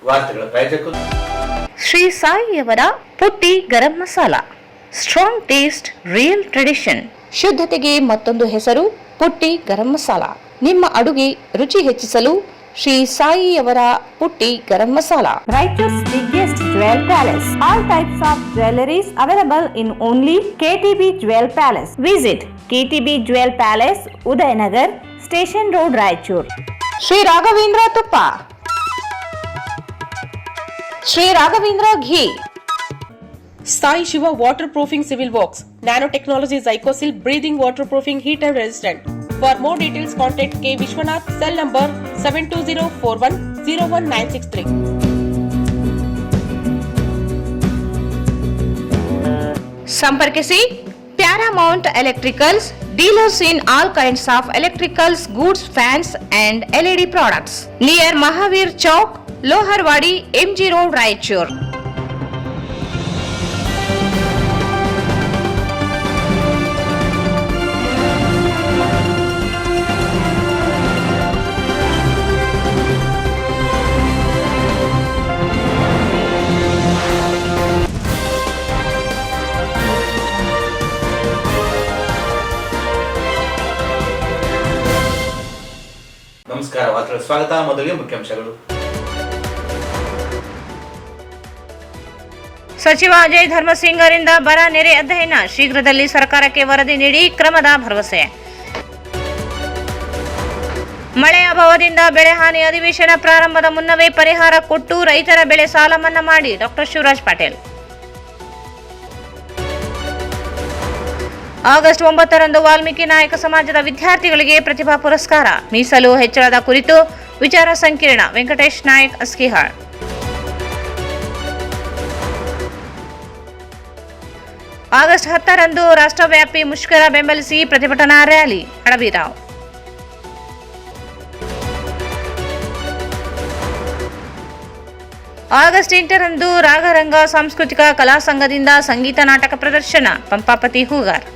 ವಾರ್ತೆಗಳ ಪ್ರಾಯೋಜಕರು ಶ್ರೀ ಸಾಯಿಯವರ Putti garam masala. Strong taste, real tradition. ಶುದ್ಧತೆಗೆ ಮತ್ತೊಂದು ಹೆಸರು ಪುಟ್ಟಿ ಗರಂ ಮಸಾಲ. ನಿಮ್ಮ ಅಡುಗೆ ರುಚಿ ಹೆಚ್ಚಿಸಲು ಶ್ರೀ ಸಾಯಿಯವರ Putti garam masala. Raiturs biggest jewel palace. All types of jewelries available in only KTB Jewel Palace. Visit KTB Jewel Palace, Udayanagar, Station Road, Raichur. Shri Raghavendra ತುಪ್ಪ, ಶ್ರೀ ರಾಘವೇಂದ್ರ ಘೀ, Sai Shiva Waterproofing Civil Works, Nanotechnology Zycosil Breathing Waterproofing Heat and Resistant. For more details, contact K. Vishwanath, cell number 72041019663. ಸಂಪರ್ಕಿಸಿ Paramount electricals, dealers in all kinds of electricals goods, fans and LED products, near Mahavir Chowk, Loharwadi, MG road, Raichur. ನಮಸ್ಕಾರ. ವಾರ್ತೆಗಳ ಸ್ವಾಗತ. ಮೊದಲಿಗೆ ಮುಖ್ಯಾಂಶಗಳು. ಸಚಿವ ಅಜಯ್ ಧರ್ಮಸಿಂಗ್ ಅವರಿಂದ ಬರ ನೆರೆ ಅಧ್ಯಯನ, ಶೀಘ್ರದಲ್ಲಿ ಸರ್ಕಾರಕ್ಕೆ ವರದಿ ನೀಡಿ ಕ್ರಮದ ಭರವಸೆ. ಮಳೆ ಅಭಾವದಿಂದ ಬೆಳೆ ಹಾನಿ, ಅಧಿವೇಶನ ಪ್ರಾರಂಭದ ಮುನ್ನವೇ ಪರಿಹಾರ ಕೊಟ್ಟು ರೈತರ ಬೆಳೆ ಸಾಲ ಮನ್ನಾ ಮಾಡಿ ಡಾಕ್ಟರ್ ಶಿವರಾಜ್ ಪಾಟೀಲ್. ಆಗಸ್ಟ್ 9ರಂದು ವಾಲ್ಮೀಕಿ ನಾಯಕ ಸಮಾಜದ ವಿದ್ಯಾರ್ಥಿಗಳಿಗೆ ಪ್ರತಿಭಾ ಪುರಸ್ಕಾರ, ಮೀಸಲು ಹೆಚ್ಚಳದ ಕುರಿತು ವಿಚಾರ ಸಂಕಿರಣ, ವೆಂಕಟೇಶ್ ನಾಯಕ್, ಅಸ್ಕಿಹಾಳ್. ಆಗಸ್ಟ್ 10ರಂದು ರಾಷ್ಟ್ರವ್ಯಾಪಿ ಮುಷ್ಕರ ಬೆಂಬಲಿಸಿ ಪ್ರತಿಭಟನಾ ರ್ಯಾಲಿ, ಹಡಬಿರಾವ್. ಆಗಸ್ಟ್ 8ರಂದು ರಾಗರಂಗ ಸಾಂಸ್ಕೃತಿಕ ಕಲಾ ಸಂಘದಿಂದ ಸಂಗೀತ ನಾಟಕ ಪ್ರದರ್ಶನ, ಪಂಪಾಪತಿ ಹೂಗಾರ್.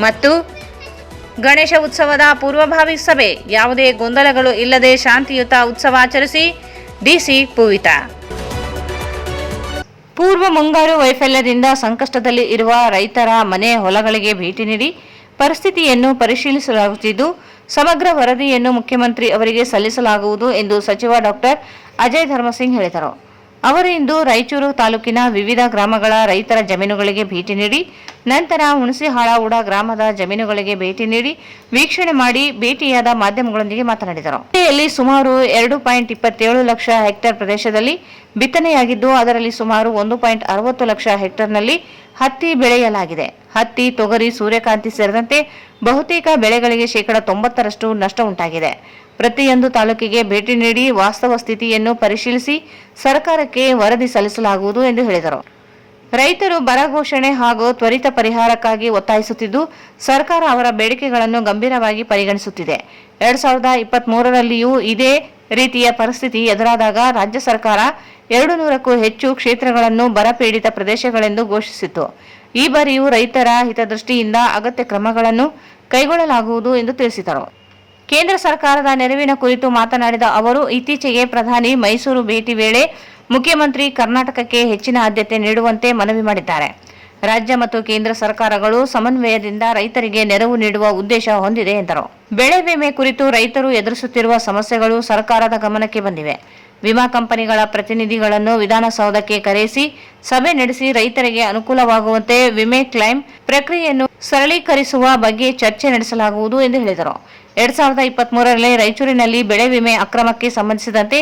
ಮತ್ತು ಗಣೇಶ ಉತ್ಸವದ ಪೂರ್ವಭಾವಿ ಸಭೆ, ಯಾವುದೇ ಗೊಂದಲಗಳು ಇಲ್ಲದೆ ಶಾಂತಿಯುತ ಉತ್ಸವ ಆಚರಿಸಿ ಡಿಸಿ ಪೂವಿತಾ. ಪೂರ್ವ ಮುಂಗಾರು ವೈಫಲ್ಯದಿಂದ ಸಂಕಷ್ಟದಲ್ಲಿ ಇರುವ ರೈತರ ಮನೆ ಹೊಲಗಳಿಗೆ ಭೇಟಿ ನೀಡಿ ಪರಿಸ್ಥಿತಿಯನ್ನು ಪರಿಶೀಲಿಸಲಾಗುತ್ತಿದ್ದು, ಸಮಗ್ರ ವರದಿಯನ್ನು ಮುಖ್ಯಮಂತ್ರಿ ಅವರಿಗೆ ಸಲ್ಲಿಸಲಾಗುವುದು ಎಂದು ಸಚಿವ ಡಾಕ್ಟರ್ ಅಜಯ್ ಧರ್ಮಸಿಂಗ್ ಹೇಳಿದರು. ಅವರು ಇಂದು ರಾಯಚೂರು ತಾಲೂಕಿನ ವಿವಿಧ ಗ್ರಾಮಗಳ ರೈತರ ಜಮೀನುಗಳಿಗೆ ಭೇಟಿ ನೀಡಿ ನಂತರ ಹುಣಸಿಹಾಳವುಡ ಗ್ರಾಮದ ಜಮೀನುಗಳಿಗೆ ಭೇಟಿ ನೀಡಿ ವೀಕ್ಷಣೆ ಮಾಡಿ ಭೇಟಿಯಾದ ಮಾಧ್ಯಮಗಳೊಂದಿಗೆ ಮಾತನಾಡಿದರು. ಜಿಲ್ಲೆಯಲ್ಲಿ ಸುಮಾರು 2.27 ಲಕ್ಷ ಹೆಕ್ಟೇರ್ ಪ್ರದೇಶದಲ್ಲಿ ಬಿತ್ತನೆಯಾಗಿದ್ದು, ಅದರಲ್ಲಿ ಸುಮಾರು 1.60 ಲಕ್ಷ ಹೆಕ್ಟೇರ್ನಲ್ಲಿ ಹತ್ತಿ ಬೆಳೆಯಲಾಗಿದೆ. ಹತ್ತಿ, ತೊಗರಿ, ಸೂರ್ಯಕಾಂತಿ ಸೇರಿದಂತೆ ಬಹುತೇಕ ಬೆಳೆಗಳಿಗೆ 90% ನಷ್ಟ ಉಂಟಾಗಿದೆ. ಪ್ರತಿಯೊಂದು ತಾಲೂಕಿಗೆ ಭೇಟಿ ನೀಡಿ ವಾಸ್ತವ ಸ್ಥಿತಿಯನ್ನು ಪರಿಶೀಲಿಸಿ ಸರ್ಕಾರಕ್ಕೆ ವರದಿ ಸಲ್ಲಿಸಲಾಗುವುದು ಎಂದು ಹೇಳಿದರು. ರೈತರು ಬರ ಘೋಷಣೆ ಹಾಗೂ ತ್ವರಿತ ಪರಿಹಾರಕ್ಕಾಗಿ ಒತ್ತಾಯಿಸುತ್ತಿದ್ದು, ಸರ್ಕಾರ ಅವರ ಬೇಡಿಕೆಗಳನ್ನು ಗಂಭೀರವಾಗಿ ಪರಿಗಣಿಸುತ್ತಿದೆ. 2023ರಲ್ಲಿಯೂ ಇದೇ ರೀತಿಯ ಪರಿಸ್ಥಿತಿ ಎದುರಾದಾಗ ರಾಜ್ಯ ಸರ್ಕಾರ 200ಕ್ಕೂ ಹೆಚ್ಚು ಕ್ಷೇತ್ರಗಳನ್ನು ಬರಪೀಡಿತ ಪ್ರದೇಶಗಳೆಂದು ಘೋಷಿಸಿತ್ತು. ಈ ಬಾರಿಯೂ ರೈತರ ಹಿತದೃಷ್ಟಿಯಿಂದ ಅಗತ್ಯ ಕ್ರಮಗಳನ್ನು ಕೈಗೊಳ್ಳಲಾಗುವುದು ಎಂದು ತಿಳಿಸಿದರು. ಕೇಂದ್ರ ಸರ್ಕಾರದ ನೆರವಿನ ಕುರಿತು ಮಾತನಾಡಿದ ಅವರು, ಇತ್ತೀಚೆಗೆ ಪ್ರಧಾನಿ ಮೈಸೂರು ಭೇಟಿ ವೇಳೆ ಮುಖ್ಯಮಂತ್ರಿ ಕರ್ನಾಟಕಕ್ಕೆ ಹೆಚ್ಚಿನ ಆದ್ಯತೆ ನೀಡುವಂತೆ ಮನವಿ ಮಾಡಿದ್ದಾರೆ. ರಾಜ್ಯ ಮತ್ತು ಕೇಂದ್ರ ಸರ್ಕಾರಗಳು ಸಮನ್ವಯದಿಂದ ರೈತರಿಗೆ ನೆರವು ನೀಡುವ ಉದ್ದೇಶ ಹೊಂದಿದೆ ಎಂದರು. ಬೆಳೆ ವಿಮೆ ಕುರಿತು ರೈತರು ಎದುರಿಸುತ್ತಿರುವ ಸಮಸ್ಯೆಗಳು ಸರ್ಕಾರದ ಗಮನಕ್ಕೆ ಬಂದಿವೆ. ವಿಮಾ ಕಂಪನಿಗಳ ಪ್ರತಿನಿಧಿಗಳನ್ನು ವಿಧಾನಸೌಧಕ್ಕೆ ಕರೆಸಿ ಸಭೆ ನಡೆಸಿ ರೈತರಿಗೆ ಅನುಕೂಲವಾಗುವಂತೆ ವಿಮೆ ಕ್ಲೈಮ್ ಪ್ರಕ್ರಿಯೆಯನ್ನು ಸರಳೀಕರಿಸುವ ಬಗ್ಗೆ ಚರ್ಚೆ ನಡೆಸಲಾಗುವುದು ಎಂದು ಹೇಳಿದರು. 2023ರಲ್ಲಿ ರಾಯಚೂರಿನಲ್ಲಿ ಬೆಳೆ ವಿಮೆ ಅಕ್ರಮಕ್ಕೆ ಸಂಬಂಧಿಸಿದಂತೆ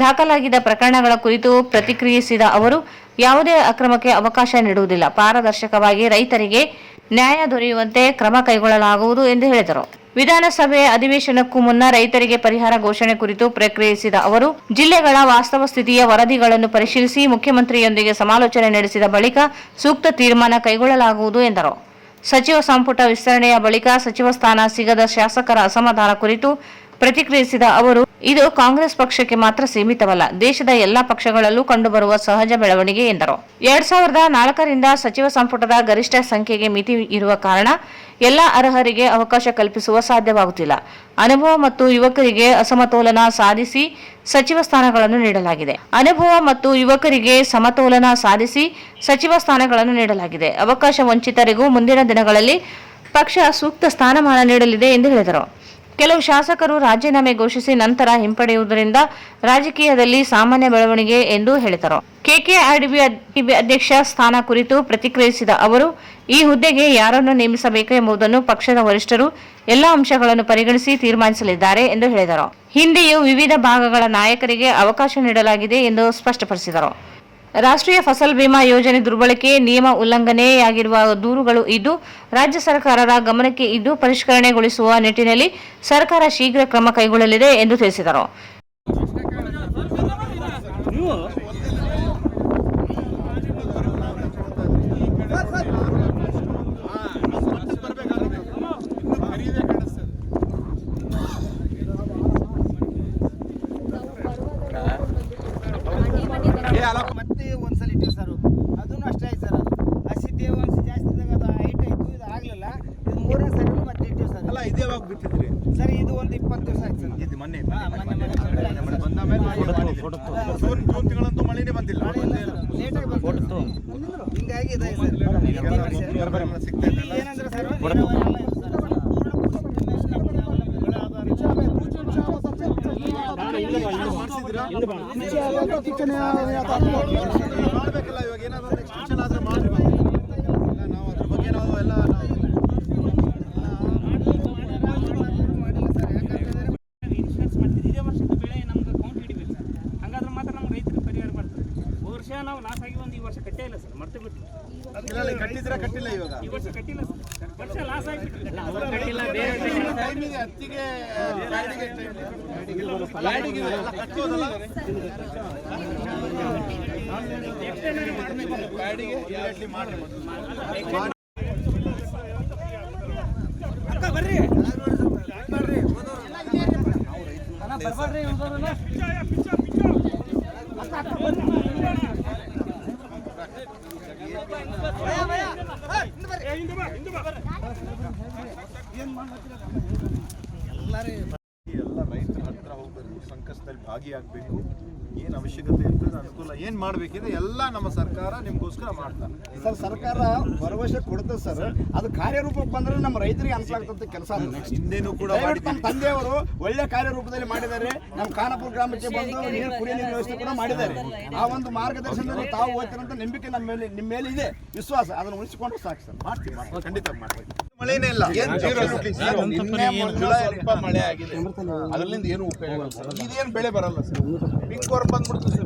ದಾಖಲಾಗಿದ್ದ ಪ್ರಕರಣಗಳ ಕುರಿತು ಪ್ರತಿಕ್ರಿಯಿಸಿದ ಅವರು, ಯಾವುದೇ ಅಕ್ರಮಕ್ಕೆ ಅವಕಾಶ ನೀಡುವುದಿಲ್ಲ, ಪಾರದರ್ಶಕವಾಗಿ ರೈತರಿಗೆ ನ್ಯಾಯ ದೊರೆಯುವಂತೆ ಕ್ರಮ ಕೈಗೊಳ್ಳಲಾಗುವುದು ಎಂದು ಹೇಳಿದರು. ವಿಧಾನಸಭೆ ಅಧಿವೇಶನಕ್ಕೂ ಮುನ್ನ ರೈತರಿಗೆ ಪರಿಹಾರ ಘೋಷಣೆ ಕುರಿತು ಪ್ರತಿಕ್ರಿಯಿಸಿದ ಅವರು, ಜಿಲ್ಲೆಗಳ ವಾಸ್ತವ ಸ್ಥಿತಿಯ ವರದಿಗಳನ್ನು ಪರಿಶೀಲಿಸಿ ಮುಖ್ಯಮಂತ್ರಿಯೊಂದಿಗೆ ಸಮಾಲೋಚನೆ ನಡೆಸಿದ ಬಳಿಕ ಸೂಕ್ತ ತೀರ್ಮಾನ ಕೈಗೊಳ್ಳಲಾಗುವುದು ಎಂದರು. ಸಚಿವ ಸಂಪುಟ ವಿಸ್ತರಣೆಯ ಬಳಿಕ ಸಚಿವ ಸ್ಥಾನ ಸಿಗದ ಶಾಸಕರ ಅಸಮಾಧಾನ ಕುರಿತು ಪ್ರತಿಕ್ರಿಯಿಸಿದ ಅವರು, ಇದು ಕಾಂಗ್ರೆಸ್ ಪಕ್ಷಕ್ಕೆ ಮಾತ್ರ ಸೀಮಿತವಲ್ಲ, ದೇಶದ ಎಲ್ಲಾ ಪಕ್ಷಗಳಲ್ಲೂ ಕಂಡುಬರುವ ಸಹಜ ಬೆಳವಣಿಗೆ ಎಂದರು. 2004ರಿಂದ ಸಚಿವ ಸಂಪುಟದ ಗರಿಷ್ಠ ಸಂಖ್ಯೆಗೆ ಮಿತಿ ಇರುವ ಕಾರಣ ಎಲ್ಲಾ ಅರ್ಹರಿಗೆ ಅವಕಾಶ ಕಲ್ಪಿಸುವ ಸಾಧ್ಯವಾಗುತ್ತಿಲ್ಲ. ಅನುಭವ ಮತ್ತು ಯುವಕರಿಗೆ ಅಸಮತೋಲನ ಸಾಧಿಸಿ ಸಚಿವ ಸ್ಥಾನಗಳನ್ನು ನೀಡಲಾಗಿದೆ. ಅವಕಾಶ ವಂಚಿತರಿಗೂ ಮುಂದಿನ ದಿನಗಳಲ್ಲಿ ಪಕ್ಷ ಸೂಕ್ತ ಸ್ಥಾನಮಾನ ನೀಡಲಿದೆ ಎಂದು ಹೇಳಿದರು. ಕೆಲವು ಶಾಸಕರು ರಾಜೀನಾಮೆ ಘೋಷಿಸಿ ನಂತರ ಹಿಂಪಡೆಯುವುದರಿಂದ ರಾಜಕೀಯದಲ್ಲಿ ಸಾಮಾನ್ಯ ಬೆಳವಣಿಗೆ ಎಂದು ಹೇಳಿದರು. ಕೆಕೆಆರ್ಡಿಬಿ ಅಧ್ಯಕ್ಷ ಸ್ಥಾನ ಕುರಿತು ಪ್ರತಿಕ್ರಿಯಿಸಿದ ಅವರು, ಈ ಹುದ್ದೆಗೆ ಯಾರನ್ನು ನೇಮಿಸಬೇಕು ಎಂಬುದನ್ನು ಪಕ್ಷದ ವರಿಷ್ಠರು ಎಲ್ಲಾ ಅಂಶಗಳನ್ನು ಪರಿಗಣಿಸಿ ತೀರ್ಮಾನಿಸಲಿದ್ದಾರೆ ಎಂದು ಹೇಳಿದರು. ಹಿಂದೆಯೂ ವಿವಿಧ ಭಾಗಗಳ ನಾಯಕರಿಗೆ ಅವಕಾಶ ನೀಡಲಾಗಿದೆ ಎಂದು ಸ್ಪಷ್ಟಪಡಿಸಿದರು. ರಾಷ್ಟ್ರೀಯ ಫಸಲ್ ಬಿಮಾ ಯೋಜನೆ ದುರ್ಬಳಕೆ, ನಿಯಮ ಉಲ್ಲಂಘನೆಯಾಗಿರುವ ದೂರುಗಳು ಇದ್ದು ರಾಜ್ಯ ಸರ್ಕಾರದ ಗಮನಕ್ಕೆ ಇದ್ದು ಪರಿಷ್ಕರಣೆಗೊಳಿಸುವ ನಿಟ್ಟಿನಲ್ಲಿ ಸರ್ಕಾರ ಶೀಘ್ರ ಕ್ರಮ ಕೈಗೊಳ್ಳಲಿದೆ ಎಂದು ತಿಳಿಸಿದರು. ಮತ್ತೆ ಒಂದ್ಸಲ ಇಟ್ಟಿವಿ ಸರ್, ಅದೂ ಅಷ್ಟೇ ಆಯ್ತು ಸರ್. ಅದು ಹಸಿ ತೇವಾಂಶ ಜಾಸ್ತಿ ಇದ್ದಾಗ ಅದು ಹೈಟ್ ಆಯಿತು, ಇದು ಆಗಲಿಲ್ಲ. ಇದು 3ನೇ ಸರಿ ಮತ್ತೆ ಇಟ್ಟಿವಿ ಸರ್. ಅಲ್ಲ, ಇದು ಯಾವಾಗ ಬಿತ್ತಿದ್ರಿ ಸರ್? ಇದು ಒಂದು 20 ದಿವಸ ಆಯ್ತು ಸರ್. ಇದು ಮೊನ್ನೆ ಮೊನ್ನೆ ಬಂದ ಮೇಲೆ ಜೂನ್ ತಿಂಗಳಂತೂ ಮಳೆನೇ ಬಂದಿಲ್ಲ. ಲೇಟಾಗಿ ಬಂತು, ಹಿಂಗಾಗಿ ಇದಾಯ್ತು ಸರ್. ಸಿಗ್ತಾ ಇಲ್ಲ. ಏನಂದ್ರೆ ಸರ್, ಮಾಡ್ಬೇಕಲ್ಲ, ಇವಾಗ ಏನಾದ್ರು ಎಕ್ಸ್ಟೆನ್ಷನ್ ಆದ್ರೆ ಮಾಡ್ಬೇಕು. ನಾವು ಅದ್ರ ಬಗ್ಗೆ ನಾವು ಎಲ್ಲ ಇನ್ಶೂರೆನ್ಸ್ ಮಾಡ್ತೀವಿ. ಇದೇ ವರ್ಷದ ಬೆಳೆ ನಮ್ಗೆ ಅಕೌಂಟ್ ಹಿಡಿಬೇಕು ಸರ್. ಹಂಗಾದ್ರೆ ಮಾತ್ರ ನಮ್ಮ ರೈತರಿಗೆ ಪರಿಹಾರ ಮಾಡ್ತಾರೆ. ವರ್ಷ ನಾವು ಲಾಸ್ ಆಗಿ ಈ ವರ್ಷ ಕಟ್ಟೇ ಇಲ್ಲ ಸರ್, ಮರ್ತು ಬಿಟ್ಟು. ಕಟ್ಟಿದ್ರೆ ಕಟ್ಟಿಲ್ಲ, ಇವಾಗ ಈ ವರ್ಷ ಕಟ್ಟಿಲ್ಲ ಸರ್, ವರ್ಷ ಲಾಸ್ ಆಗಿಬಿಟ್ಟಿಲ್ಲ. ಟೈಮಿಗೆ ಹತ್ತಿಗೆ ಗಾಡಿಗೆ ಎಲ್ಲ ಕಟ್ಟೋದಲ್ಲ, ಗಾಡಿಗೆ ಇಮಿಡಿಯೇಟ್ಲಿ ಮಾಡಿ. ಬರ್ರಿ ಎಲ್ಲ ರೈತರ ಹತ್ರ ಹೋಗಬೇಕು, ಸಂಕಷ್ಟದಲ್ಲಿ ಭಾಗಿಯಾಗಬೇಕು. ಏನು ಅವಶ್ಯಕತೆ ಇರ್ತದೆ, ಅನುಕೂಲ ಏನು ಮಾಡಬೇಕಿದೆ ಎಲ್ಲ ನಮ್ಮ ಸರ್ಕಾರ ನಿಮಗೋಸ್ಕರ ಮಾಡ್ತಾರೆ ಸರ್. ಸರ್ಕಾರ ಭರವಸೆ ಕೊಡ್ತದೆ ಸರ್, ಅದು ಕಾರ್ಯರೂಪಕ್ಕೆ ಬಂದ್ರೆ ನಮ್ಮ ರೈತರಿಗೆ ಅನುಕೂಲ ಆಗ್ತದೆ ಕೆಲಸ. ಹಿಂದೆನೂ ಕೂಡ ನಮ್ಮ ತಂದೆಯವರು ಒಳ್ಳೆ ಕಾರ್ಯರೂಪದಲ್ಲಿ ಮಾಡಿದ್ದಾರೆ. ನಮ್ಮ ಖಾನಾಪುರ ಗ್ರಾಮಕ್ಕೆ ಬಂದು ನೀರು ಕುಡಿಯೋ ನೀರು ವ್ಯವಸ್ಥೆ ಕೂಡ ಮಾಡಿದ್ದಾರೆ. ಆ ಒಂದು ಮಾರ್ಗದರ್ಶನದಲ್ಲಿ ತಾವು ಹೋಗ್ತೀರಂತ ನಂಬಿಕೆ ನಿಮ್ಮ ಮೇಲೆ ಇದೆ, ವಿಶ್ವಾಸ. ಅದನ್ನು ಉಳಿಸಿಕೊಂಡ್ರೆ ಸಾಕು ಸರ್. ಮಾಡ್ತೀವಿ, ಖಂಡಿತ ಮಾಡ್ತೀವಿ. ಮಳೆನೇ ಇಲ್ಲ, ಸ್ವಲ್ಪ ಮಳೆ ಆಗಿದೆ, ಅದರಿಂದ ಏನು ಉಪಯೋಗ ಇಲ್ಲ ಸರ್. ಇದೇನು ಬೆಳೆ ಬರಲ್ಲ ಸರ್, ಪಿಂಕ್ ವರ್ಕ್ ಬಂದ್ಬಿಡ್ತದೆ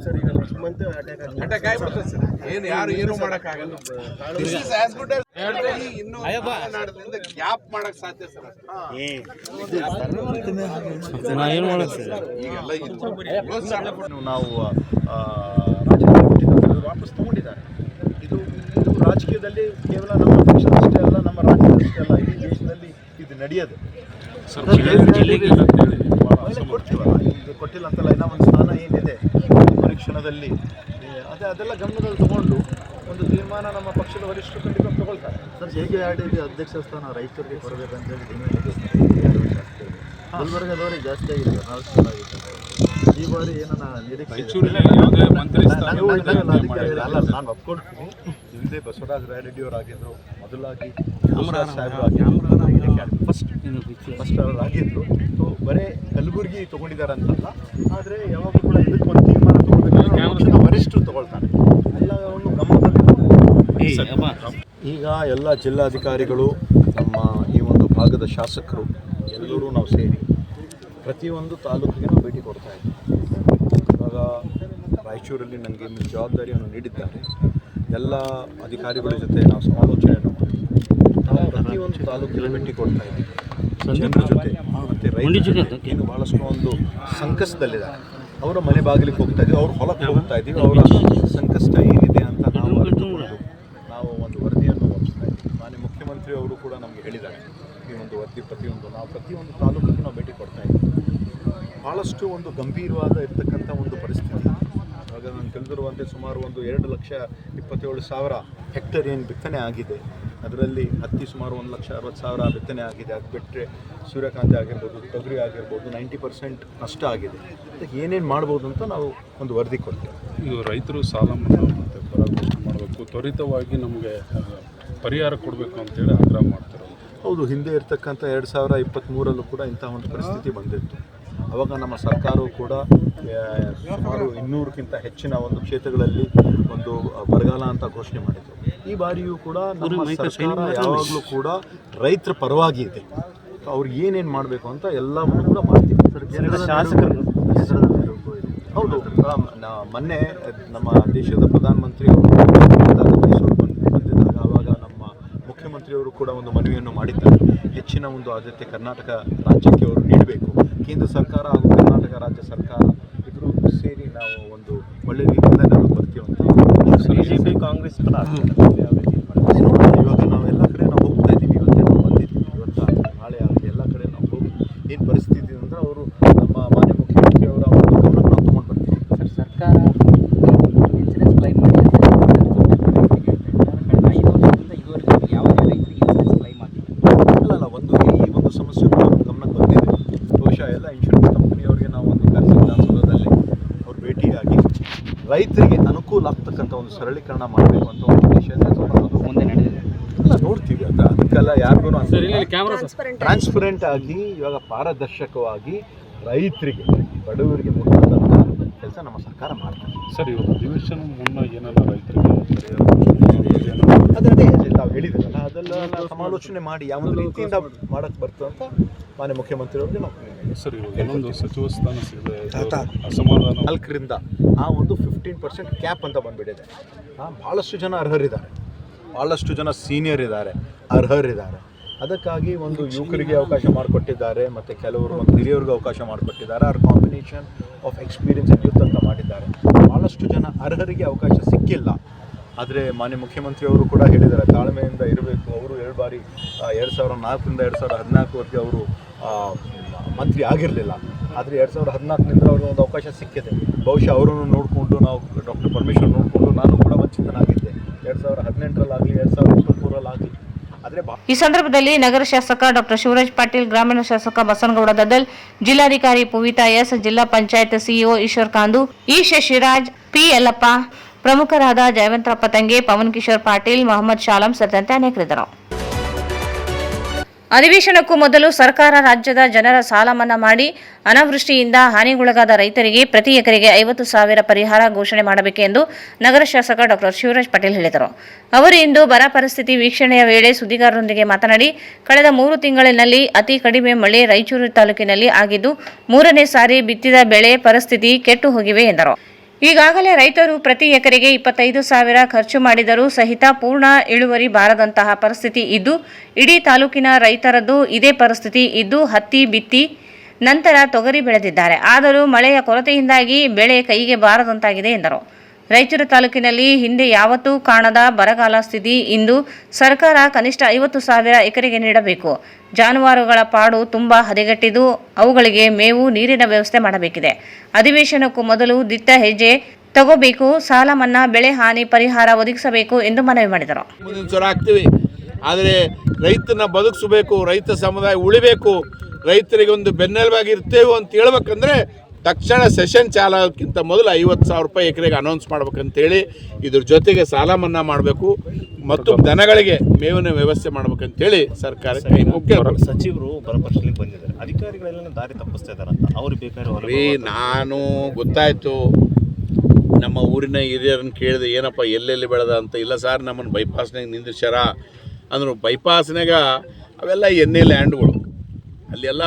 ಸರ್. ಈಗ ಅಟ್ಯಾಕ್ ಆಗಿಬಿಡ್ತದೆ ಸರ್. ಏನು ಮಾಡೋಕ್ಕಾಗಲ್ಲ. This is as good as ಇನ್ನೂ ನಾಡದಿಂದ ಗ್ಯಾಪ್ ಮಾಡಕ್ ಸಾಧ್ಯ ಸರ್. ನಾವು ವಾಪಸ್ ತಗೊಂಡಿದ್ದಾರೆ. ಇದು ರಾಜಕೀಯದಲ್ಲಿ ಕೇವಲ ನಮ್ಮ ಪಕ್ಷದಷ್ಟೇ ಅಲ್ಲ, ನಮ್ಮ ರಾಜ್ಯದಷ್ಟೇ ಅಲ್ಲ, ಇಡೀ ದೇಶದಲ್ಲಿ ಇದು ನಡೆಯೋದು. ಕೊಡ್ತೀವಲ್ಲ, ಇದು ಕೊಟ್ಟಿಲ್ಲ ಅಂತಲ್ಲ, ಇನ್ನೂ ಒಂದು ಸ್ಥಾನ ಏನಿದೆ ಪರೀಕ್ಷಣದಲ್ಲಿ ಅದೆಲ್ಲ ಗಮನದಲ್ಲಿ ತಗೊಂಡು ಒಂದು ತೀರ್ಮಾನ ನಮ್ಮ ಪಕ್ಷದ ವರಿಷ್ಠರು ಖಂಡಿತ ತಗೊಳ್ತಾರೆ ಸರ್. ಕೆಕೆಆರ್ಡಿಬಿ ಅಧ್ಯಕ್ಷ ಸ್ಥಾನ ರೈತರಿಗೆ ಕೊಡಬೇಕಂತೇಳಿ ಗುಲ್ಬರ್ಗದವರಿಗೆ ಜಾಸ್ತಿ ಆಗಿದೆ, 4 ಸ್ಥಾನ ಆಗಿದೆ. ಈ ಬಾರಿ ಏನನ್ನ ನಿರೀಕ್ಷೆ? ನಾನು ಒಪ್ಕೊಡ್ತೀನಿ. ಹಿಂದೆ ಬಸವರಾಜ ರಾಯರೆಡ್ಡಿ ಅವರಾಗಿದ್ದರು, ಮೊದಲಾಗಿ ಫಸ್ಟ್ ಅವರಾಗಿದ್ದರು. ಸೊ ಬರೀ ಕಲಬುರಗಿ ತೊಗೊಂಡಿದ್ದಾರೆ ಅಂತಲ್ಲ, ಆದರೆ ಯಾವಾಗಲೂ ಕೂಡ ಇದಕ್ಕೆ ಒಂದು ತೀರ್ಮಾನ ತೊಗೊಳ್ಬೇಕು, ವರಿಷ್ಠರು ತೊಗೊಳ್ತಾರೆ. ಎಲ್ಲವನ್ನು ಗಮನದಲ್ಲಿ ಈಗ ಎಲ್ಲ ಜಿಲ್ಲಾಧಿಕಾರಿಗಳು, ನಮ್ಮ ಈ ಒಂದು ಭಾಗದ ಶಾಸಕರು ಎಲ್ಲರೂ ನಾವು ಸೇರಿ ಪ್ರತಿಯೊಂದು ತಾಲೂಕಿಗೆ ನಾವು ಭೇಟಿ ಕೊಡ್ತಾ ಇದ್ದೀವಿ. ಇವಾಗ ರಾಯಚೂರಲ್ಲಿ ನನಗೆ ಜವಾಬ್ದಾರಿಯನ್ನು ನೀಡಿದ್ದಾರೆ. ಎಲ್ಲ ಅಧಿಕಾರಿಗಳ ಜೊತೆ ನಾವು ಸಮಾಲೋಚನೆಯನ್ನು ಮಾಡಿದ್ವಿ. ನಾವು ಪ್ರತಿಯೊಂದು ತಾಲೂಕಿಗೆ ಭೇಟಿ ಕೊಡ್ತಾ ಇದ್ದೀವಿ. ಜನರ ಜೊತೆ ಮತ್ತು ರೈತರ ಜೊತೆ ಏನು ಭಾಳಷ್ಟು ಒಂದು ಸಂಕಷ್ಟದಲ್ಲಿದ್ದಾರೆ, ಅವರ ಮನೆ ಬಾಗಿಲಿಗೆ ಹೋಗ್ತಾ ಇದ್ದೀವಿ, ಅವ್ರ ಹೊಲಕ್ಕೆ ಹೋಗ್ತಾ ಇದ್ದೀವಿ. ಅವರ ಸಂಕಷ್ಟ ಏನಿದೆ ಅಂತ ನಾವು ಒಂದು ವರದಿಯನ್ನು ಒಪ್ಪಿಸ್ತಾ ಇದ್ದೀವಿ. ಮಾನ್ಯ ಮುಖ್ಯಮಂತ್ರಿ ಅವರು ಕೂಡ ನಮಗೆ ಹೇಳಿದ್ದಾರೆ, ಈ ಒಂದು ವರದಿ ಪ್ರತಿಯೊಂದು ತಾಲೂಕಿಗೆ ನಾವು ಭೇಟಿ ಕೊಡ್ತಾ ಇದ್ದೀವಿ. ಭಾಳಷ್ಟು ಒಂದು ಗಂಭೀರವಾದ ಇರ್ತಕ್ಕಂಥ ಒಂದು ಪರಿಸ್ಥಿತಿ. ಇವಾಗ ನಾನು ತಿಳಿದಿರುವಂತೆ ಸುಮಾರು ಒಂದು 2,27,000 ಹೆಕ್ಟೇರ್ ಏನು ಬಿತ್ತನೆ ಆಗಿದೆ, ಅದರಲ್ಲಿ ಹತ್ತಿ ಸುಮಾರು 1,60,000 ಬಿತ್ತನೆ ಆಗಿದೆ. ಅದು ಬಿಟ್ಟರೆ ಸೂರ್ಯಕಾಂತಿ ಆಗಿರ್ಬೋದು, ತೊಗರಿ ಆಗಿರ್ಬೋದು 90% ನಷ್ಟ ಆಗಿದೆ. ಅದಕ್ಕೆ ಏನೇನು ಮಾಡ್ಬೋದು ಅಂತ ನಾವು ಒಂದು ವರದಿ ಕೊಡ್ತೇವೆ. ಇದು ರೈತರು ಸಾಲ ಮನ್ನಾ ಮತ್ತು ಪರಾಮರ್ಶೆ ಮಾಡಬೇಕು, ತ್ವರಿತವಾಗಿ ನಮಗೆ ಪರಿಹಾರ ಕೊಡಬೇಕು ಅಂತೇಳಿ ಆಗ್ರಹ ಮಾಡ್ತಾರೆ. ಹೌದು, ಹಿಂದೆ ಇರ್ತಕ್ಕಂಥ 2023ರಲ್ಲೂ ಕೂಡ ಇಂಥ ಒಂದು ಪರಿಸ್ಥಿತಿ ಬಂದಿತ್ತು. ಆವಾಗ ನಮ್ಮ ಸರ್ಕಾರವು ಕೂಡ ಸುಮಾರು 200ಕ್ಕಿಂತ ಹೆಚ್ಚಿನ ಒಂದು ಕ್ಷೇತ್ರಗಳಲ್ಲಿ ಒಂದು ಬರಗಾಲ ಅಂತ ಘೋಷಣೆ ಮಾಡಿತ್ತು. ಈ ಬಾರಿಯೂ ಕೂಡ ನಮ್ಮ ಸರ್ಕಾರ ಯಾವಾಗಲೂ ಕೂಡ ರೈತರ ಪರವಾಗಿ ಇದೆ. ಅವ್ರಿಗೆ ಏನೇನು ಮಾಡಬೇಕು ಅಂತ ಎಲ್ಲವನ್ನೂ ಕೂಡ ಮಾಡ್ತೀವಿ. ಹೌದು, ಮೊನ್ನೆ ನಮ್ಮ ದೇಶದ ಪ್ರಧಾನಮಂತ್ರಿ ಅವರು ಮೈಸೂರು ಬಂದಿದ್ದಾಗ ಆವಾಗ ನಮ್ಮ ಮುಖ್ಯಮಂತ್ರಿಯವರು ಕೂಡ ಒಂದು ಮನವಿಯನ್ನು ಮಾಡಿದ್ದಾರೆ. ಹೆಚ್ಚಿನ ಒಂದು ಆದ್ಯತೆ ಕರ್ನಾಟಕ ರಾಜ್ಯಕ್ಕೆ ಅವರು ನೀಡಬೇಕು. ಕೇಂದ್ರ ಸರ್ಕಾರ ಹಾಗೂ ಕರ್ನಾಟಕ ರಾಜ್ಯ ಸರ್ಕಾರ ಇಬ್ಬರು ಸೇರಿ ನಾವು ಒಂದು ಒಳ್ಳೆ ರೀತಿಯಿಂದ ನಾವು ಬರ್ತೀವಿ ಅಂತ. BJP ಕಾಂಗ್ರೆಸ್ ಇವಾಗ ನಾವೆಲ್ಲ ಕಡೆ ನಾವು ಹೋಗ್ತಾ ಇದ್ದೀವಿ. ಇವತ್ತೇ ನಾವು ಬಂದಿದ್ದೀವಿ. ಇವತ್ತು ನಾಳೆ ಆಗಲಿ ಎಲ್ಲ ಕಡೆ ನಾವು ಹೋಗಿ ಏನು ಪರಿಸ್ಥಿತಿ ಅಂದರೆ ಅವರು ನಮ್ಮ ಮಾನ್ಯ ಮುಖ್ಯಮಂತ್ರಿಯವರ ಒಂದು ಗಮನಕ್ಕೆ ನಾವು ತೊಗೊಂಡು ಬರ್ತೀವಿ. ಸರ್, ಸರ್ಕಾರ ಇನ್ಸೂರೆನ್ಸ್ ಕ್ಲೈಮ್ ಮಾಡಿದೆ. ಕಳೆದ 5 ವರ್ಷದಿಂದ ಇದುವರೆಗೂ ಯಾವುದೇ ರೈತರಿಗೆ ಇನ್ಸೂರೆನ್ಸ್ ಕ್ಲೈಮ್ ಆಗಿಲ್ಲ. ಅಲ್ಲ, ಒಂದು ಈ ಒಂದು ಸಮಸ್ಯೆ ಕೂಡ ನಮ್ಮ ಗಮನಕ್ಕೆ ಬಂದಿದೆ. ಬಹುಶಃ ಎಲ್ಲ ಇನ್ಶೂರೆನ್ಸ್ ಕಂಪನಿಯವರಿಗೆ ನಾವು ಒಂದು ಕರೆಸಿ ವಿಧಾನಸೌಧದಲ್ಲಿ ಅವ್ರು ಭೇಟಿಯಾಗಿ ರೈತರಿಗೆ ಅನುಕೂಲ ಆಗ್ತಕ್ಕಂಥ ಒಂದು ಸರಳೀಕರಣ ಮಾಡಬೇಕು ಅಂತ ಒಂದು ಉದ್ದೇಶ ಮುಂದೆ ನಡೆದಿದೆ. ಎಲ್ಲ ನೋಡ್ತೀವಿ. ಅದಕ್ಕೆಲ್ಲ ಯಾರಿಗೂ ಟ್ರಾನ್ಸ್ಪರೆಂಟ್ ಆಗಿ ಇವಾಗ ಪಾರದರ್ಶಕವಾಗಿ ರೈತರಿಗೆ ಬಡವರಿಗೆ ಮುಟ್ಟುವಂಥ ಕೆಲಸ ನಮ್ಮ ಸರ್ಕಾರ ಮಾಡ್ತಾರೆ. ಸರ್, ಇವಾಗ ಅಧಿವೇಶನ ಮುನ್ನ ಏನೆಲ್ಲ ರೈತರಿಗೆ ಅದನ್ನೇ ತಾವು ಹೇಳಿದ್ರಲ್ಲ, ಅದೆಲ್ಲ ಸಮಾಲೋಚನೆ ಮಾಡಿ ಯಾವ ಒಂದು ರೀತಿಯಿಂದ ಮಾಡಕ್ಕೆ ಬರ್ತದೆ ಅಂತ ಮಾನ್ಯ ಮುಖ್ಯಮಂತ್ರಿಯವ್ರಿಗೆ ನಾವು. ಸರ್, ಇವಾಗ ಇನ್ನೊಂದು ಸಚಿವ ಸ್ಥಾನ ಸಿಗದೆ ಅಸಮಾಧಾನ 4ರಿಂದ ಆ ಒಂದು 15% ಕ್ಯಾಪ್ ಅಂತ ಬಂದ್ಬಿಟ್ಟಿದೆ. ಭಾಳಷ್ಟು ಜನ ಅರ್ಹರಿದ್ದಾರೆ, ಭಾಳಷ್ಟು ಜನ ಸೀನಿಯರ್ ಇದ್ದಾರೆ, ಅರ್ಹರಿದ್ದಾರೆ. ಅದಕ್ಕಾಗಿ ಒಂದು ಯುವಕರಿಗೆ ಅವಕಾಶ ಮಾಡಿಕೊಟ್ಟಿದ್ದಾರೆ ಮತ್ತು ಕೆಲವರು ಒಂದು ಹಿರಿಯವ್ರಿಗೆ ಅವಕಾಶ ಮಾಡಿಕೊಟ್ಟಿದ್ದಾರೆ. ಅವ್ರ combination of experience and youth ಅಂತ ಮಾಡಿದ್ದಾರೆ. ಭಾಳಷ್ಟು ಜನ ಅರ್ಹರಿಗೆ ಅವಕಾಶ ಸಿಕ್ಕಿಲ್ಲ. ಆದರೆ ಮಾನ್ಯ ಮುಖ್ಯಮಂತ್ರಿಯವರು ಕೂಡ ಹೇಳಿದ್ದಾರೆ, ತಾಳ್ಮೆಯಿಂದ ಇರಬೇಕು. ಅವರು 2 ಬಾರಿ 2004ರಿಂದ 2014ವರೆಗೆ ಅವರು ಮಂತ್ರಿ ಆಗಿರಲಿಲ್ಲ. ಆದರೆ 2014ನಿಂದ ಅವ್ರಿಗೆ ಒಂದು ಅವಕಾಶ ಸಿಕ್ಕಿದೆ. ಬಹುಶಃ ಅವರನ್ನು ನೋಡಿಕೊಂಡು ನಾವು ಡಾಕ್ಟರ್ ಪರಮೇಶ್ವರ್ ನೋಡಿಕೊಂಡು ನಾನು ಕೂಡ ವಂಚಿತನಾಗಿದ್ದೆ. 2018ರಲ್ಲಾಗಲಿ 2023ರಲ್ಲಾಗಲಿ. ಈ ಸಂದರ್ಭದಲ್ಲಿ ನಗರ ಶಾಸಕ ಡಾಕ್ಟರ್ ಶಿವರಾಜ್ ಪಾಟೀಲ್, ಗ್ರಾಮೀಣ ಶಾಸಕ ಬಸನಗೌಡ ದದ್ದಲ್, ಜಿಲ್ಲಾಧಿಕಾರಿ ಪೂವಿತಾ ಎಸ್, ಜಿಲ್ಲಾ panchayat CEO Eshwar ಕಾಂದು, E Shashiraj, P Yallappa, ಪ್ರಮುಖರಾದ ಜಯವಂತರಪ್ಪ ತಂಗೆ, ಪವನ್ ಕಿಶೋರ್ ಪಾಟೀಲ್, ಮೊಹಮ್ಮದ್ ಶಾಲಂ ಸೇರಿದಂತೆ ಅನೇಕರಿದ್ದರು. ಅಧಿವೇಶನಕ್ಕೂ ಮೊದಲು ಸರ್ಕಾರ ರಾಜ್ಯದ ಜನರ ಸಾಲ ಮನ್ನಾ ಮಾಡಿ ಅನಾವೃಷ್ಟಿಯಿಂದ ಹಾನಿಗೊಳಗಾದ ರೈತರಿಗೆ ಪ್ರತಿ ಎಕರೆಗೆ 50,000 ಪರಿಹಾರ ಘೋಷಣೆ ಮಾಡಬೇಕೆಂದು ನಗರ ಶಾಸಕ ಡಾಕ್ಟರ್ ಶಿವರಾಜ್ ಪಾಟೀಲ್ ಹೇಳಿದರು. ಅವರು ಇಂದು ಬರ ಪರಿಸ್ಥಿತಿ ವೀಕ್ಷಣೆಯ ವೇಳೆ ಸುದ್ದಿಗಾರರೊಂದಿಗೆ ಮಾತನಾಡಿ, ಕಳೆದ 3 ತಿಂಗಳಿನಲ್ಲಿ ಅತಿ ಕಡಿಮೆ ಮಳೆ ರಾಯಚೂರು ತಾಲೂಕಿನಲ್ಲಿ ಆಗಿದ್ದು 3ನೇ ಸಾರಿ ಬಿತ್ತಿದ ಬೆಳೆ ಪರಿಸ್ಥಿತಿ ಕೆಟ್ಟು ಹೋಗಿವೆ ಎಂದರು. ಈಗಾಗಲೇ ರೈತರು ಪ್ರತಿ ಎಕರೆಗೆ 25,000 ಖರ್ಚು ಮಾಡಿದರೂ ಸಹಿತ ಪೂರ್ಣ ಇಳುವರಿ ಬಾರದಂತಹ ಪರಿಸ್ಥಿತಿ ಇದ್ದು, ಇಡೀ ತಾಲೂಕಿನ ರೈತರದ್ದು ಇದೇ ಪರಿಸ್ಥಿತಿ ಇದ್ದು, ಹತ್ತಿ ಬಿತ್ತಿ ನಂತರ ತೊಗರಿ ಬೆಳೆದಿದ್ದಾರೆ. ಆದರೂ ಮಳೆಯ ಕೊರತೆಯಿಂದಾಗಿ ಬೆಳೆ ಕೈಗೆ ಬಾರದಂತಾಗಿದೆ ಎಂದರು. ರಾಯಚೂರು ತಾಲೂಕಿನಲ್ಲಿ ಹಿಂದೆ ಯಾವತ್ತೂ ಕಾಣದ ಬರಗಾಲ ಸ್ಥಿತಿ. ಇಂದು ಸರ್ಕಾರ ಕನಿಷ್ಠ 50,000 ಎಕರೆಗೆ ನೀಡಬೇಕು. ಜಾನುವಾರುಗಳ ಪಾಡು ತುಂಬಾ ಹದಗೆಟ್ಟಿದ್ದು, ಅವುಗಳಿಗೆ ಮೇವು, ನೀರಿನ ವ್ಯವಸ್ಥೆ ಮಾಡಬೇಕಿದೆ. ಅಧಿವೇಶನಕ್ಕೂ ಮೊದಲು ದಿಟ್ಟ ಹೆಜ್ಜೆ ತಗೋಬೇಕು. ಸಾಲ ಮನ್ನಾ, ಬೆಳೆ ಹಾನಿ ಪರಿಹಾರ ಒದಗಿಸಬೇಕು ಎಂದು ಮನವಿ ಮಾಡಿದರು. ಆದರೆ ರೈತನ ಬದುಕಿಸಬೇಕು, ರೈತ ಸಮುದಾಯ ಉಳಿಬೇಕು, ರೈತರಿಗೆ ಒಂದು ಬೆನ್ನೆಲುಬಾಗಿರ್ತೇವೆ ಅಂತ ಹೇಳ್ಬೇಕಂದ್ರೆ ತಕ್ಷಣ ಸೆಷನ್ ಚಾಲೋಕ್ಕಿಂತ ಮೊದಲು 50,000 ರೂಪಾಯಿ ಎಕರೆಗೆ ಅನೌನ್ಸ್ ಮಾಡ್ಬೇಕಂತೇಳಿ, ಇದ್ರ ಜೊತೆಗೆ ಸಾಲ ಮನ್ನಾ ಮಾಡಬೇಕು ಮತ್ತು ದನಗಳಿಗೆ ಮೇವಿನ ವ್ಯವಸ್ಥೆ ಮಾಡ್ಬೇಕಂತೇಳಿ ಸರ್ಕಾರಕ್ಕೆ ಸಚಿವರು ಬರ ಪರಿಶೀಲನೆಗೆ ಬಂದಿದ್ದಾರೆ. ಅಧಿಕಾರಿಗಳೆಲ್ಲ ದಾರಿ ತಪ್ಪಿಸ್ತಾ ಇದ್ದಾರಂತ ಅವ್ರು ಬೇಕಾದ್ರೆ ನಾನು ಗೊತ್ತಾಯಿತು, ನಮ್ಮ ಊರಿನ ಹಿರಿಯರನ್ನು ಕೇಳಿದೆ, ಏನಪ್ಪ ಎಲ್ಲೆಲ್ಲಿ ಬೆಳೆದ ಅಂತ. ಇಲ್ಲ ಸರ್, ನಮ್ಮನ್ನು ಬೈಪಾಸ್ನಾಗ ನಿಂದಿಸ್ಯಾರ ಅಂದರು. ಬೈಪಾಸ್ನಾಗ ಅವೆಲ್ಲ ಎಣ್ಣೆ ಲ್ಯಾಂಡ್ಗಳು, ಅಲ್ಲೆಲ್ಲ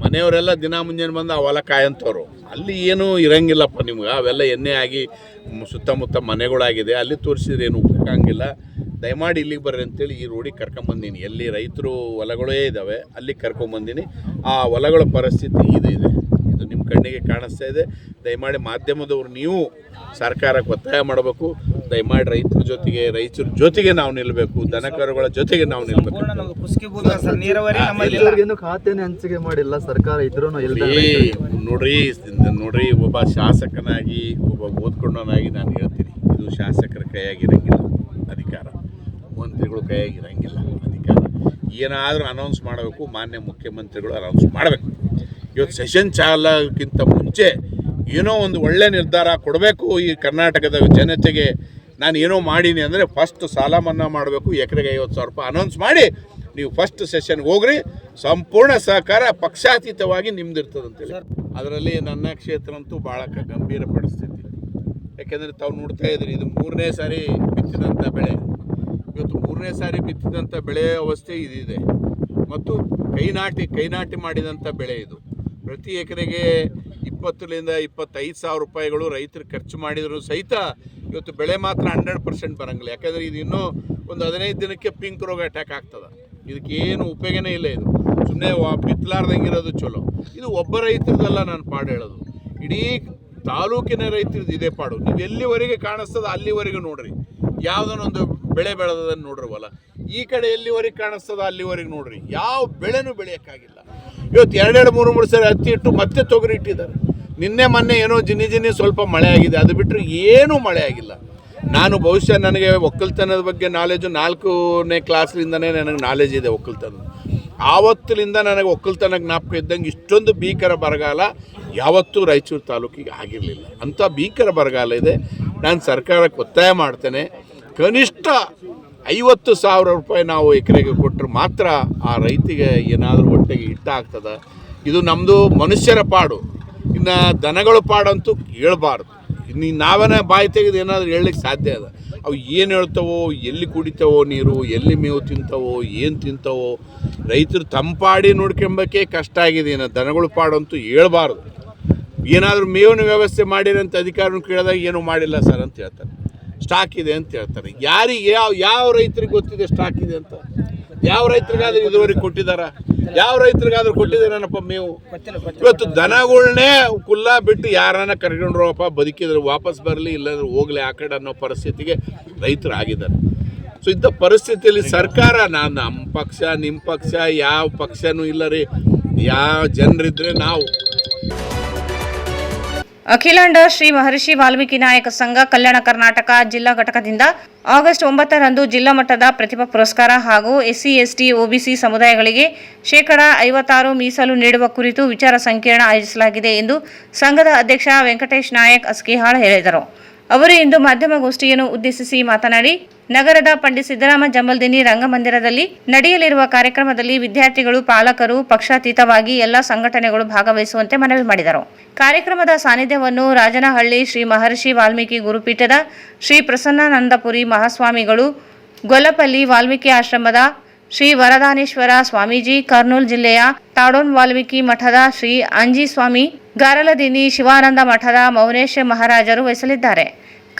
ಮನೆಯವರೆಲ್ಲ ದಿನ ಮುಂಜಾನೆ ಬಂದು ಅವೆಲ್ಲ ಕಾಯಂಥವ್ರು. ಅಲ್ಲಿ ಏನೂ ಇರಂಗಿಲ್ಲಪ್ಪ ನಿಮ್ಗೆ. ಅವೆಲ್ಲ ಎಣ್ಣೆ ಆಗಿ ಸುತ್ತಮುತ್ತ ಮನೆಗಳಾಗಿದೆ. ಅಲ್ಲಿ ತೋರಿಸಿದ್ರೆ ಏನು ಉಪಯೋಗ ಹಂಗಿಲ್ಲ. ದಯಮಾಡಿ ಇಲ್ಲಿಗೆ ಬರ್ರಿ ಅಂತೇಳಿ ಈ ರೋಡಿಗೆ ಕರ್ಕೊಂಬಂದೀನಿ. ಎಲ್ಲಿ ರೈತರು ಹೊಲಗಳೇ ಇದ್ದಾವೆ ಅಲ್ಲಿಗೆ ಕರ್ಕೊಂಬಂದೀನಿ. ಆ ಹೊಲಗಳ ಪರಿಸ್ಥಿತಿ ಇದು ನಿಮ್ಮ ಕಣ್ಣಿಗೆ ಕಾಣಿಸ್ತಾ ಇದೆ. ದಯಮಾಡಿ ಮಾಧ್ಯಮದವರು ನೀವು ಸರ್ಕಾರಕ್ಕೆ ಒತ್ತಾಯ ಮಾಡಬೇಕು. ದಯಮಾಡಿ ರೈತರ ಜೊತೆಗೆ ನಾವು ನಿಲ್ಲಬೇಕು, ದನಕರುಗಳ ಜೊತೆಗೆ ನಾವು ನಿಲ್ಲಬೇಕು. ರೈತರಿಗೇನು ಖಾತೆನೇ ಹಂಚಿಕೆ ಮಾಡಿಲ್ಲ ಸರ್ಕಾರ ಇದ್ರೂ ನೋಡ್ರಿ ಒಬ್ಬ ಶಾಸಕನಾಗಿ ಒಬ್ಬ ಓದ್ಕೊಂಡವನಾಗಿ ನಾನು ಹೇಳ್ತೀನಿ, ಇದು ಶಾಸಕರ ಕೈಯಾಗಿರಂಗಿಲ್ಲ ಅಧಿಕಾರ, ಮಂತ್ರಿಗಳು ಕೈಯಾಗಿರಂಗಿಲ್ಲ ಅಧಿಕಾರ. ಏನಾದರೂ ಅನೌನ್ಸ್ ಮಾಡಬೇಕು, ಮಾನ್ಯ ಮುಖ್ಯಮಂತ್ರಿಗಳು ಅನೌನ್ಸ್ ಮಾಡಬೇಕು. ಇವತ್ತು ಸೆಷನ್ ಚಾಲಕ್ಕಿಂತ ಮುಂಚೆ ಏನೋ ಒಂದು ಒಳ್ಳೆ ನಿರ್ಧಾರ ಕೊಡಬೇಕು ಈ ಕರ್ನಾಟಕದ ಜನತೆಗೆ. ನಾನು ಏನೋ ಮಾಡೀನಿ ಅಂದರೆ ಫಸ್ಟ್ ಸಾಲ ಮನ್ನಾ ಮಾಡಬೇಕು, ಎಕರೆಗೆ 50,000 ರೂಪಾಯಿ ಅನೌನ್ಸ್ ಮಾಡಿ ನೀವು ಫಸ್ಟ್ ಸೆಷನ್ಗೆ ಹೋಗ್ರಿ, ಸಂಪೂರ್ಣ ಸಹಕಾರ ಪಕ್ಷಾತೀತವಾಗಿ ನಿಮ್ದಿರ್ತದಂತೇಳಿ. ಅದರಲ್ಲಿ ನನ್ನ ಕ್ಷೇತ್ರ ಅಂತೂ ಭಾಳ ಗಂಭೀರ ಪರಿಸ್ಥಿತಿ. ಯಾಕೆಂದರೆ ತಾವು ನೋಡ್ತಾ ಇದ್ರಿ, ಇದು 3ನೇ ಸಾರಿ ಬಿತ್ತಿದಂಥ ಬೆಳೆ. ಇವತ್ತು 3ನೇ ಸಾರಿ ಬಿತ್ತಿದಂಥ ಬೆಳೆ ಅವಸ್ಥೆ ಇದಿದೆ ಮತ್ತು ಕೈನಾಟಿ ಮಾಡಿದಂಥ ಬೆಳೆ ಇದು. ಪ್ರತಿ ಎಕರೆಗೆ 20,000 to 25,000 ರೂಪಾಯಿಗಳು ರೈತರು ಖರ್ಚು ಮಾಡಿದರೂ ಸಹಿತ ಇವತ್ತು ಬೆಳೆ ಮಾತ್ರ 100% ಬರಂಗಿಲ್ಲ. ಯಾಕಂದರೆ ಇದು ಇನ್ನೂ ಒಂದು 15 ದಿನಕ್ಕೆ ಪಿಂಕ್ ರೋಗ ಅಟ್ಯಾಕ್ ಆಗ್ತದೆ. ಇದಕ್ಕೇನು ಉಪಯೋಗನೇ ಇಲ್ಲ. ಇದು ಸುಮ್ಮನೆ ಬಿತ್ತಲಾರ್ದಂಗೆ ಇರೋದು ಚಲೋ. ಇದು ಒಬ್ಬ ರೈತರದಲ್ಲ ನಾನು ಪಾಡು ಹೇಳೋದು, ಇಡೀ ತಾಲೂಕಿನ ರೈತರದ್ದು ಇದೇ ಪಾಡು. ನೀವು ಎಲ್ಲಿವರೆಗೆ ಕಾಣಿಸ್ತದೆ ಅಲ್ಲಿವರೆಗೂ ನೋಡ್ರಿ, ಯಾವುದನ್ನೊಂದು ಬೆಳೆ ಬೆಳೆದದನ್ನು ನೋಡ್ರವಲ್ಲ. ಈ ಕಡೆ ಎಲ್ಲಿವರೆಗೆ ಕಾಣಿಸ್ತದ ಅಲ್ಲಿವರೆಗೆ ನೋಡ್ರಿ, ಯಾವ ಬೆಳೆನೂ ಬೆಳೆಯೋಕ್ಕಾಗಿಲ್ಲ. ಇವತ್ತು 2-3 ಸರಿ ಹತ್ತಿ ಇಟ್ಟು ಮತ್ತೆ ತೊಗರಿ ಇಟ್ಟಿದ್ದಾರೆ. ನಿನ್ನೆ ಮೊನ್ನೆ ಏನೋ ಜಿನಿ ಸ್ವಲ್ಪ ಮಳೆ ಆಗಿದೆ, ಅದು ಬಿಟ್ಟರೆ ಏನೂ ಮಳೆ ಆಗಿಲ್ಲ. ನಾನು ಬಹುಶಃ ನನಗೆ ಒಕ್ಕಲ್ತನದ ಬಗ್ಗೆ ನಾಲೆಜು 4ನೇ ಕ್ಲಾಸ್ಲಿಂದನೇ ನನಗೆ ನಾಲೆಜ್ ಇದೆ ಒಕ್ಕಲ್ತನದ. ಆವತ್ತಿನಿಂದ ನನಗೆ ಒಕ್ಕಲ್ತನ ಜ್ಞಾಪಕ ಇದ್ದಂಗೆ ಇಷ್ಟೊಂದು ಭೀಕರ ಬರಗಾಲ ಯಾವತ್ತೂ ರಾಯಚೂರು ತಾಲೂಕಿಗೆ ಆಗಿರಲಿಲ್ಲ. ಅಂಥ ಭೀಕರ ಬರಗಾಲ ಇದೆ. ನಾನು ಸರ್ಕಾರಕ್ಕೆ ಒತ್ತಾಯ ಮಾಡ್ತೇನೆ, ಕನಿಷ್ಠ 50,000 ರೂಪಾಯಿ ನಾವು ಎಕರೆಗೆ ಕೊಟ್ಟರೆ ಮಾತ್ರ ಆ ರೈತಿಗೆ ಏನಾದರೂ ಹೊಟ್ಟೆಗೆ ಹಿಟ್ಟ ಆಗ್ತದೆ. ಇದು ನಮ್ಮದು ಮನುಷ್ಯರ ಪಾಡು, ಇನ್ನು ದನಗಳ ಪಾಡಂತೂ ಹೇಳ್ಬಾರ್ದು. ನಾವೇನ ಬಾಯಿ ತೆಗೆದು ಏನಾದರೂ ಹೇಳಲಿಕ್ಕೆ ಸಾಧ್ಯ ಅದ. ಅವು ಏನು ಹೇಳ್ತಾವೋ, ಎಲ್ಲಿ ಕುಡಿತಾವೋ ನೀರು, ಎಲ್ಲಿ ಮೇವು ತಿಂತಾವೋ, ಏನು ತಿಂತಾವೋ, ರೈತರು ತಂಪಾಡಿ ನೋಡ್ಕೊಂಬಕ್ಕೆ ಕಷ್ಟ ಆಗಿದೆ. ಇನ್ನು ದನಗಳ ಪಾಡಂತೂ ಹೇಳ್ಬಾರ್ದು. ಏನಾದರೂ ಮೇವಿನ ವ್ಯವಸ್ಥೆ ಮಾಡಿರಂತ ಅಧಿಕಾರಿನ ಕೇಳಿದಾಗ ಏನೂ ಮಾಡಿಲ್ಲ ಸರ್ ಅಂತ ಹೇಳ್ತಾರೆ, ಸ್ಟಾಕ್ ಇದೆ ಅಂತ ಹೇಳ್ತಾರೆ. ಯಾರಿಗೆ ಯಾವ ರೈತರಿಗೆ ಗೊತ್ತಿದೆ ಸ್ಟಾಕ್ ಇದೆ ಅಂತ? ಯಾವ ರೈತರಿಗಾದ್ರೂ ಇದುವರೆಗೆ ಕೊಟ್ಟಿದ್ದಾರ? ಯಾವ ರೈತರಿಗಾದ್ರೂ ಕೊಟ್ಟಿದ್ದಾರನಪ್ಪ ಮೇವು? ಇವತ್ತು ದನಗಳನ್ನೇ ಕುಲ್ಲ ಬಿಟ್ಟು ಯಾರನ್ನ ಕರ್ಕೊಂಡ್ರಪ್ಪ, ಬದುಕಿದ್ರೆ ವಾಪಸ್ ಬರಲಿ, ಇಲ್ಲಾಂದ್ರೆ ಹೋಗ್ಲಿ ಆ ಕಡೆ ಅನ್ನೋ ಪರಿಸ್ಥಿತಿಗೆ ರೈತರು ಆಗಿದ್ದಾರೆ. ಸೊ ಇಂಥ ಪರಿಸ್ಥಿತಿಯಲ್ಲಿ ಸರ್ಕಾರ, ನಮ್ಮ ಪಕ್ಷ ನಿಮ್ಮ ಪಕ್ಷ ಯಾವ ಪಕ್ಷನೂ ಇಲ್ಲ ರೀ, ಯಾವ ಜನರಿದ್ರೆ ನಾವು. ಅಖಿಲಾಂಡ ಶ್ರೀ ಮಹರ್ಷಿ ವಾಲ್ಮೀಕಿ ನಾಯಕ ಸಂಘ ಕಲ್ಯಾಣ ಕರ್ನಾಟಕ ಜಿಲ್ಲಾ ಘಟಕದಿಂದ ಆಗಸ್ಟ್ 9ರಂದು ಜಿಲ್ಲಾ ಮಟ್ಟದ ಪ್ರತಿಭಾ ಪುರಸ್ಕಾರ ಹಾಗೂ SC ST OBC ಸಮುದಾಯಗಳಿಗೆ ಶೇಕಡಾ 56 ಮೀಸಲು ನೀಡುವ ಕುರಿತು ವಿಚಾರ ಸಂಕಿರಣ ಆಯೋಜಿಸಲಾಗಿದೆ ಎಂದು ಸಂಘದ ಅಧ್ಯಕ್ಷ ವೆಂಕಟೇಶ್ ನಾಯಕ್ ಅಸ್ಕಿಹಾಳ್ ಹೇಳಿದರು. ಅವರು ಇಂದು ಮಾಧ್ಯಮಗೋಷ್ಠಿಯನ್ನು ಉದ್ದೇಶಿಸಿ ಮಾತನಾಡಿ, ನಗರದ ಪಂಡಿತ್ ಸಿದ್ದರಾಮ ಜಂಬಲ್ದಿನ್ನಿ ರಂಗಮಂದಿರದಲ್ಲಿ ನಡೆಯಲಿರುವ ಕಾರ್ಯಕ್ರಮದಲ್ಲಿ ವಿದ್ಯಾರ್ಥಿಗಳು, ಪಾಲಕರು ಪಕ್ಷಾತೀತವಾಗಿ ಎಲ್ಲ ಸಂಘಟನೆಗಳು ಭಾಗವಹಿಸುವಂತೆ ಮನವಿ ಮಾಡಿದರು. ಕಾರ್ಯಕ್ರಮದ ಸಾನ್ನಿಧ್ಯವನ್ನು ರಾಜನಹಳ್ಳಿ ಶ್ರೀ ಮಹರ್ಷಿ ವಾಲ್ಮೀಕಿ ಗುರುಪೀಠದ ಶ್ರೀ ಪ್ರಸನ್ನಾನಂದಪುರಿ ಮಹಾಸ್ವಾಮಿಗಳು, ಗೊಲ್ಲಪಲ್ಲಿ ವಾಲ್ಮೀಕಿ ಆಶ್ರಮದ ಶ್ರೀ ವರದಾನೇಶ್ವರ ಸ್ವಾಮೀಜಿ, ಕರ್ನೂಲ್ ಜಿಲ್ಲೆಯ ತಾಡೋನ್ ವಾಲ್ಮೀಕಿ ಮಠದ ಶ್ರೀ ಅಂಜಿ ಸ್ವಾಮಿ, ಗಾರಲದಿನ್ನಿ ಶಿವಾನಂದ ಮಠದ ಮೌನೇಶ ಮಹಾರಾಜರು ವಹಿಸಲಿದ್ದಾರೆ.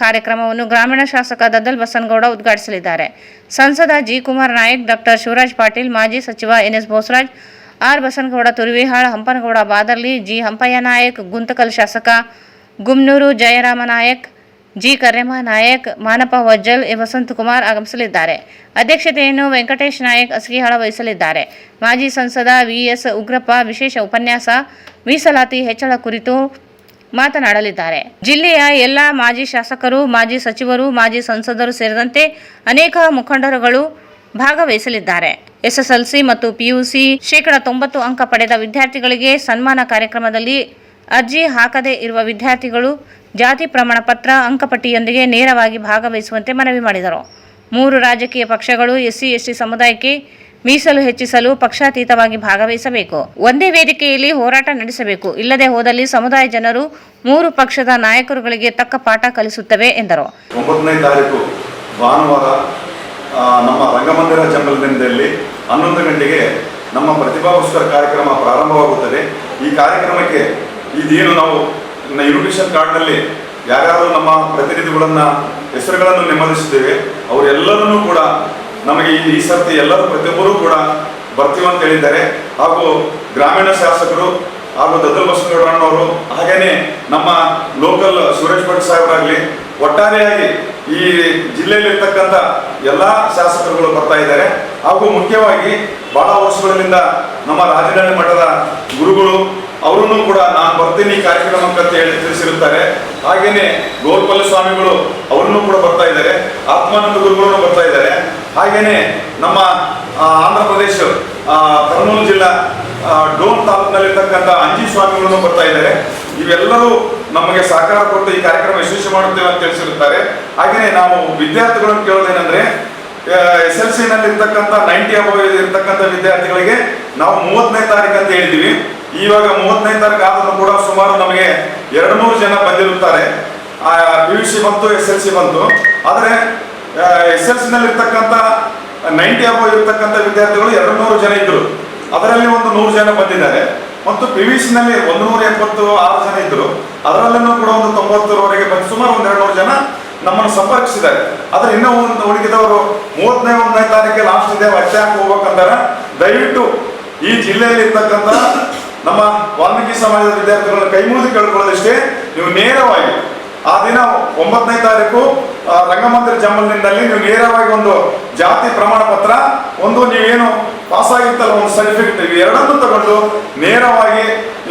ಕಾರ್ಯಕ್ರಮವನ್ನು ಗ್ರಾಮೀಣ ಶಾಸಕ ದದ್ದಲ್ ಬಸನಗೌಡ ಉದ್ಘಾಟಿಸಲಿದ್ದಾರೆ. ಸಂಸದ ಜಿ. ಕುಮಾರ್ ನಾಯಕ್, ಡಾಕ್ಟರ್ ಶಿವರಾಜ್ ಪಾಟೀಲ್, ಮಾಜಿ ಸಚಿವ NS Bosaraj, R. Basanagouda Turuvihal, Hampanagouda Badarli, G. Hampaiah Nayak, Guntakal ಶಾಸಕ ಗುಮ್ನೂರು ಜಯರಾಮ ನಾಯಕ್, ಜಿ. ಕರ್ಯಮ್ಮ ನಾಯಕ್, ಮಾನಪ್ಪ ವಜ್ಜಲ್, ವಸಂತಕುಮಾರ್ ಆಗಮಿಸಲಿದ್ದಾರೆ. ಅಧ್ಯಕ್ಷತೆಯನ್ನು ವೆಂಕಟೇಶ್ ನಾಯಕ್ ಅಸ್ಕಿಹಾಳ ವಹಿಸಲಿದ್ದಾರೆ. ಮಾಜಿ ಸಂಸದ VS ಉಗ್ರಪ್ಪ ವಿಶೇಷ ಉಪನ್ಯಾಸ, ಮೀಸಲಾತಿ ಹೆಚ್ಚಳ ಕುರಿತು ಮಾತನಾಡಲಿದ್ದಾರೆ. ಜಿಲ್ಲೆಯ ಎಲ್ಲ ಮಾಜಿ ಶಾಸಕರು, ಮಾಜಿ ಸಚಿವರು, ಮಾಜಿ ಸಂಸದರು ಸೇರಿದಂತೆ ಅನೇಕ ಮುಖಂಡರುಗಳು ಭಾಗವಹಿಸಲಿದ್ದಾರೆ. SSLC ಮತ್ತು PUC ಶೇಕಡಾ 90 ಅಂಕ ಪಡೆದ ವಿದ್ಯಾರ್ಥಿಗಳಿಗೆ ಸನ್ಮಾನ ಕಾರ್ಯಕ್ರಮದಲ್ಲಿ ಅರ್ಜಿ ಹಾಕದೇ ಇರುವ ವಿದ್ಯಾರ್ಥಿಗಳು ಜಾತಿ ಪ್ರಮಾಣ ಪತ್ರ, ಅಂಕಪಟ್ಟಿಯೊಂದಿಗೆ ನೇರವಾಗಿ ಭಾಗವಹಿಸುವಂತೆ ಮನವಿ ಮಾಡಿದರು. 3 ರಾಜಕೀಯ ಪಕ್ಷಗಳು SC ST ಸಮುದಾಯಕ್ಕೆ ಮೀಸಲು ಹೆಚ್ಚಿಸಲು ಪಕ್ಷಾತೀತವಾಗಿ ಭಾಗವಹಿಸಬೇಕು. ಒಂದೇ ವೇದಿಕೆಯಲ್ಲಿ ಹೋರಾಟ ನಡೆಸಬೇಕು. ಇಲ್ಲದೆ ಹೋದಲ್ಲಿ ಸಮುದಾಯ ಜನರು 3 ಪಕ್ಷದ ನಾಯಕರುಗಳಿಗೆ ತಕ್ಕ ಪಾಠ ಕಲಿಸುತ್ತವೆ ಎಂದರು. 9ನೇ ತಾರೀಕು ಭಾನುವಾರ ನಮ್ಮ ರಂಗಮಂದಿರ ಜಂಬಲ್ದಿನ್ನಿಯಲ್ಲಿ 11 ಗಂಟೆಗೆ ನಮ್ಮ ಪ್ರತಿಭಾ ಪುರಸ್ಕಾರ ಕಾರ್ಯಕ್ರಮ ಪ್ರಾರಂಭವಾಗುತ್ತದೆ. ಈ ಕಾರ್ಯಕ್ರಮಕ್ಕೆ ಇದೇನು ನಾವು ಇನ್ವಿಟೇಷನ್ ಕಾರ್ಡ್ನಲ್ಲಿ ಯಾರ್ಯಾರು ನಮ್ಮ ಪ್ರತಿನಿಧಿಗಳನ್ನು ಹೆಸರುಗಳನ್ನು ನೆಮ್ಮದಿಸಿದ್ದೇವೆ ಅವರೆಲ್ಲರನ್ನೂ ಕೂಡ ನಮಗೆ ಈ ಸರ್ತಿ ಎಲ್ಲರೂ ಪ್ರತಿಯೊಬ್ಬರೂ ಕೂಡ ಬರ್ತೀವಿ ಅಂತ ಹೇಳಿದ್ದಾರೆ. ಹಾಗೂ ಗ್ರಾಮೀಣ ಶಾಸಕರು ಹಾಗೂ ದದ್ದಲ್ ಬಸನಗೌಡಣ್ಣವರು, ಹಾಗೆಯೇ ನಮ್ಮ ಲೋಕಲ್ ಸುರೇಶ್ ಭಟ್ ಸಾಹೇಬರಾಗಲಿ, ಒಟ್ಟಾರೆಯಾಗಿ ಈ ಜಿಲ್ಲೆಯಲ್ಲಿರ್ತಕ್ಕಂಥ ಎಲ್ಲ ಶಾಸಕರುಗಳು ಬರ್ತಾ ಇದ್ದಾರೆ. ಹಾಗೂ ಮುಖ್ಯವಾಗಿ ಬಹಳ ವರ್ಷಗಳಿಂದ ನಮ್ಮ ರಾಜನಹಳ್ಳಿ ಮಠದ ಗುರುಗಳು ಅವರನ್ನು ಕೂಡ ನಾನು ಬರ್ತೀನಿ ಕಾರ್ಯಕ್ರಮಕ್ಕೆ ಅಂತ ಹೇಳಿ ತಿಳಿಸಿರುತ್ತಾರೆ. ಹಾಗೇನೆ ಗೋಲ್ಪಲ್ಲ ಸ್ವಾಮಿಗಳು ಅವರನ್ನು ಕೂಡ ಬರ್ತಾ ಇದ್ದಾರೆ. ಆತ್ಮಾನಂದ ಗುರುಗಳನ್ನು ಬರ್ತಾ ಇದ್ದಾರೆ. ಹಾಗೇನೆ ನಮ್ಮ ಆಂಧ್ರ ಪ್ರದೇಶ ಕರ್ನೂಲು ಜಿಲ್ಲಾ ಡೋನ್ ತಾಲೂಕಿನಲ್ಲಿರ್ತಕ್ಕಂಥ ಅಂಜಿ ಸ್ವಾಮಿಗಳನ್ನು ಬರ್ತಾ ಇದ್ದಾರೆ. ಇವೆಲ್ಲರೂ ನಮಗೆ ಸಹಕಾರ ಕೊಟ್ಟು ಈ ಕಾರ್ಯಕ್ರಮ ಯಶಸ್ವಿ ಮಾಡುತ್ತೇವೆ ಅಂತ ತಿಳಿಸಿರುತ್ತಾರೆ. ಹಾಗೆಯೇ ನಾವು ವಿದ್ಯಾರ್ಥಿಗಳನ್ನು ಕೇಳೋದೇನೆಂದ್ರೆ SLC ನಲ್ಲಿ ಇರ್ತಕ್ಕಂಥ 90 ಅಬವ್ ಇರ್ತಕ್ಕಂಥ ವಿದ್ಯಾರ್ಥಿಗಳಿಗೆ ನಾವು 30ನೇ ತಾರೀಕು ಅಂತ ಹೇಳಿದ್ದೀವಿ. ಇವಾಗ 30ನೇ ತಾರೀಕು ಆದರೂ ಕೂಡ ಸುಮಾರು ನಮಗೆ 200 ಜನ ಬಂದಿರುತ್ತಾರೆ. PUC ಬಂತು, SLC ಬಂತು. ಆದರೆ SLC ನಲ್ಲಿ ಇರ್ತಕ್ಕಂಥ 90 ಅಬವ್ ಇರ್ತಕ್ಕಂಥ ವಿದ್ಯಾರ್ಥಿಗಳು 200 ಜನ ಇದ್ರು. ಅದರಲ್ಲಿ ಒಂದು 100 ಜನ ಬಂದಿದ್ದಾರೆ. ಮತ್ತು PVC ನಲ್ಲಿ 176 ಜನ ಇದ್ರು. ಅದರಲ್ಲೂ ಕೂಡ ಒಂದು 90ರವರೆಗೆ ಬಂದು ಸುಮಾರು ಒಂದು 200 ಜನ ನಮ್ಮನ್ನು ಸಂಪರ್ಕಿಸಿದ್ದಾರೆ. ಆದ್ರೆ ಇನ್ನೂ ಒಂದು ಉಳಿದವರು 31ನೇ ತಾರೀಕಿಗೆ ಲಾಸ್ಟ್ ಇದೆ, ಅಷ್ಟೇ ಹೋಗ್ಬೇಕಂತಾರೆ. ದಯವಿಟ್ಟು ಈ ಜಿಲ್ಲೆಯಲ್ಲಿ ಇರ್ತಕ್ಕಂಥ ನಮ್ಮ ವಾಲ್ಮೀಕಿ ಸಮಾಜದ ವಿದ್ಯಾರ್ಥಿಗಳನ್ನು ಕೈ ಮುಗಿದು ಕೇಳ್ಕೊಳ್ಳೋದಷ್ಟೇ, ನೀವು ನೇರವಾಗಿ ಆ ದಿನ 9ನೇ ತಾರೀಕು ರಂಗಮಂದಿರ ಜಂಬಲ್ನಿಂದಲ್ಲಿ ನೀವು ನೇರವಾಗಿ ಒಂದು ಜಾತಿ ಪ್ರಮಾಣ ಪತ್ರ, ಒಂದು ನೀವೇನು ಪಾಸ್ ಆಗಿತ್ತಲ್ಲ ಒಂದು ಸರ್ಟಿಫಿಕೇಟ್, ಇವು ಎರಡನ್ನೂ ತಗೊಂಡು ನೇರವಾಗಿ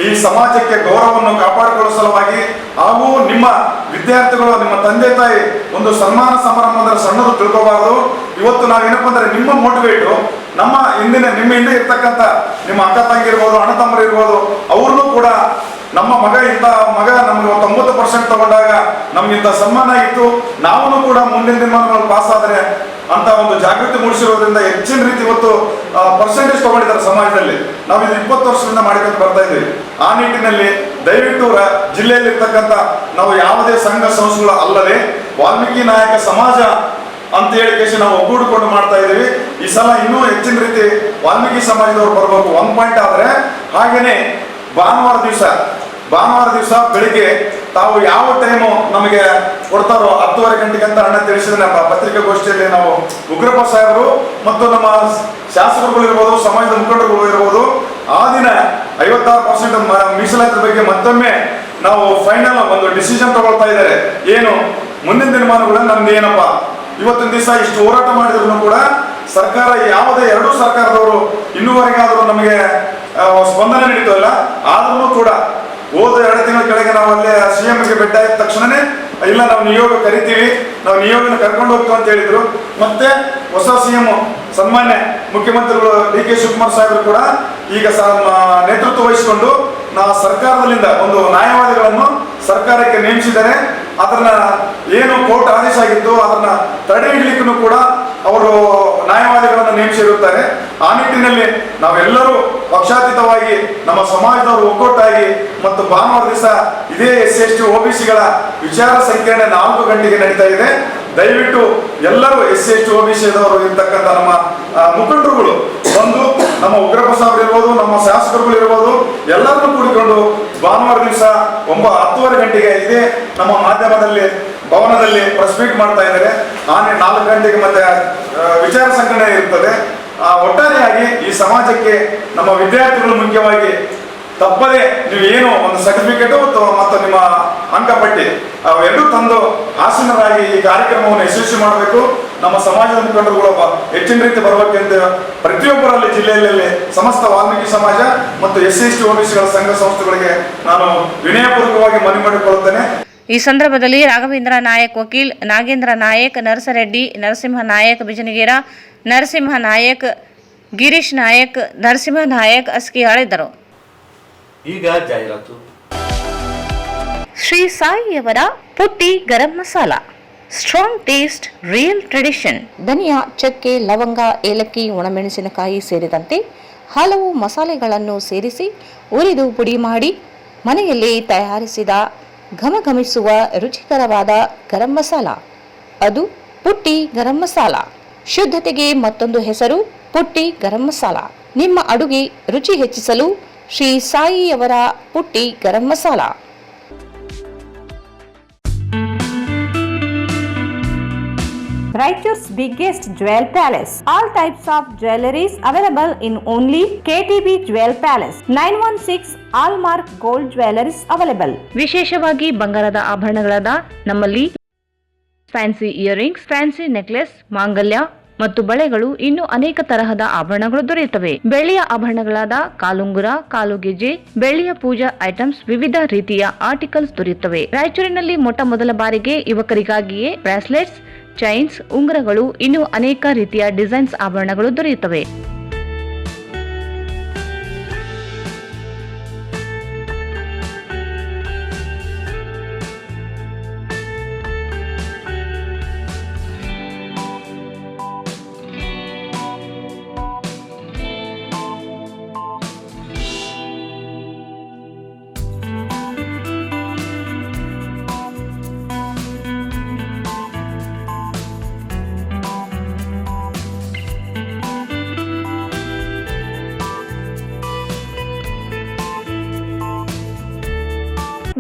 ಈ ಸಮಾಜಕ್ಕೆ ಗೌರವವನ್ನು ಕಾಪಾಡಿಕೊಳ್ಳುವ ಸಲುವಾಗಿ ಹಾಗೂ ನಿಮ್ಮ ವಿದ್ಯಾರ್ಥಿಗಳು, ನಿಮ್ಮ ತಂದೆ ತಾಯಿ ಒಂದು ಸನ್ಮಾನ ಸಮಾರಂಭ ಸಣ್ಣದು ತಿಳ್ಕೋಬಾರದು. ಇವತ್ತು ನಾವೇನಪ್ಪ ಅಂದ್ರೆ ನಿಮ್ಮ ಮೋಟಿವೇಟು ನಮ್ಮ ನಿಮ್ಮ ಹಿಂದೆ ಇರ್ತಕ್ಕಂಥ ನಿಮ್ಮ ಅಕ್ಕ ತಂಗಿ ಇರ್ಬೋದು, ಅಣ್ಣ ತಮ್ಮರು ಇರ್ಬೋದು, ಅವ್ರನ್ನೂ ಕೂಡ ನಮ್ಮ ಮಗ ನಮ್ಗೆ 90% ತಗೊಂಡಾಗ ನಮ್ಗಿಂತ ಸನ್ಮಾನ ಆಗಿತ್ತು, ನಾವು ಕೂಡ ಮುಂದಿನ ದಿನಮಾನಗಳು ಪಾಸ್ ಆದರೆ ಅಂತ ಒಂದು ಜಾಗೃತಿ ಮೂಡಿಸಿರೋದ್ರಿಂದ ಹೆಚ್ಚಿನ ರೀತಿ ಇವತ್ತು ಪರ್ಸೆಂಟೇಜ್ ತಗೊಂಡಿದ್ದಾರೆ ಸಮಾಜದಲ್ಲಿ. ನಾವು ಇದು 20 ವರ್ಷದಿಂದ ಮಾಡಿಕೊಂಡು ಬರ್ತಾ ಇದ್ದೀವಿ. ಆ ನಿಟ್ಟಿನಲ್ಲಿ ದಯವಿಟ್ಟು ಜಿಲ್ಲೆಯಲ್ಲಿರ್ತಕ್ಕಂಥ ನಾವು ಯಾವುದೇ ಸಂಘ ಸಂಸ್ಥೆಗಳು ಅಲ್ಲದೆ ವಾಲ್ಮೀಕಿ ನಾಯಕ ಸಮಾಜ ಅಂತ ಹೇಳಿ ನಾವು ಒಗ್ಗೂಡಿಕೊಂಡು ಮಾಡ್ತಾ ಇದ್ದೀವಿ. ಈ ಸಲ ಇನ್ನೂ ಹೆಚ್ಚಿನ ರೀತಿ ವಾಲ್ಮೀಕಿ ಸಮಾಜದವರು ಬರಬೇಕು. 1 ಪಾಯಿಂಟ್ ಆದರೆ ಹಾಗೇನೆ ಭಾನುವಾರ ದಿವಸ ಬೆಳಿಗ್ಗೆ ತಾವು ಯಾವ ಟೈಮು ನಮಗೆ ಕೊಡ್ತಾರೋ 10:30 ಗಂಟೆಗೆ ಅಂತ ಅಣ್ಣ ತಿಳಿಸಿದ್ರೆ ನಮ್ಮ ಪತ್ರಿಕಾಗೋಷ್ಠಿಯಲ್ಲಿ ನಾವು ಉಗ್ರಪ್ಪ ಸಾಹೇಬರು ಮತ್ತು ನಮ್ಮ ಶಾಸಕರುಗಳು ಇರ್ಬೋದು, ಸಮಾಜದ ಮುಖಂಡರುಗಳು ಇರ್ಬೋದು, ಆ ದಿನ 56% ಮೀಸಲಾತಿ ಬಗ್ಗೆ ಮತ್ತೊಮ್ಮೆ ನಾವು ಫೈನಲ್ ಒಂದು ಡಿಸಿಷನ್ ತಗೊಳ್ತಾ ಇದ್ದಾರೆ. ಏನು ಮುಂದಿನ ದಿನಮಾನಗಳಲ್ಲಿ ನಮ್ದು ಏನಪ್ಪ, ಇವತ್ತಿನ ದಿವಸ ಇಷ್ಟು ಹೋರಾಟ ಮಾಡಿದ್ರು ಕೂಡ ಸರ್ಕಾರ ಯಾವುದೇ ಎರಡೂ ಸರ್ಕಾರದವರು ಇನ್ನೂವರೆಗಾದರೂ ನಮಗೆ ಸ್ಪಂದನೆ ನೀಡಿದ್ವಲ್ಲ, ಆದ್ರೂ ಕೂಡ ಹೋದ 2 ತಿಂಗಳ ಕೆಳಗೆ ನಾವು ಅಲ್ಲಿ CMಗೆ ಭೇಟಿ ಆದ ತಕ್ಷಣನೇ ಇಲ್ಲ ನಾವು ನಿಯೋಗ ಕರಿತೀವಿ, ನಾವು ನಿಯೋಗನ ಕರ್ಕೊಂಡು ಹೋಗ್ತೀವಿ ಅಂತ ಹೇಳಿದ್ರು. ಮತ್ತೆ ಹೊಸ CM ಸನ್ಮಾನ್ಯ ಮುಖ್ಯಮಂತ್ರಿಗಳು DK ಶಿವಕುಮಾರ್ ಸಾಹೇಬರು ಕೂಡ ಈಗ ನೇತೃತ್ವ ವಹಿಸಿಕೊಂಡು ಸರ್ಕಾರದಲ್ಲಿಂದ ಒಂದು ನ್ಯಾಯವಾದಿಗಳನ್ನು ಸರ್ಕಾರಕ್ಕೆ ನೇಮಿಸಿದ್ದಾರೆ. ಅದನ್ನ ಏನು ಕೋರ್ಟ್ ಆದೇಶ ಆಗಿತ್ತು ಅದನ್ನ ತಡೆ ಹಿಡ್ಲಿಕ್ಕೂ ಕೂಡ ಅವರು ನ್ಯಾಯವಾದಿಗಳನ್ನು ನೇಮಿಸಿರುತ್ತಾರೆ. ಆ ನಿಟ್ಟಿನಲ್ಲಿ ನಾವೆಲ್ಲರೂ ಪಕ್ಷಾತೀತವಾಗಿ ನಮ್ಮ ಸಮಾಜದವರು ಒಗ್ಗಟ್ಟಾಗಿ ಮತ್ತು ಭಾನುವಾರ ದಿವಸ ಇದೇ SC/ST OBCಗಳ ವಿಚಾರ ಸಂಕಿರಣ 4 ಗಂಟೆಗೆ ನಡೀತಾ ಇದೆ. ದಯವಿಟ್ಟು ಎಲ್ಲರೂ SC/ST OBCದವರು ಇರ್ತಕ್ಕಂಥ ನಮ್ಮ ಮುಖಂಡರುಗಳು ಬಂದು ನಮ್ಮ ಉಗ್ರಪ್ಪ ಸಾಹೇಬರು ಇರ್ಬೋದು, ನಮ್ಮ ಶಾಸಕರುಗಳು ಇರ್ಬೋದು, ಎಲ್ಲರನ್ನೂ ಕೂಡಿಕೊಂಡು ಭಾನುವಾರ ದಿವಸ 10:30 ಗಂಟೆಗೆ ಇದೇ ನಮ್ಮ ಮಾಧ್ಯಮದಲ್ಲಿ ಭವನದಲ್ಲಿ ಪ್ರೆಸ್ ಮೀಟ್ ಮಾಡ್ತಾ ಇದ್ದಾರೆ. 4 ಗಂಟೆಗೆ ಮತ್ತೆ ವಿಚಾರ ಸಂಕಿರಣ ಇರುತ್ತದೆ. ಒಟ್ಟಾರೆಯಾಗಿ ಈ ಸಮಾಜಕ್ಕೆ ನಮ್ಮ ವಿದ್ಯಾರ್ಥಿಗಳು ಮುಖ್ಯವಾಗಿ ತಪ್ಪದೆ ನೀವೇನು ಒಂದು ಸರ್ಟಿಫಿಕೇಟ್ ಮತ್ತು ನಿಮ್ಮ ಅಂಕಪಟ್ಟಿ ಅವೆರಡೂ ತಂದು ಆಸೀನರಾಗಿ ಈ ಕಾರ್ಯಕ್ರಮವನ್ನು ಯಶಸ್ವಿ ಮಾಡಬೇಕು. ನಮ್ಮ ಸಮಾಜದ ಮುಖಂಡರುಗಳು ಹೆಚ್ಚಿನ ರೀತಿ ಬರಬೇಕೆಂದು ಪ್ರತಿಯೊಬ್ಬರಲ್ಲಿ ಜಿಲ್ಲೆಯಲ್ಲಿ ಸಮಸ್ತ ವಾಲ್ಮೀಕಿ ಸಮಾಜ ಮತ್ತು SC/ST OBCಗಳ ಸಂಘ ಸಂಸ್ಥೆಗಳಿಗೆ ನಾನು ವಿನಯಪೂರ್ವಕವಾಗಿ ಮನವಿ ಮಾಡಿಕೊಳ್ಳುತ್ತೇನೆ. ಈ ಸಂದರ್ಭದಲ್ಲಿ ರಾಘವೇಂದ್ರ ನಾಯಕ್ ವಕೀಲ್, ನಾಗೇಂದ್ರ ನಾಯಕ್, ನರಸರೆಡ್ಡಿ, ನರಸಿಂಹ ನಾಯಕ್ ಬಿಜನಗೇರ, ನರಸಿಂಹ ನಾಯಕ್, ಗಿರೀಶ್ ನಾಯಕ್, ನರಸಿಂಹ ನಾಯಕ್ ಅಸ್ಕಿಯಾಳಿದ್ದರು. ಈಗ ಜಾಹೀರಾತು. ಶ್ರೀ ಸಾಯಿಯವರ Putti garam masala, strong taste, real tradition. ಧನಿಯಾ, ಚಕ್ಕೆ, ಲವಂಗ, ಏಲಕ್ಕಿ, ಒಣಮೆಣಸಿನಕಾಯಿ ಸೇರಿದಂತೆ ಹಲವು ಮಸಾಲೆಗಳನ್ನು ಸೇರಿಸಿ ಉರಿದು ಪುಡಿ ಮಾಡಿ ಮನೆಯಲ್ಲಿ ತಯಾರಿಸಿದ ಘಮಘಮಿಸುವ ರುಚಿಕರವಾದ ಗರಂ ಮಸಾಲ, ಅದು ಪುಟ್ಟಿ ಗರಂ ಮಸಾಲ. ಶುದ್ಧತೆಗೆ ಮತ್ತೊಂದು ಹೆಸರು ಪುಟ್ಟಿ ಗರಂ ಮಸಾಲ. ನಿಮ್ಮ ಅಡುಗೆ ರುಚಿ ಹೆಚ್ಚಿಸಲು ಶ್ರೀ ಸಾಯಿಯವರ Putti garam masala. Raichur's biggest jewel palace. All types of jewelries available in only KTB Jewel Palace. 916 Allmark Gold Jewelries available. ವಿಶೇಷವಾಗಿ ಬಂಗಾರದ ಆಭರಣಗಳಾದ ನಮ್ಮಲ್ಲಿ ಫ್ಯಾನ್ಸಿ ಇಯರಿಂಗ್ಸ್, ಫ್ಯಾನ್ಸಿ ನೆಕ್ಲೆಸ್, ಮಾಂಗಲ್ಯ ಮತ್ತು ಬಳೆಗಳು ಇನ್ನೂ ಅನೇಕ ತರಹದ ಆಭರಣಗಳು ದೊರೆಯುತ್ತವೆ. ಬೆಳ್ಳಿಯ ಆಭರಣಗಳಾದ ಕಾಲುಂಗುರ, ಕಾಲುಗೆಜ್ಜೆ, ಬೆಳ್ಳಿಯ ಪೂಜಾ ಐಟಮ್ಸ್, ವಿವಿಧ ರೀತಿಯ ಆರ್ಟಿಕಲ್ಸ್ ದೊರೆಯುತ್ತವೆ. ರಾಯಚೂರಿನಲ್ಲಿ ಮೊದಲ ಬಾರಿಗೆ ಯುವಕರಿಗಾಗಿಯೇ ಬ್ರಾಸ್ಲೆಟ್ಸ್, ಚೈನ್ಸ್, ಉಂಗುರಗಳು ಇನ್ನೂ ಅನೇಕ ರೀತಿಯ ಡಿಸೈನ್ಸ್ ಆಭರಣಗಳು ದೊರೆಯುತ್ತವೆ.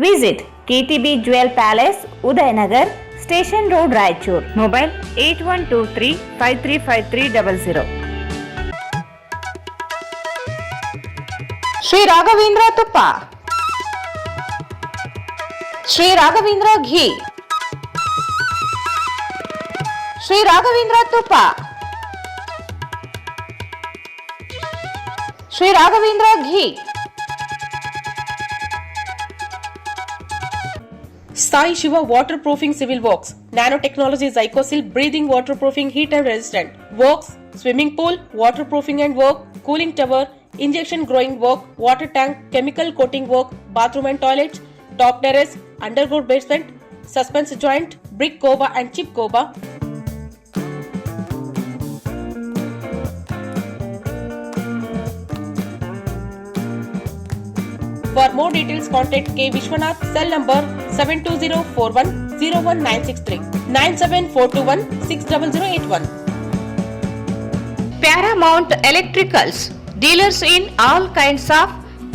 Visit KTB Jewel Palace, Udayanagar, Station Road, Raichur. Mobile 8123-535300. Sri Raghavendra Tuppa, Sri Raghavendra Ghee, Sri Raghavendra Tuppa, Sri Raghavendra Ghee. Sai Shiva Waterproofing Civil Works, Nanotechnology Zycosil Breathing Waterproofing Heat and Resistant. Works, Swimming Pool, Waterproofing and Work, Cooling Tower, Injection Growing Work, Water Tank, Chemical Coating Work, Bathroom and Toilets, Top Terrace, Underground Basement, Suspense Joint, Brick Coba and Chip Coba. For more details, contact K. Vishwanath, cell number 72041-01963, 97421-60081. Paramount Electricals, dealers in all kinds of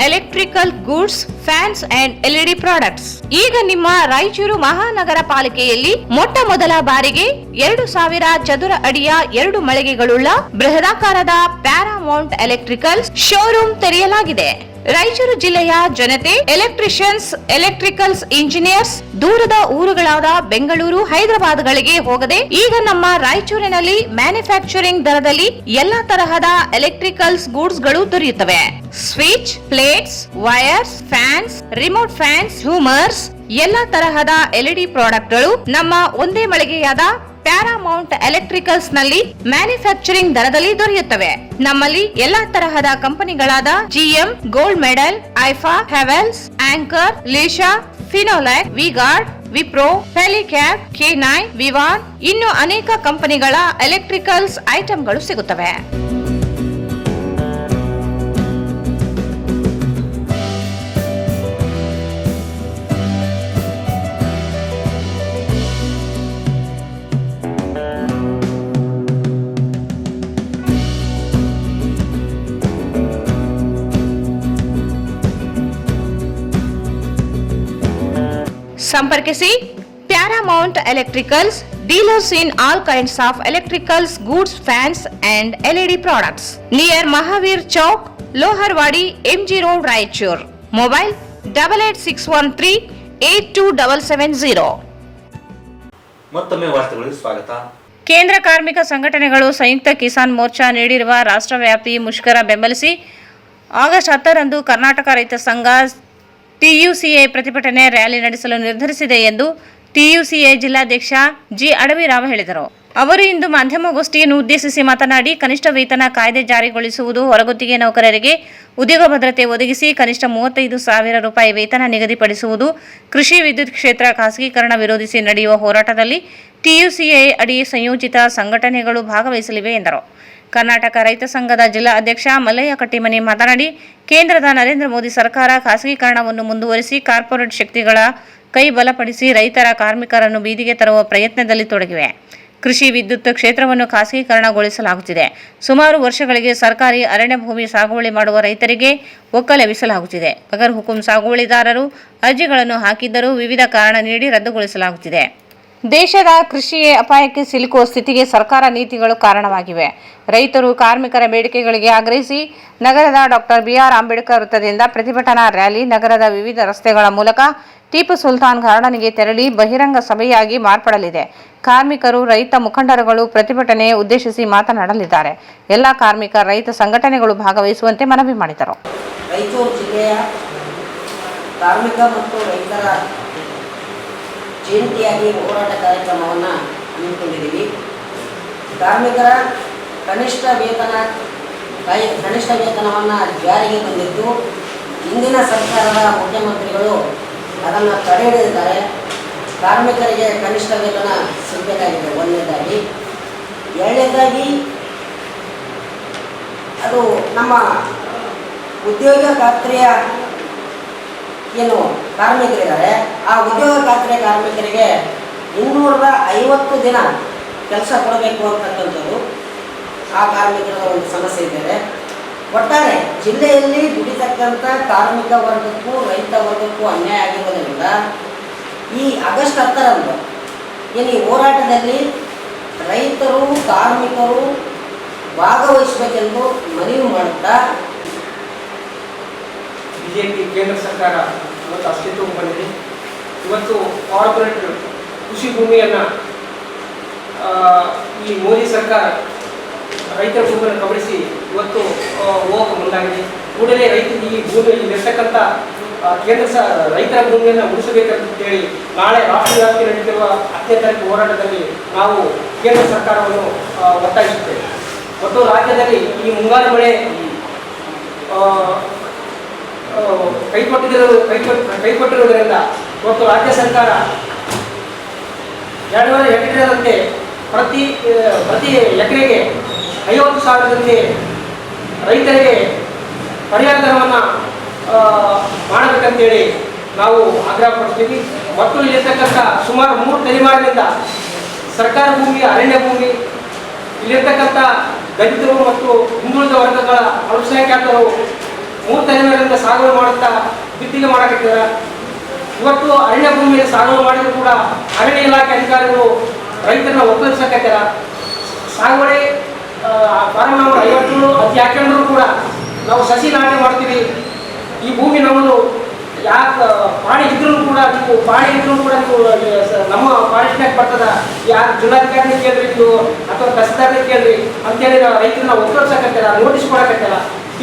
electrical goods, fans and LED products. ಈಗ ನಿಮ್ಮ ರಾಯಚೂರು ಮಹಾನಗರ ಪಾಲಿಕೆಯಲ್ಲಿ ಮೊದಲ ಬಾರಿಗೆ 2000 ಚದುರ ಅಡಿಯ 2 ಮಳಿಗೆಗಳುಳ್ಳ ಬೃಹದಾಕಾರದ Paramount electricals showroom ತೆರೆಯಲಾಗಿದೆ. ರಾಯಚೂರು ಜಿಲ್ಲೆಯ ಜನತೆ, electricians, electricals engineers ದೂರದ ಊರುಗಳಾದ ಬೆಂಗಳೂರು, ಹೈದರಾಬಾದ್ಗಳಿಗೆ ಹೋಗದೆ ಈಗ ನಮ್ಮ ರಾಯಚೂರಿನಲ್ಲಿ ಮ್ಯಾನುಫ್ಯಾಕ್ಚರಿಂಗ್ ದರದಲ್ಲಿ ಎಲ್ಲಾ ತರಹದ ಎಲೆಕ್ಟ್ರಿಕಲ್ಸ್ ಗೂಡ್ಸ್ ಗಳು ದೊರೆಯುತ್ತವೆ. Switch, plates, wires, fans, remote fans, ಹ್ಯೂಮರ್ಸ್, ಎಲ್ಲಾ ತರಹದ LED ಪ್ರಾಡಕ್ಟ್ಗಳು ನಮ್ಮ ಒಂದೇ ಮಳಿಗೆಯಾದ ಪ್ಯಾರಾಮೌಂಟ್ ಎಲೆಕ್ಟ್ರಿಕಲ್ಸ್ ನಲ್ಲಿ ಮ್ಯಾನುಫ್ಯಾಕ್ಚರಿಂಗ್ ದರದಲ್ಲಿ ದೊರೆಯುತ್ತವೆ. ನಮ್ಮಲ್ಲಿ ಎಲ್ಲಾ ತರಹದ ಕಂಪನಿಗಳಾದ GM, ಗೋಲ್ಡ್ ಮೆಡಲ್, ಐಫಾ, ಹೆವೆಲ್ಸ್, ಆಂಕರ್, ಲೀಶಾ, ಫಿನೋಲ್ಯಾಕ್, ವಿಗಾರ್ಡ್, ವಿಪ್ರೋ, ಫೆಲಿಕ್ಯಾಪ್, K9, ವಿವಾನ್ ಇನ್ನು ಅನೇಕ ಕಂಪನಿಗಳ ಎಲೆಕ್ಟ್ರಿಕಲ್ಸ್ ಐಟಂಗಳು ಸಿಗುತ್ತವೆ. ಸಂಪರ್ಕಿಸಿ Paramount electricals, dealers in all kinds of electricals goods, fans and LED products, near Mahavir Chowk, Loharwadi, MG road, Raichur. Mobile 8861382770. ಮತ್ತೊಮ್ಮೆ ವಾರ್ತೆಗಳಿಗೆ ಸ್ವಾಗತ. ಕೇಂದ್ರ ಕಾರ್ಮಿಕ ಸಂಘಟನೆಗಳು ಸಂಯುಕ್ತ ಕಿಸಾನ್ ಮೋರ್ಚಾ ನೀಡಿರುವ ರಾಷ್ಟ್ರವ್ಯಾಪಿ ಮುಷ್ಕರ ಬೆಂಬಲಿಸಿ ಆಗಸ್ಟ್ 10ರಂದು ಕರ್ನಾಟಕ ರೈತ ಸಂಘ TUCA ಪ್ರತಿಭಟನೆ ರ್ಯಾಲಿ ನಡೆಸಲು ನಿರ್ಧರಿಸಿದೆ ಎಂದು TUCA ಜಿಲ್ಲಾಧ್ಯಕ್ಷ G. ಅಡವಿರಾವ್ ಹೇಳಿದರು. ಅವರು ಇಂದು ಮಾಧ್ಯಮಗೋಷ್ಠಿಯನ್ನು ಉದ್ದೇಶಿಸಿ ಮಾತನಾಡಿ, ಕನಿಷ್ಠ ವೇತನ ಕಾಯ್ದೆ ಜಾರಿಗೊಳಿಸುವುದು, ಹೊರಗುತ್ತಿಗೆ ನೌಕರರಿಗೆ ಉದ್ಯೋಗ ಭದ್ರತೆ ಒದಗಿಸಿ ಕನಿಷ್ಠ 35,000 ರೂಪಾಯಿ ವೇತನ ನಿಗದಿಪಡಿಸುವುದು, ಕೃಷಿ ವಿದ್ಯುತ್ ಕ್ಷೇತ್ರ ಖಾಸಗೀಕರಣ ವಿರೋಧಿಸಿ ನಡೆಯುವ ಹೋರಾಟದಲ್ಲಿ TUCA ಅಡಿ ಸಂಯೋಜಿತ ಸಂಘಟನೆಗಳು ಭಾಗವಹಿಸಲಿವೆ ಎಂದರು. ಕರ್ನಾಟಕ ರೈತ ಸಂಘದ ಜಿಲ್ಲಾ ಅಧ್ಯಕ್ಷ ಮಲ್ಲಯ್ಯ ಕಟ್ಟಿಮನಿ ಮಾತನಾಡಿ, ಕೇಂದ್ರದ ನರೇಂದ್ರ ಮೋದಿ ಸರ್ಕಾರ ಖಾಸಗೀಕರಣವನ್ನು ಮುಂದುವರಿಸಿ ಕಾರ್ಪೊರೇಟ್ ಶಕ್ತಿಗಳ ಕೈ ಬಲಪಡಿಸಿ ರೈತರ ಕಾರ್ಮಿಕರನ್ನು ಬೀದಿಗೆ ತರುವ ಪ್ರಯತ್ನದಲ್ಲಿ ತೊಡಗಿವೆ. ಕೃಷಿ ವಿದ್ಯುತ್ ಕ್ಷೇತ್ರವನ್ನು ಖಾಸಗೀಕರಣಗೊಳಿಸಲಾಗುತ್ತಿದೆ. ಸುಮಾರು ವರ್ಷಗಳಿಗೆ ಸರ್ಕಾರಿ ಅರಣ್ಯ ಭೂಮಿ ಸಾಗುವಳಿ ಮಾಡುವ ರೈತರಿಗೆ ಒಕ್ಕಲೆಬ್ಬಿಸಲಾಗುತ್ತಿದೆ. ಬಗರ್ ಹುಕುಂ ಸಾಗುವಳಿದಾರರು ಅರ್ಜಿಗಳನ್ನು ಹಾಕಿದ್ದರೂ ವಿವಿಧ ಕಾರಣ ನೀಡಿ ರದ್ದುಗೊಳಿಸಲಾಗುತ್ತಿದೆ. ದೇಶದ ಕೃಷಿಯೇ ಅಪಾಯಕ್ಕೆ ಸಿಲುಕುವ ಸ್ಥಿತಿಗೆ ಸರ್ಕಾರ ನೀತಿಗಳು ಕಾರಣವಾಗಿವೆ. ರೈತರು ಕಾರ್ಮಿಕರ ಬೇಡಿಕೆಗಳಿಗೆ ಆಗ್ರಹಿಸಿ ನಗರದ ಡಾಕ್ಟರ್ ಬಿಆರ್ ಅಂಬೇಡ್ಕರ್ ವೃತ್ತದಿಂದ ಪ್ರತಿಭಟನಾ ರ್ಯಾಲಿ, ನಗರದ ವಿವಿಧ ರಸ್ತೆಗಳ ಮೂಲಕ ಟಿಪ್ಪು ಸುಲ್ತಾನ್ ಗಾರ್ಡನ್ಗೆ ತೆರಳಿ ಬಹಿರಂಗ ಸಭೆಯಾಗಿ ಮಾರ್ಪಡಲಿದೆ. ಕಾರ್ಮಿಕರು, ರೈತ ಮುಖಂಡರುಗಳು ಪ್ರತಿಭಟನೆ ಉದ್ದೇಶಿಸಿ ಮಾತನಾಡಲಿದ್ದಾರೆ. ಎಲ್ಲ ಕಾರ್ಮಿಕ, ರೈತ ಸಂಘಟನೆಗಳು ಭಾಗವಹಿಸುವಂತೆ ಮನವಿ ಮಾಡಿದರು. ರಾಯಚೂರು ಜಿಲ್ಲೆಯ ಕಾರ್ಮಿಕ ಮತ್ತು ರೈತರ ಜಂಟಿಯಾಗಿ ಹೋರಾಟ ಕಾರ್ಯಕ್ರಮವನ್ನು ಹಮ್ಮಿಕೊಂಡಿದ್ದೀವಿ. ಕಾರ್ಮಿಕರ ಕನಿಷ್ಠ ವೇತನವನ್ನು ಜಾರಿಗೆ ತಂದಿದ್ದು ಇಂದಿನ ಸರ್ಕಾರದ ಮುಖ್ಯಮಂತ್ರಿಗಳು ಅದನ್ನು ತಡೆ ಹಿಡಿದಿದ್ದಾರೆ. ಕಾರ್ಮಿಕರಿಗೆ ಕನಿಷ್ಠ ವೇತನ ಸಿಗಬೇಕಾಗಿದೆ ಒಂದನೇದಾಗಿ. ಎರಡನೇದಾಗಿ ಅದು ನಮ್ಮ ಉದ್ಯೋಗ ಖಾತ್ರಿಯ ಏನು ಕಾರ್ಮಿಕರಿದ್ದಾರೆ, ಆ ಉದ್ಯೋಗ ಖಾತ್ರಿಯ ಕಾರ್ಮಿಕರಿಗೆ 250 ದಿನ ಕೆಲಸ ಕೊಡಬೇಕು ಅಂತಕ್ಕಂಥದ್ದು ಆ ಕಾರ್ಮಿಕರ ಒಂದು ಸಮಸ್ಯೆ ಇದ್ದಾರೆ. ಒಟ್ಟಾರೆ ಜಿಲ್ಲೆಯಲ್ಲಿ ದುಡಿತಕ್ಕಂಥ ಕಾರ್ಮಿಕ ವರ್ಗಕ್ಕೂ ರೈತ ವರ್ಗಕ್ಕೂ ಅನ್ಯಾಯ ಆಗಿರೋದ್ರಿಂದ ಈ ಆಗಸ್ಟ್ 10ರಂದು ಏನು ಈ ಹೋರಾಟದಲ್ಲಿ ರೈತರು, ಕಾರ್ಮಿಕರು ಭಾಗವಹಿಸಬೇಕೆಂದು ಮನವಿ ಮಾಡುತ್ತಾ ಬಿಜೆಪಿ ಕೇಂದ್ರ ಸರ್ಕಾರ ಇವತ್ತು ಅಸ್ತಿತ್ವಕ್ಕೆ ಬಂದಿದೆ. ಇವತ್ತು ಕಾರ್ಪೊರೇಟ್ ಕೃಷಿ ಭೂಮಿಯನ್ನು ಈ ಮೋದಿ ಸರ್ಕಾರ ರೈತರ ಭೂಮಿಯನ್ನು ಕಬಳಿಸಿ ಇವತ್ತು ಹೋಗಕ್ಕೆ ಮುಂದಾಗಿದೆ. ಕೂಡಲೇ ರೈತರಿಗೆ ಈ ಭೂಮಿ ಇಲ್ಲಿರ್ತಕ್ಕಂಥ ರೈತರ ಭೂಮಿಯನ್ನು ಉಳಿಸಬೇಕಂತೇಳಿ ನಾಳೆ ರಾಷ್ಟ್ರ ವ್ಯಾಪ್ತಿ ನಡೆದಿರುವ 10ನೇ ತಾರೀಕು ಹೋರಾಟದಲ್ಲಿ ನಾವು ಕೇಂದ್ರ ಸರ್ಕಾರವನ್ನು ಒತ್ತಾಯಿಸುತ್ತೇವೆ. ಮತ್ತು ರಾಜ್ಯದಲ್ಲಿ ಈ ಮುಂಗಾರು ಮಳೆ ಕೈಕೊಟ್ಟಿರುವುದರಿಂದ ಇವತ್ತು ರಾಜ್ಯ ಸರ್ಕಾರ 200 ಹೆಕ್ಟೇರ್ದಂತೆ ಪ್ರತಿ ಎಕರೆಗೆ 50,000ದಂತೆ ರೈತರಿಗೆ ಪರಿಹಾರ ಧನವನ್ನು ಮಾಡಬೇಕಂತೇಳಿ ನಾವು ಆಗ್ರಹಪಡ್ತೀವಿ. ಮತ್ತು ಇಲ್ಲಿರ್ತಕ್ಕಂಥ ಸುಮಾರು 3 ತಲೆಮಾರಿನಿಂದ ಸರ್ಕಾರ ಭೂಮಿ, ಅರಣ್ಯ ಭೂಮಿ, ಇಲ್ಲಿರ್ತಕ್ಕಂಥ ದಲಿತರು ಮತ್ತು ಹಿಂದುಳಿದ ವರ್ಗಗಳ ಅಲ್ಪಸಂಖ್ಯಾತರು 3 ತಲೆಮಾರಿನಿಂದ ಸಾಗುವಳಿ ಮಾಡುತ್ತಾ ಗುತ್ತಿಗೆ ಮಾಡಕತ್ತಿದ್ದಾರೆ. ಇವತ್ತು ಅರಣ್ಯ ಭೂಮಿಯಲ್ಲಿ ಸಾಗುವಳಿ ಮಾಡಿದ್ರು ಕೂಡ ಅರಣ್ಯ ಇಲಾಖೆ ಅಧಿಕಾರಿಗಳು ರೈತರನ್ನ ಒಕ್ಕಲಿಸಕತ್ತಾರ. ಸಾಗುವಳಿ ಫಾರಂ ನಂಬರ್ 57 ಅದು ಹಾಕೊಂಡ್ರು ಕೂಡ ನಾವು ಸಸಿ ನಾಟಿ ಮಾಡ್ತೀವಿ, ಈ ಭೂಮಿ ನಮ್ಮದು, ಯಾಕೆ ಪಾಣಿ ಇದ್ರೂ ಕೂಡ ನೀವು ನಮ್ಮ ಫಾರೆಸ್ಟ್ನಾಗ ಬರ್ತದ, ಯಾರು ಜಿಲ್ಲಾಧಿಕಾರಿನ ಕೇಳ್ರಿ ನೀವು ಅಥವಾ ತಹಸೀಲ್ದಾರ್ನ ಕೇಳ್ರಿ ಅಂತೇಳಿ ನಾವು ರೈತರನ್ನ ಒಕ್ಕಲಿಸಕತ್ತಾರ, ನೋಟಿಸ್ ಕೊಡಕತ್ತಾರ.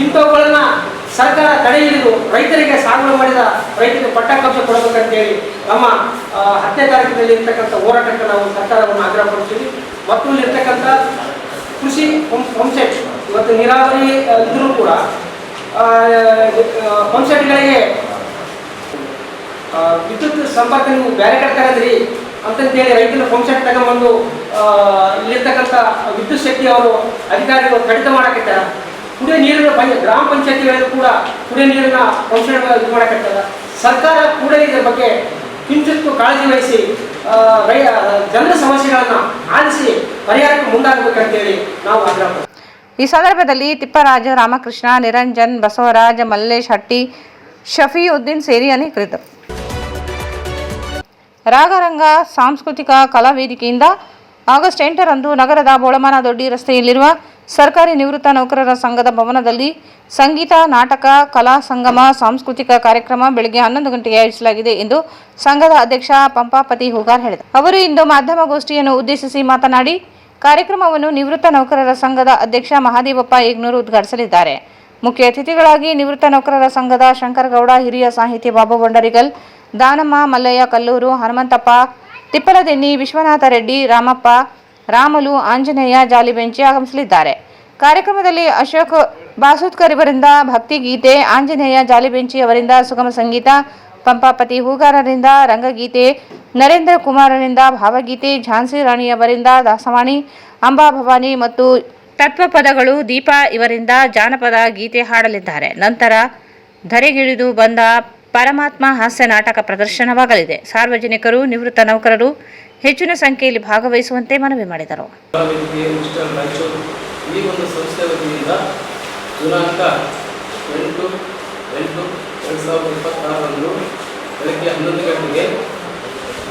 ಇಂಥವುಗಳನ್ನ ಸರ್ಕಾರ ತಡೆ ಹಿಡಿದು ರೈತರಿಗೆ ಸಾಗುವಳಿ ಮಾಡಿದ ರೈತರಿಗೆ ಪಟ್ಟ ಕಬ್ಜ ಕೊಡಬೇಕಂತೇಳಿ ನಮ್ಮ 10ನೇ ತಾರೀಕಿನಲ್ಲಿ ಇರ್ತಕ್ಕಂಥ ಹೋರಾಟಕ್ಕೆ ನಾವು ಸರ್ಕಾರವನ್ನು ಆಗ್ರಹಪಡಿಸ್ತೀವಿ. ಮತ್ತು ಇಲ್ಲಿರ್ತಕ್ಕಂಥ ಕೃಷಿ ಪಂಪ್ಸೆಟ್ ಇವತ್ತು ನೀರಾವರಿ ಇದ್ರೂ ಕೂಡ ಪಂಪ್ಸೆಟ್ಗಳಿಗೆ ವಿದ್ಯುತ್ ಸಂಪರ್ಕ ನೀವು ಬೇರೆ ಕಡೆ ತಗದ್ರಿ ಅಂತಂತೇಳಿ ರೈತನ ಪಂಪ್ಸೆಟ್ ತಗೊಂಡ್ಬಂದು ಇಲ್ಲಿರ್ತಕ್ಕಂಥ ವಿದ್ಯುತ್ ಶಕ್ತಿ ಅವರು ಅಧಿಕಾರಿಗಳು ಕಡಿತ ಮಾಡಕತ್ತಾರ. ಕುಡಿಯೋ ನೀರಿನ ಗ್ರಾಮ ಪಂಚಾಯತಿಗಳಲ್ಲಿ ಕೂಡ ಕುಡಿಯೋ ನೀರಿನ ಪಂಪ್ಸೆಟ್ ಇದು ಮಾಡಕತ್ತಾರ. ಸರ್ಕಾರ ಕೂಡ ಇದರ ಬಗ್ಗೆ ಕಿಂಚಿತ್ತು ಕಾಳಜಿ ವಹಿಸಿ ಜನರ ಸಮಸ್ಯೆಗಳನ್ನು ಆಲಿಸಿ ಪರಿಹಾರಕ್ಕೆ ಮುಂದಾಗಬೇಕಂತೇಳಿ ನಾವು ಆಗ್ರಹ. ಈ ಸಂದರ್ಭದಲ್ಲಿ ತಿಪ್ಪರಾಜು, ರಾಮಕೃಷ್ಣ, ನಿರಂಜನ್, ಬಸವರಾಜ್, ಮಲ್ಲೇಶ್ ಹಟ್ಟಿ, ಶಫೀಯುದ್ದೀನ್ ಸೇರಿ ಅನೇಕರಿದ್ದರು. ರಾಗರಂಗ ಸಾಂಸ್ಕೃತಿಕ ಕಲಾ ವೇದಿಕೆಯಿಂದ ಆಗಸ್ಟ್ 8ರಂದು ನಗರದ ಬೋಳಮಾನ ದೊಡ್ಡಿ ರಸ್ತೆಯಲ್ಲಿರುವ ಸರ್ಕಾರಿ ನಿವೃತ್ತ ನೌಕರರ ಸಂಘದ ಭವನದಲ್ಲಿ ಸಂಗೀತ, ನಾಟಕ, ಕಲಾ ಸಂಗಮ, ಸಾಂಸ್ಕೃತಿಕ ಕಾರ್ಯಕ್ರಮ ಬೆಳಗ್ಗೆ 11 ಗಂಟೆಗೆ ಆಯೋಜಿಸಲಾಗಿದೆ ಎಂದು ಸಂಘದ ಅಧ್ಯಕ್ಷ ಪಂಪಾಪತಿ ಹೂಗಾರ್ ಹೇಳಿದರು. ಅವರು ಇಂದು ಮಾಧ್ಯಮಗೋಷ್ಠಿಯನ್ನು ಉದ್ದೇಶಿಸಿ ಮಾತನಾಡಿ, ಕಾರ್ಯಕ್ರಮವನ್ನು ನಿವೃತ್ತ ನೌಕರರ ಸಂಘದ ಅಧ್ಯಕ್ಷ ಮಹಾದೇವಪ್ಪ ಏಗ್ನೂರು ಉದ್ಘಾಟಿಸಲಿದ್ದಾರೆ. ಮುಖ್ಯ ಅತಿಥಿಗಳಾಗಿ ನಿವೃತ್ತ ನೌಕರರ ಸಂಘದ ಶಂಕರಗೌಡ, ಹಿರಿಯ ಸಾಹಿತಿ ಬಾಬು ಬಂಡರಿಗಲ್, ದಾನಮ್ಮ, ಮಲ್ಲಯ್ಯ ಕಲ್ಲೂರು, ಹನುಮಂತಪ್ಪ, ತಿಪ್ಪಲದೆನ್ನಿ, ವಿಶ್ವನಾಥ ರೆಡ್ಡಿ, ರಾಮಪ್ಪ, ರಾಮುಲು, ಆಂಜನೇಯ ಜಾಲಿಬೆಂಚಿ ಆಗಮಿಸಲಿದ್ದಾರೆ. ಕಾರ್ಯಕ್ರಮದಲ್ಲಿ ಅಶೋಕ್ ಬಾಸುತ್ಕರ್ ಇವರಿಂದ ಭಕ್ತಿಗೀತೆ, ಆಂಜನೇಯ ಜಾಲಿಬೆಂಚಿ ಅವರಿಂದ ಸುಗಮ ಸಂಗೀತ, ಪಂಪಾಪತಿ ಹೂಗಾರರಿಂದ ರಂಗಗೀತೆ, ನರೇಂದ್ರ ಕುಮಾರರಿಂದ ಭಾವಗೀತೆ, ಝಾನ್ಸಿ ರಾಣಿಯವರಿಂದ ದಾಸವಾಣಿ, ಅಂಬಾ ಭವಾನಿ ಮತ್ತು ತತ್ವಪದಗಳು, ದೀಪಾ ಇವರಿಂದ ಜಾನಪದ ಗೀತೆ ಹಾಡಲಿದ್ದಾರೆ. ನಂತರ ಧರೆಗಿಳಿದು ಬಂದ ಪರಮಾತ್ಮ ಹಾಸ್ಯ ನಾಟಕ ಪ್ರದರ್ಶನವಾಗಲಿದೆ. ಸಾರ್ವಜನಿಕರು, ನಿವೃತ್ತ ನೌಕರರು ಹೆಚ್ಚಿನ ಸಂಖ್ಯೆಯಲ್ಲಿ ಭಾಗವಹಿಸುವಂತೆ ಮನವಿ ಮಾಡಿದರು. ಈ ಒಂದು ಸಂಸ್ಥೆ ವತಿಯಿಂದ ದಿನಾಂಕ 8/8/2026 ಬೆಳಗ್ಗೆ 11 ಗಂಟೆಗೆ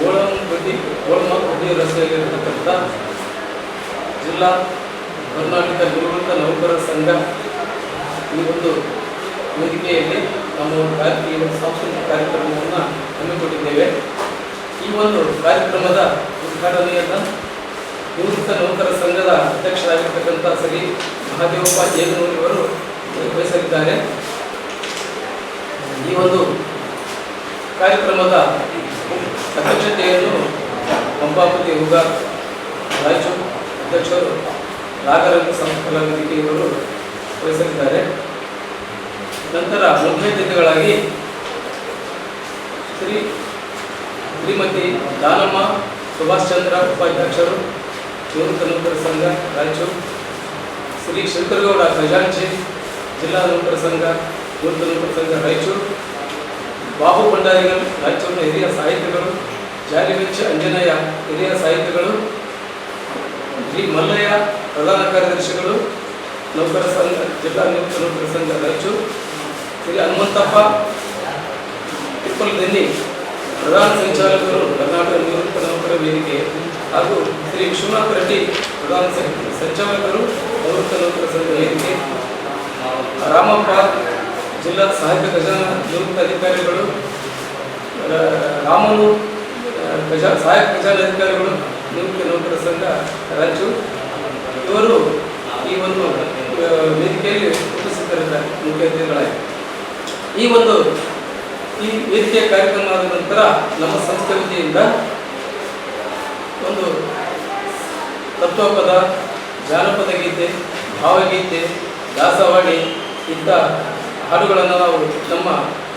ಓಳಮಗುಡಿ ರಸ್ತೆಯಲ್ಲಿರತಕ್ಕಂಥ ಜಿಲ್ಲಾ ಕರ್ನಾಟಕ ನಿವೃತ್ತ ನೌಕರರ ಸಂಘ ಈ ಒಂದು ವೇದಿಕೆಯಲ್ಲಿ ನಮ್ಮ ಈ ಒಂದು ಸಾಂಸ್ಕೃತಿಕ ಕಾರ್ಯಕ್ರಮವನ್ನು ಹಮ್ಮಿಕೊಂಡಿದ್ದೇವೆ. ಈ ಒಂದು ಕಾರ್ಯಕ್ರಮದ ಉದ್ಘಾಟನೆಯನ್ನು ನಿವೃತ್ತ ನೌಕರರ ಸಂಘದ ಅಧ್ಯಕ್ಷರಾಗಿರ್ತಕ್ಕಂಥ ಶ್ರೀ ಮಹಾದೇವಪ್ಪ ಜೇಗನೂರಿಯವರು ವಹಿಸಲಿದ್ದಾರೆ. ಈ ಒಂದು ಕಾರ್ಯಕ್ರಮದ ಅಧ್ಯಕ್ಷತೆಯನ್ನು ಪಂಪಾಪತಿ ಹುಗಾರ್ ರಾಯಚೂರು ಅಧ್ಯಕ್ಷರು ರಾಘರಂಗ ಸಂಸ್ಥೆಗಳ ವೇದಿಕೆಯವರು ವಹಿಸಲಿದ್ದಾರೆ. ನಂತರ ಮುಖ್ಯ ಅತಿಥಿಗಳಾಗಿ ಶ್ರೀಮತಿ ದಾನಮ್ಮ ಸುಭಾಷ್ ಚಂದ್ರ ಉಪಾಧ್ಯಕ್ಷರು ನಿವೃತ್ತ ನೌಕರ ಸಂಘ ರಾಯಚೂರು, ಶ್ರೀ ಶಂಕರಗೌಡ ಖಜಾಂಚಿ ಜಿಲ್ಲಾ ನೌಕರ ಸಂಘ ನಿವೃತ್ತ ನೌಕರ ಸಂಘ ರಾಯಚೂರು, ಬಾಬು ಭಂಡಾರಿಗಲ್ ರಾಯಚೂರಿನ ಹಿರಿಯ ಸಾಹಿತಿಗಳು, ಜಾಲಿವೆಚ್ಚ ಅಂಜನೇಯ ಹಿರಿಯ ಸಾಹಿತಿಗಳು, ಶ್ರೀ ಮಲ್ಲಯ್ಯ ಪ್ರಧಾನ ಕಾರ್ಯದರ್ಶಿಗಳು ನೌಕರ ಸಂಘ ಜಿಲ್ಲಾ ನಿವೃತ್ತ ನೌಕರ ಸಂಘ ರಾಯಚೂರು, ಶ್ರೀ ಹನುಮಂತಪ್ಪ ತಿಪ್ಪಲದೆನ್ನಿ ಪ್ರಧಾನ ಸಂಚಾಲಕರು ಕರ್ನಾಟಕ ನಿವೃತ್ತ ನೌಕರ ವೇದಿಕೆ ಹಾಗೂ ಶ್ರೀ ವಿಶ್ವನಾಥ ರೆಡ್ಡಿ ಪ್ರಧಾನ ಸಂಚಾಲಕರು ನಿವೃತ್ತ ನೌಕರ ಸಂಘ ವೇದಿಕೆ, ರಾಮಪ್ಪ ಜಿಲ್ಲಾ ಸಹಾಯಕ ಖಜಾನ ನಿವೃತ್ತ ಅಧಿಕಾರಿಗಳು, ರಾಮನು ಸಹಾಯಕ ಖಜಾನಾಧಿಕಾರಿಗಳು ನಿವೃತ್ತ ನೌಕರ ಸಂಘ ರಾಯಚೂರು ಇವರು ಈ ಒಂದು ವೇದಿಕೆಯಲ್ಲಿ ಉಪಸ್ಥಿತರಿದ್ದಾರೆ ಮುಖ್ಯ ಅತಿಥಿಗಳಾಗಿ. ಈ ವೇದಿಕೆಯ ಕಾರ್ಯಕ್ರಮ ಆದ ನಂತರ ನಮ್ಮ ಸಂಸ್ಥೆ ವತಿಯಿಂದ ಒಂದು ತತ್ವಪದ, ಜಾನಪದ ಗೀತೆ, ಭಾವಗೀತೆ, ದಾಸವಾಣಿ ಇಂಥ ಹಾಡುಗಳನ್ನು ನಾವು ನಮ್ಮ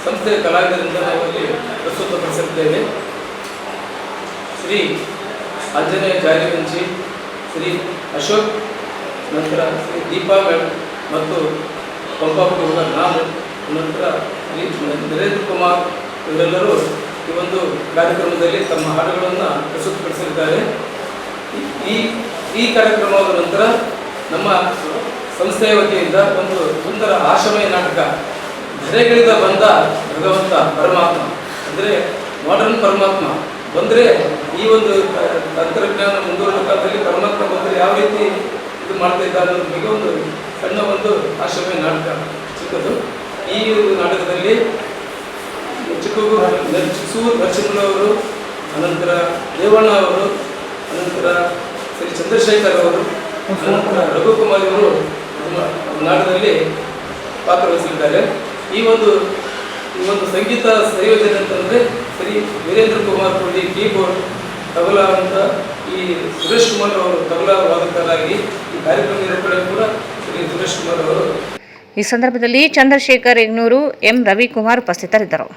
ಸಂಸ್ಥೆಯ ಕಲಾವಿದರಿಂದ ನಾವು ಅಲ್ಲಿ ಪ್ರಸ್ತುತಪಡಿಸಿದ್ದೇವೆ. ಶ್ರೀ ಆಂಜನೇಯ ಜಾರಿವಂಚಿ, ಶ್ರೀ ಅಶೋಕ್, ನಂತರ ಶ್ರೀ ದೀಪಾ ಮೇಡಮ್ ಮತ್ತು ಪಂಪಾಪುರ ಹುಗಾರ್ ನಾನು, ನಂತರ ಶ್ರೀ ನರೇಂದ್ರ ಕುಮಾರ್ ಇವರೆಲ್ಲರೂ ಈ ಒಂದು ಕಾರ್ಯಕ್ರಮದಲ್ಲಿ ತಮ್ಮ ಹಾಡುಗಳನ್ನು ಪ್ರಸ್ತುತಪಡಿಸಲಿದ್ದಾರೆ. ಈ ಕಾರ್ಯಕ್ರಮದ ನಂತರ ನಮ್ಮ ಸಂಸ್ಥೆಯ ವತಿಯಿಂದ ಒಂದು ಸುಂದರ ಆಶಮಯ ನಾಟಕ ಧರೆಗಿಳಿದ ಬಂದ ಭಗವಂತ ಪರಮಾತ್ಮ ಅಂದರೆ ಮಾಡರ್ನ್ ಪರಮಾತ್ಮ ಬಂದರೆ ಈ ಒಂದು ತಂತ್ರಜ್ಞಾನ ಮುಂದುವರೆದ ಕಾಲದಲ್ಲಿ ಪರಮಾತ್ಮ ಬಂದರೆ ಯಾವ ರೀತಿ ಇದು ಮಾಡ್ತಾ ಇದ್ದ ಅನ್ನೋದ್ರ ಬಗ್ಗೆ ಒಂದು ಸಣ್ಣ ಒಂದು ಆಶಮಯ ನಾಟಕ ಚಿಕ್ಕದು. ಈ ನಾಟಕದಲ್ಲಿ ಚಿಕ್ಕೂರು ನರಸಿಂಹನವರು, ಅನಂತರ ದೇವಣ್ಣ ಅವರು, ಅನಂತರ ಶ್ರೀ ಚಂದ್ರಶೇಖರ್ ಅವರು, ಅನಂತರ ರಘುಕುಮಾರ್ ಅವರು ನಾಟಕದಲ್ಲಿ ಪಾತ್ರವಹಿಸಲಿದ್ದಾರೆ. ಈ ಒಂದು ಸಂಗೀತ ಸಂಯೋಜನೆ ಅಂತಂದರೆ ಶ್ರೀ ವೀರೇಂದ್ರ ಕುಮಾರ್ ಪುಡಿ ಕೀಬೋರ್ಡ್, ತಬಲಾ ಅಂತ ಈ ಸುರೇಶ್ ಕುಮಾರ್ ಅವರು ತಬಲಾ ವಾದಕರಾಗಿ ಈ ಕಾರ್ಯಕ್ರಮ ನಿರೂಪಣೆ ಕೂಡ ಶ್ರೀ ಸುರೇಶ್ ಕುಮಾರ್ ಅವರು. ಈ ಸಂದರ್ಭದಲ್ಲಿ ಚಂದ್ರಶೇಖರ್ ಯಗ್ನೂರು, ಎಂ ರವಿಕುಮಾರ್ ಉಪಸ್ಥಿತರಿದ್ದರು.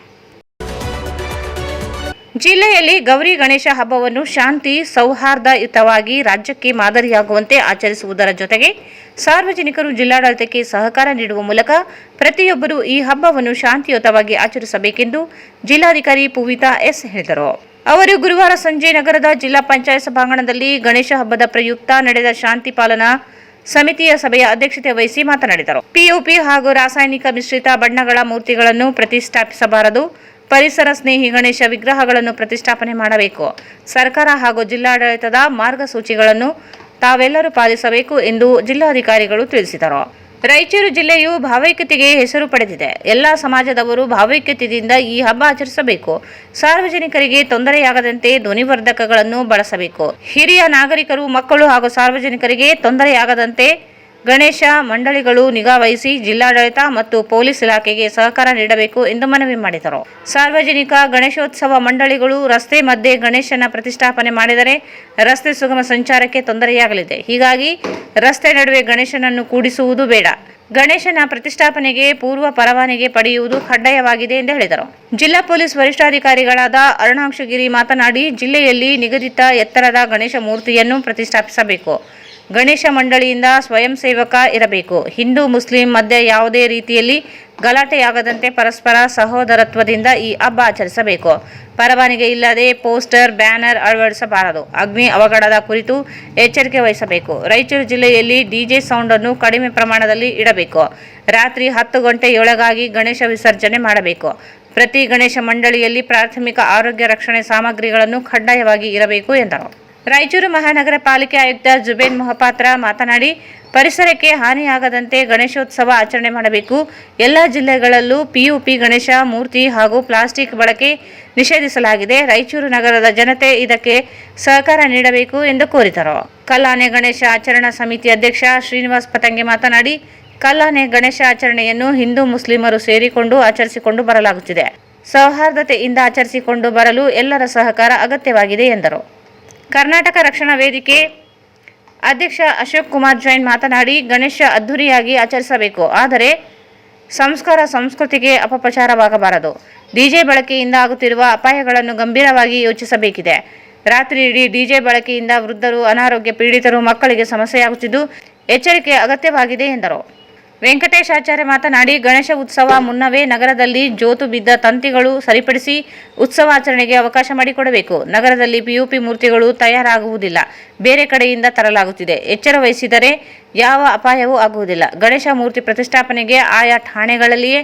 ಜಿಲ್ಲೆಯಲ್ಲಿ ಗೌರಿ ಗಣೇಶ ಹಬ್ಬವನ್ನು ಶಾಂತಿ ಸೌಹಾರ್ದಯುತವಾಗಿ ರಾಜ್ಯಕ್ಕೆ ಮಾದರಿಯಾಗುವಂತೆ ಆಚರಿಸುವುದರ ಜೊತೆಗೆ ಸಾರ್ವಜನಿಕರು ಜಿಲ್ಲಾಡಳಿತಕ್ಕೆ ಸಹಕಾರ ನೀಡುವ ಮೂಲಕ ಪ್ರತಿಯೊಬ್ಬರೂ ಈ ಹಬ್ಬವನ್ನು ಶಾಂತಿಯುತವಾಗಿ ಆಚರಿಸಬೇಕೆಂದು ಜಿಲ್ಲಾಧಿಕಾರಿ ಪೂವಿತಾ ಎಸ್ ಹೇಳಿದರು. ಅವರು ಗುರುವಾರ ಸಂಜೆ ನಗರದ ಜಿಲ್ಲಾ ಪಂಚಾಯತ್ ಸಭಾಂಗಣದಲ್ಲಿ ಗಣೇಶ ಹಬ್ಬದ ಪ್ರಯುಕ್ತ ನಡೆದ ಶಾಂತಿ ಪಾಲನಾ ಸಮಿತಿಯ ಸಭೆಯ ಅಧ್ಯಕ್ಷತೆ ವಹಿಸಿ ಮಾತನಾಡಿದರು. ಪಿಒಪಿ ಹಾಗೂ ರಾಸಾಯನಿಕ ಮಿಶ್ರಿತ ಬಣ್ಣಗಳ ಮೂರ್ತಿಗಳನ್ನು ಪ್ರತಿಷ್ಠಾಪಿಸಬಾರದು. ಪರಿಸರ ಸ್ನೇಹಿ ಗಣೇಶ ವಿಗ್ರಹಗಳನ್ನು ಪ್ರತಿಷ್ಠಾಪನೆ ಮಾಡಬೇಕು. ಸರ್ಕಾರ ಹಾಗೂ ಜಿಲ್ಲಾಡಳಿತದ ಮಾರ್ಗಸೂಚಿಗಳನ್ನು ತಾವೆಲ್ಲರೂ ಪಾಲಿಸಬೇಕು ಎಂದು ಜಿಲ್ಲಾಧಿಕಾರಿಗಳು ತಿಳಿಸಿದರು. ರಾಯಚೂರು ಜಿಲ್ಲೆಯು ಭಾವೈಕ್ಯತೆಗೆ ಹೆಸರು ಪಡೆದಿದೆ. ಎಲ್ಲ ಸಮಾಜದವರು ಭಾವೈಕ್ಯತೆಯಿಂದ ಈ ಹಬ್ಬ ಆಚರಿಸಬೇಕು. ಸಾರ್ವಜನಿಕರಿಗೆ ತೊಂದರೆಯಾಗದಂತೆ ಧ್ವನಿವರ್ಧಕಗಳನ್ನು ಬಳಸಬೇಕು. ಹಿರಿಯ ನಾಗರಿಕರು, ಮಕ್ಕಳು ಹಾಗೂ ಸಾರ್ವಜನಿಕರಿಗೆ ತೊಂದರೆಯಾಗದಂತೆ ಗಣೇಶ ಮಂಡಳಿಗಳು ನಿಗಾ ವಹಿಸಿ ಜಿಲ್ಲಾಡಳಿತ ಮತ್ತು ಪೊಲೀಸ್ ಇಲಾಖೆಗೆ ಸಹಕಾರ ನೀಡಬೇಕು ಎಂದು ಮನವಿ ಮಾಡಿದರು. ಸಾರ್ವಜನಿಕ ಗಣೇಶೋತ್ಸವ ಮಂಡಳಿಗಳು ರಸ್ತೆ ಮಧ್ಯೆ ಗಣೇಶನ ಪ್ರತಿಷ್ಠಾಪನೆ ಮಾಡಿದರೆ ರಸ್ತೆ ಸುಗಮ ಸಂಚಾರಕ್ಕೆ ತೊಂದರೆಯಾಗಲಿದೆ. ಹೀಗಾಗಿ ರಸ್ತೆ ನಡುವೆ ಗಣೇಶನನ್ನು ಕೂಡಿಸುವುದು ಬೇಡ. ಗಣೇಶನ ಪ್ರತಿಷ್ಠಾಪನೆಗೆ ಪೂರ್ವ ಪರವಾನಗಿ ಪಡೆಯುವುದು ಕಡ್ಡಾಯವಾಗಿದೆ ಎಂದು ಹೇಳಿದರು. ಜಿಲ್ಲಾ ಪೊಲೀಸ್ ವರಿಷ್ಠಾಧಿಕಾರಿಗಳಾದ ಅರುಣಾಕ್ಷಗಿರಿ ಮಾತನಾಡಿ, ಜಿಲ್ಲೆಯಲ್ಲಿ ನಿಗದಿತ ಎತ್ತರದ ಗಣೇಶ ಮೂರ್ತಿಯನ್ನು ಪ್ರತಿಷ್ಠಾಪಿಸಬೇಕು. ಗಣೇಶ ಮಂಡಳಿಯಿಂದ ಸ್ವಯಂ ಸೇವಕ ಇರಬೇಕು. ಹಿಂದೂ ಮುಸ್ಲಿಂ ಮಧ್ಯೆ ಯಾವುದೇ ರೀತಿಯಲ್ಲಿ ಗಲಾಟೆಯಾಗದಂತೆ ಪರಸ್ಪರ ಸಹೋದರತ್ವದಿಂದ ಈ ಹಬ್ಬ ಆಚರಿಸಬೇಕು. ಪರವಾನಗಿ ಇಲ್ಲದೆ ಪೋಸ್ಟರ್, ಬ್ಯಾನರ್ ಅಳವಡಿಸಬಾರದು. ಅಗ್ನಿ ಅವಘಡದ ಕುರಿತು ಎಚ್ಚರಿಕೆ ವಹಿಸಬೇಕು. ರಾಯಚೂರು ಜಿಲ್ಲೆಯಲ್ಲಿ ಡಿಜೆ ಸೌಂಡ್ ಅನ್ನು ಕಡಿಮೆ ಪ್ರಮಾಣದಲ್ಲಿ ಇಡಬೇಕು. ರಾತ್ರಿ 10 ಗಂಟೆಯೊಳಗಾಗಿ ಗಣೇಶ ವಿಸರ್ಜನೆ ಮಾಡಬೇಕು. ಪ್ರತಿ ಗಣೇಶ ಮಂಡಳಿಯಲ್ಲಿ ಪ್ರಾಥಮಿಕ ಆರೋಗ್ಯ ರಕ್ಷಣೆ ಸಾಮಗ್ರಿಗಳನ್ನು ಕಡ್ಡಾಯವಾಗಿ ಇರಬೇಕು ಎಂದರು. ರಾಯಚೂರು ಮಹಾನಗರ ಪಾಲಿಕೆ ಆಯುಕ್ತ ಜುಬೇನ್ ಮೊಹಪಾತ್ರ ಮಾತನಾಡಿ, ಪರಿಸರಕ್ಕೆ ಹಾನಿಯಾಗದಂತೆ ಗಣೇಶೋತ್ಸವ ಆಚರಣೆ ಮಾಡಬೇಕು. ಎಲ್ಲ ಜಿಲ್ಲೆಗಳಲ್ಲೂ ಪಿಯುಪಿ ಗಣೇಶ ಮೂರ್ತಿ ಹಾಗೂ ಪ್ಲಾಸ್ಟಿಕ್ ಬಳಕೆ ನಿಷೇಧಿಸಲಾಗಿದೆ. ರಾಯಚೂರು ನಗರದ ಜನತೆ ಇದಕ್ಕೆ ಸಹಕಾರ ನೀಡಬೇಕು ಎಂದು ಕೋರಿದರು. ಕಲ್ಲಾನೆ ಗಣೇಶ ಆಚರಣಾ ಸಮಿತಿ ಅಧ್ಯಕ್ಷ ಶ್ರೀನಿವಾಸ್ ಪತಂಗೆ ಮಾತನಾಡಿ, ಕಲ್ಲಾನೆ ಗಣೇಶ ಆಚರಣೆಯನ್ನು ಹಿಂದೂ ಮುಸ್ಲಿಮರು ಸೇರಿಕೊಂಡು ಆಚರಿಸಿಕೊಂಡು ಬರಲಾಗುತ್ತಿದೆ. ಸೌಹಾರ್ದತೆಯಿಂದ ಆಚರಿಸಿಕೊಂಡು ಬರಲು ಎಲ್ಲರ ಸಹಕಾರ ಅಗತ್ಯವಾಗಿದೆ ಎಂದರು. ಕರ್ನಾಟಕ ರಕ್ಷಣಾ ವೇದಿಕೆ ಅಧ್ಯಕ್ಷ ಅಶೋಕ್ ಕುಮಾರ್ ಜೈನ್ ಮಾತನಾಡಿ, ಗಣೇಶ ಅದ್ಧೂರಿಯಾಗಿ ಆಚರಿಸಬೇಕು. ಆದರೆ ಸಂಸ್ಕೃತಿಗೆ ಅಪಪ್ರಚಾರವಾಗಬಾರದು. ಡಿಜೆ ಬಳಕೆಯಿಂದ ಆಗುತ್ತಿರುವ ಅಪಾಯಗಳನ್ನು ಗಂಭೀರವಾಗಿ ಯೋಚಿಸಬೇಕಿದೆ. ರಾತ್ರಿ ಇಡೀ ಡಿಜೆ ಬಳಕೆಯಿಂದ ವೃದ್ಧರು, ಅನಾರೋಗ್ಯ ಪೀಡಿತರು, ಮಕ್ಕಳಿಗೆ ಸಮಸ್ಯೆಯಾಗುತ್ತಿದ್ದು ಎಚ್ಚರಿಕೆ ಅಗತ್ಯವಾಗಿದೆ ಎಂದರು. ವೆಂಕಟೇಶಾಚಾರ್ಯ ಮಾತನಾಡಿ, ಗಣೇಶ ಉತ್ಸವ ಮುನ್ನವೇ ನಗರದಲ್ಲಿ ಜೋತು ಬಿದ್ದ ತಂತಿಗಳು ಸರಿಪಡಿಸಿ ಉತ್ಸವಾಚರಣೆಗೆ ಅವಕಾಶ ಮಾಡಿಕೊಡಬೇಕು. ನಗರದಲ್ಲಿ ಪಿಯುಪಿ ಮೂರ್ತಿಗಳು ತಯಾರಾಗುವುದಿಲ್ಲ, ಬೇರೆ ಕಡೆಯಿಂದ ತರಲಾಗುತ್ತಿದೆ. ಎಚ್ಚರ ವಹಿಸಿದರೆ ಯಾವ ಅಪಾಯವೂ ಆಗುವುದಿಲ್ಲ. ಗಣೇಶ ಮೂರ್ತಿ ಪ್ರತಿಷ್ಠಾಪನೆಗೆ ಆಯಾ ಠಾಣೆಗಳಲ್ಲಿಯೇ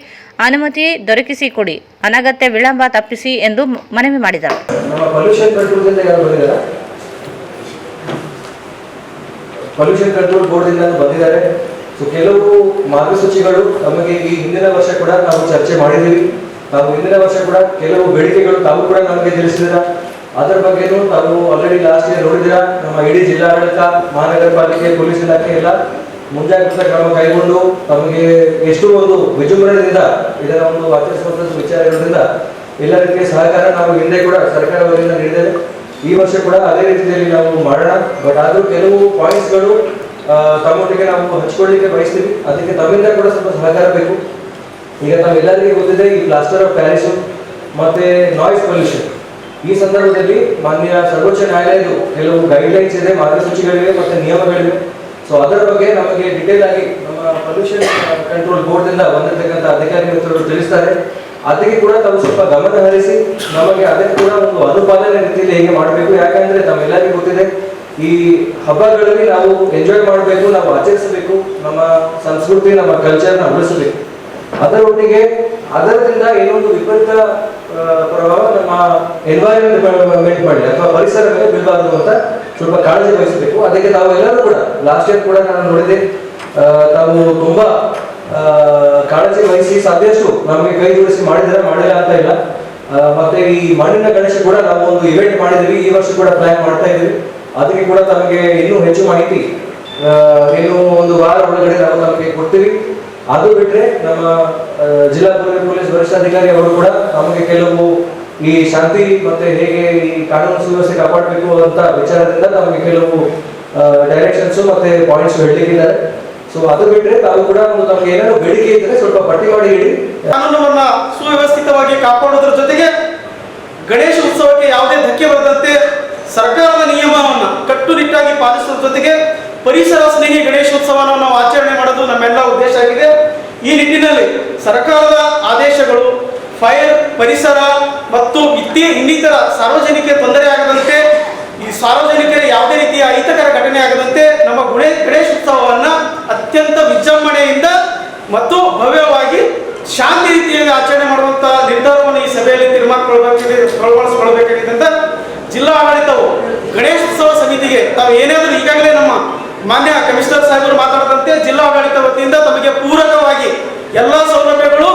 ಅನುಮತಿ ದೊರಕಿಸಿಕೊಡಿ, ಅನಗತ್ಯ ವಿಳಂಬ ತಪ್ಪಿಸಿ ಎಂದು ಮನವಿ ಮಾಡಿದರು. ಪೊಲ್ಯೂಷನ್ ಕಂಟ್ರೋಲ್ ಬೋರ್ಡ್ದಿಂದ ಬಂದಿದ್ದಾರೆ. ಸೊ ಕೆಲವು ಮಾರ್ಗಸೂಚಿಗಳು ನಮಗೆ ಈ ಹಿಂದಿನ ವರ್ಷ ಕೂಡ ನಾವು ಚರ್ಚೆ ಮಾಡಿದ್ದೀವಿ. ನಾವು ಹಿಂದಿನ ವರ್ಷ ಕೂಡ ಕೆಲವು ಬೇಡಿಕೆಗಳು ತಾವು ಕೂಡ ನಮಗೆ ತಿಳಿಸಿದ್ದೀರಾ. ಅದರ ಬಗ್ಗೆನೂ ತಾವು ಆಲ್ರೆಡಿ ಲಾಸ್ಟ್ ಇಯರ್ ನೋಡಿದ್ದೀರಾ. ನಮ್ಮ ಇಡೀ ಜಿಲ್ಲಾಡಳಿತ, ಮಹಾನಗರ ಪಾಲಿಕೆ, ಪೊಲೀಸ್ ಇಲಾಖೆ ಎಲ್ಲ ಮುಂಜಾಗ್ರತಾ ಕ್ರಮ ಕೈಗೊಂಡು ತಮಗೆ ಎಷ್ಟು ಒಂದು ವಿಜೃಂಭಣೆಯಿಂದ ಇದರ ಒಂದು ಆಚರಿಸುವಂಥದ್ದು ವಿಚಾರ ಇರೋದ್ರಿಂದ ಎಲ್ಲ ರೀತಿಯ ಸಹಕಾರ ನಾವು ಹಿಂದೆ ಕೂಡ ಸರ್ಕಾರ ವತಿಯಿಂದ ನೀಡಿದ್ದೇವೆ. ಈ ವರ್ಷ ಕೂಡ ಅದೇ ರೀತಿಯಲ್ಲಿ ನಾವು ಮಾಡೋಣ. ಬಟ್ ಆದರೂ ಕೆಲವು ಪಾಯಿಂಟ್ಸ್ಗಳು ತಮ್ಮೊಟ್ಟಿಗೆ ನಾವು ಹಂಚ್ಕೊಳ್ಳಿಕ್ಕೆ ಬಯಸ್ತೀವಿ. ಅದಕ್ಕೆ ತಮ್ಮಿಂದ ಕೂಡ ಸ್ವಲ್ಪ ಸಹಕಾರ ಬೇಕು. ಈಗ ತಾವೆಲ್ಲರಿಗೂ ಗೊತ್ತಿದೆ, ಈ ಪ್ಲಾಸ್ಟರ್ ಆಫ್ ಪ್ಯಾರಿಸು ಮತ್ತೆ ನಾಯ್ಸ್ ಪೊಲ್ಯೂಷನ್, ಈ ಸಂದರ್ಭದಲ್ಲಿ ಮಾನ್ಯ ಸರ್ವೋಚ್ಚ ನ್ಯಾಯಾಲಯದ ಕೆಲವು ಗೈಡ್ಲೈನ್ಸ್ ಇದೆ, ಮಾರ್ಗಸೂಚಿಗಳಿವೆ ಮತ್ತು ನಿಯಮಗಳಿವೆ. ಸೊ ಅದರ ಬಗ್ಗೆ ನಮಗೆ ಡಿಟೇಲ್ ಆಗಿ ನಮ್ಮ ಪೊಲ್ಯೂಷನ್ ಕಂಟ್ರೋಲ್ ಬೋರ್ಡ್ನಿಂದ ಬಂದಿರತಕ್ಕಂಥ ಅಧಿಕಾರಿ ಮಿತ್ರರು ತಿಳಿಸ್ತಾರೆ. ಅದಕ್ಕೆ ಕೂಡ ತಾವು ಸ್ವಲ್ಪ ಗಮನ ಹರಿಸಿ ನಮಗೆ ಅದಕ್ಕೆ ಕೂಡ ಒಂದು ಅನುಪಾಲನೆ ರೀತಿಯಲ್ಲಿ ಹೇಗೆ ಮಾಡಬೇಕು. ಯಾಕಂದ್ರೆ ತಾವೆಲ್ಲರಿಗೂ ಗೊತ್ತಿದೆ, ಈ ಹಬ್ಬಗಳಲ್ಲಿ ನಾವು ಎಂಜಾಯ್ ಮಾಡಬೇಕು, ನಾವು ಆಚರಿಸಬೇಕು, ನಮ್ಮ ಸಂಸ್ಕೃತಿ, ನಮ್ಮ ಕಲ್ಚರ್ನ ಉಳಿಸಬೇಕು. ಅದರೊಟ್ಟಿಗೆ ಅದರಿಂದ ಏನೊಂದು ವಿಪರೀತ ಪ್ರಭಾವ ನಮ್ಮ ಎನ್ವೈರನ್ಮೆಂಟ್ ಮಾಡಿ ಅಥವಾ ಪರಿಸರ ಮೇಲೆ ಬೀಳಬಾರದು ಅಂತ ಸ್ವಲ್ಪ ಕಾಳಜಿ ವಹಿಸಬೇಕು. ಅದಕ್ಕೆ ತಾವು ಎಲ್ಲರೂ ಕೂಡ ಲಾಸ್ಟ್ ಇಯರ್ ಕೂಡ ನಾನು ನೋಡಿದೆ, ತಾವು ತುಂಬಾ ಕಾಳಜಿ ವಹಿಸಿ ಸಾಧ್ಯಷ್ಟು ನಮಗೆ ಕೈ ಜೋಡಿಸಿ ಮಾಡಿದ್ರೆ ಮಾಡಿಲ್ಲ ಅಂತ ಇಲ್ಲ. ಮತ್ತೆ ಈ ಮಣ್ಣಿನ ಗಣೇಶ ಕೂಡ ನಾವು ಒಂದು ಇವೆಂಟ್ ಮಾಡಿದ್ವಿ, ಈ ವರ್ಷ ಕೂಡ ಪ್ಲಾನ್ ಮಾಡ್ತಾ ಇದ್ವಿ. ಅದಕ್ಕೆ ಕೂಡ ತಮಗೆ ಇನ್ನೂ ಹೆಚ್ಚು ಮಾಹಿತಿ ಇನ್ನು ಒಂದು ವಾರ ಒಳಗಡೆ ನಾವು ತಮಗೆ ಕೊಡ್ತೀವಿ. ಅದು ಬಿಟ್ಟರೆ ನಮ್ಮ ಜಿಲ್ಲಾ ಪೊಲೀಸ್ ವರಿಷ್ಠಾಧಿಕಾರಿ ಅವರು ಕೂಡ ನಮಗೆ ಕೆಲವು ಈ ಶಾಂತಿ ಮತ್ತೆ ಹೇಗೆ ಈ ಕಾನೂನು ಸುವ್ಯವಸ್ಥೆ ಕಾಪಾಡಬೇಕು ಅಂತ ವಿಚಾರದಿಂದ ನಮಗೆ ಕೆಲವು ಡೈರೆಕ್ಷನ್ಸ್ ಮತ್ತೆ ಪಾಯಿಂಟ್ಸ್ ಹೇಳಲಿಕ್ಕಿದ್ದಾರೆ. ಸೊ ಅದು ಬಿಟ್ಟರೆ ತಾವು ಕೂಡ ಒಂದು ತಮಗೆ ಏನಾದ್ರು ಬೇಡಿಕೆ ಇದ್ದರೆ ಸ್ವಲ್ಪ ಪಟ್ಟಿ ಮಾಡಿ ಹೇಳಿ. ಕಾನೂನನ್ನ ಸುವ್ಯವಸ್ಥಿತವಾಗಿ ಕಾಪಾಡೋದ್ರ ಜೊತೆಗೆ ಗಣೇಶ ಉತ್ಸವಕ್ಕೆ ಯಾವುದೇ ಧಕ್ಕೆ ಬರದಂತೆ ಸರ್ಕಾರದ ನಿಯಮವನ್ನ ಕಟ್ಟುನಿಟ್ಟಾಗಿ ಪಾಲಿಸುವ ಜೊತೆಗೆ ಪರಿಸರ ಸ್ನೇಹಿ ಗಣೇಶೋತ್ಸವವನ್ನು ನಾವು ಆಚರಣೆ ಮಾಡೋದು ನಮ್ಮೆಲ್ಲ ಉದ್ದೇಶ ಆಗಿದೆ. ಈ ನಿಟ್ಟಿನಲ್ಲಿ ಸರ್ಕಾರದ ಆದೇಶಗಳು ಫೈರ್, ಪರಿಸರ ಮತ್ತು ಇನ್ನಿತರ ಸಾರ್ವಜನಿಕ ತೊಂದರೆ ಆಗದಂತೆ, ಈ ಸಾರ್ವಜನಿಕರ ಯಾವುದೇ ರೀತಿಯ ಅಹಿತಕರ ಘಟನೆ ಆಗದಂತೆ ನಮ್ಮ ಗಣೇಶೋತ್ಸವವನ್ನು ಅತ್ಯಂತ ವಿಜೃಂಭಣೆಯಿಂದ ಮತ್ತು ಭವ್ಯವಾಗಿ ಶಾಂತಿ ರೀತಿಯಲ್ಲಿ ಆಚರಣೆ ಮಾಡುವಂತ ನಿರ್ಧಾರವನ್ನು ಈ ಸಭೆಯಲ್ಲಿ ತೀರ್ಮಾನಗೊಳ್ಳಬೇಕಾಗಿದೆ ಅಂತ ಜಿಲ್ಲಾ ಆಡಳಿತವು ಗಣೇಶೋತ್ಸವ ಸಮಿತಿಗೆ ತಾವು ಏನಾದರೂ ಈಗಾಗಲೇ ನಮ್ಮ ಮಾನ್ಯ ಕಮಿಷನರ್ ಸಾಹೇಬರು ಮಾತಾಡಿದಂತೆ ಜಿಲ್ಲಾ ಆಡಳಿತ ವತಿಯಿಂದ ತಮಗೆ ಪೂರಕವಾಗಿ ಎಲ್ಲ ಸೌಲಭ್ಯಗಳು,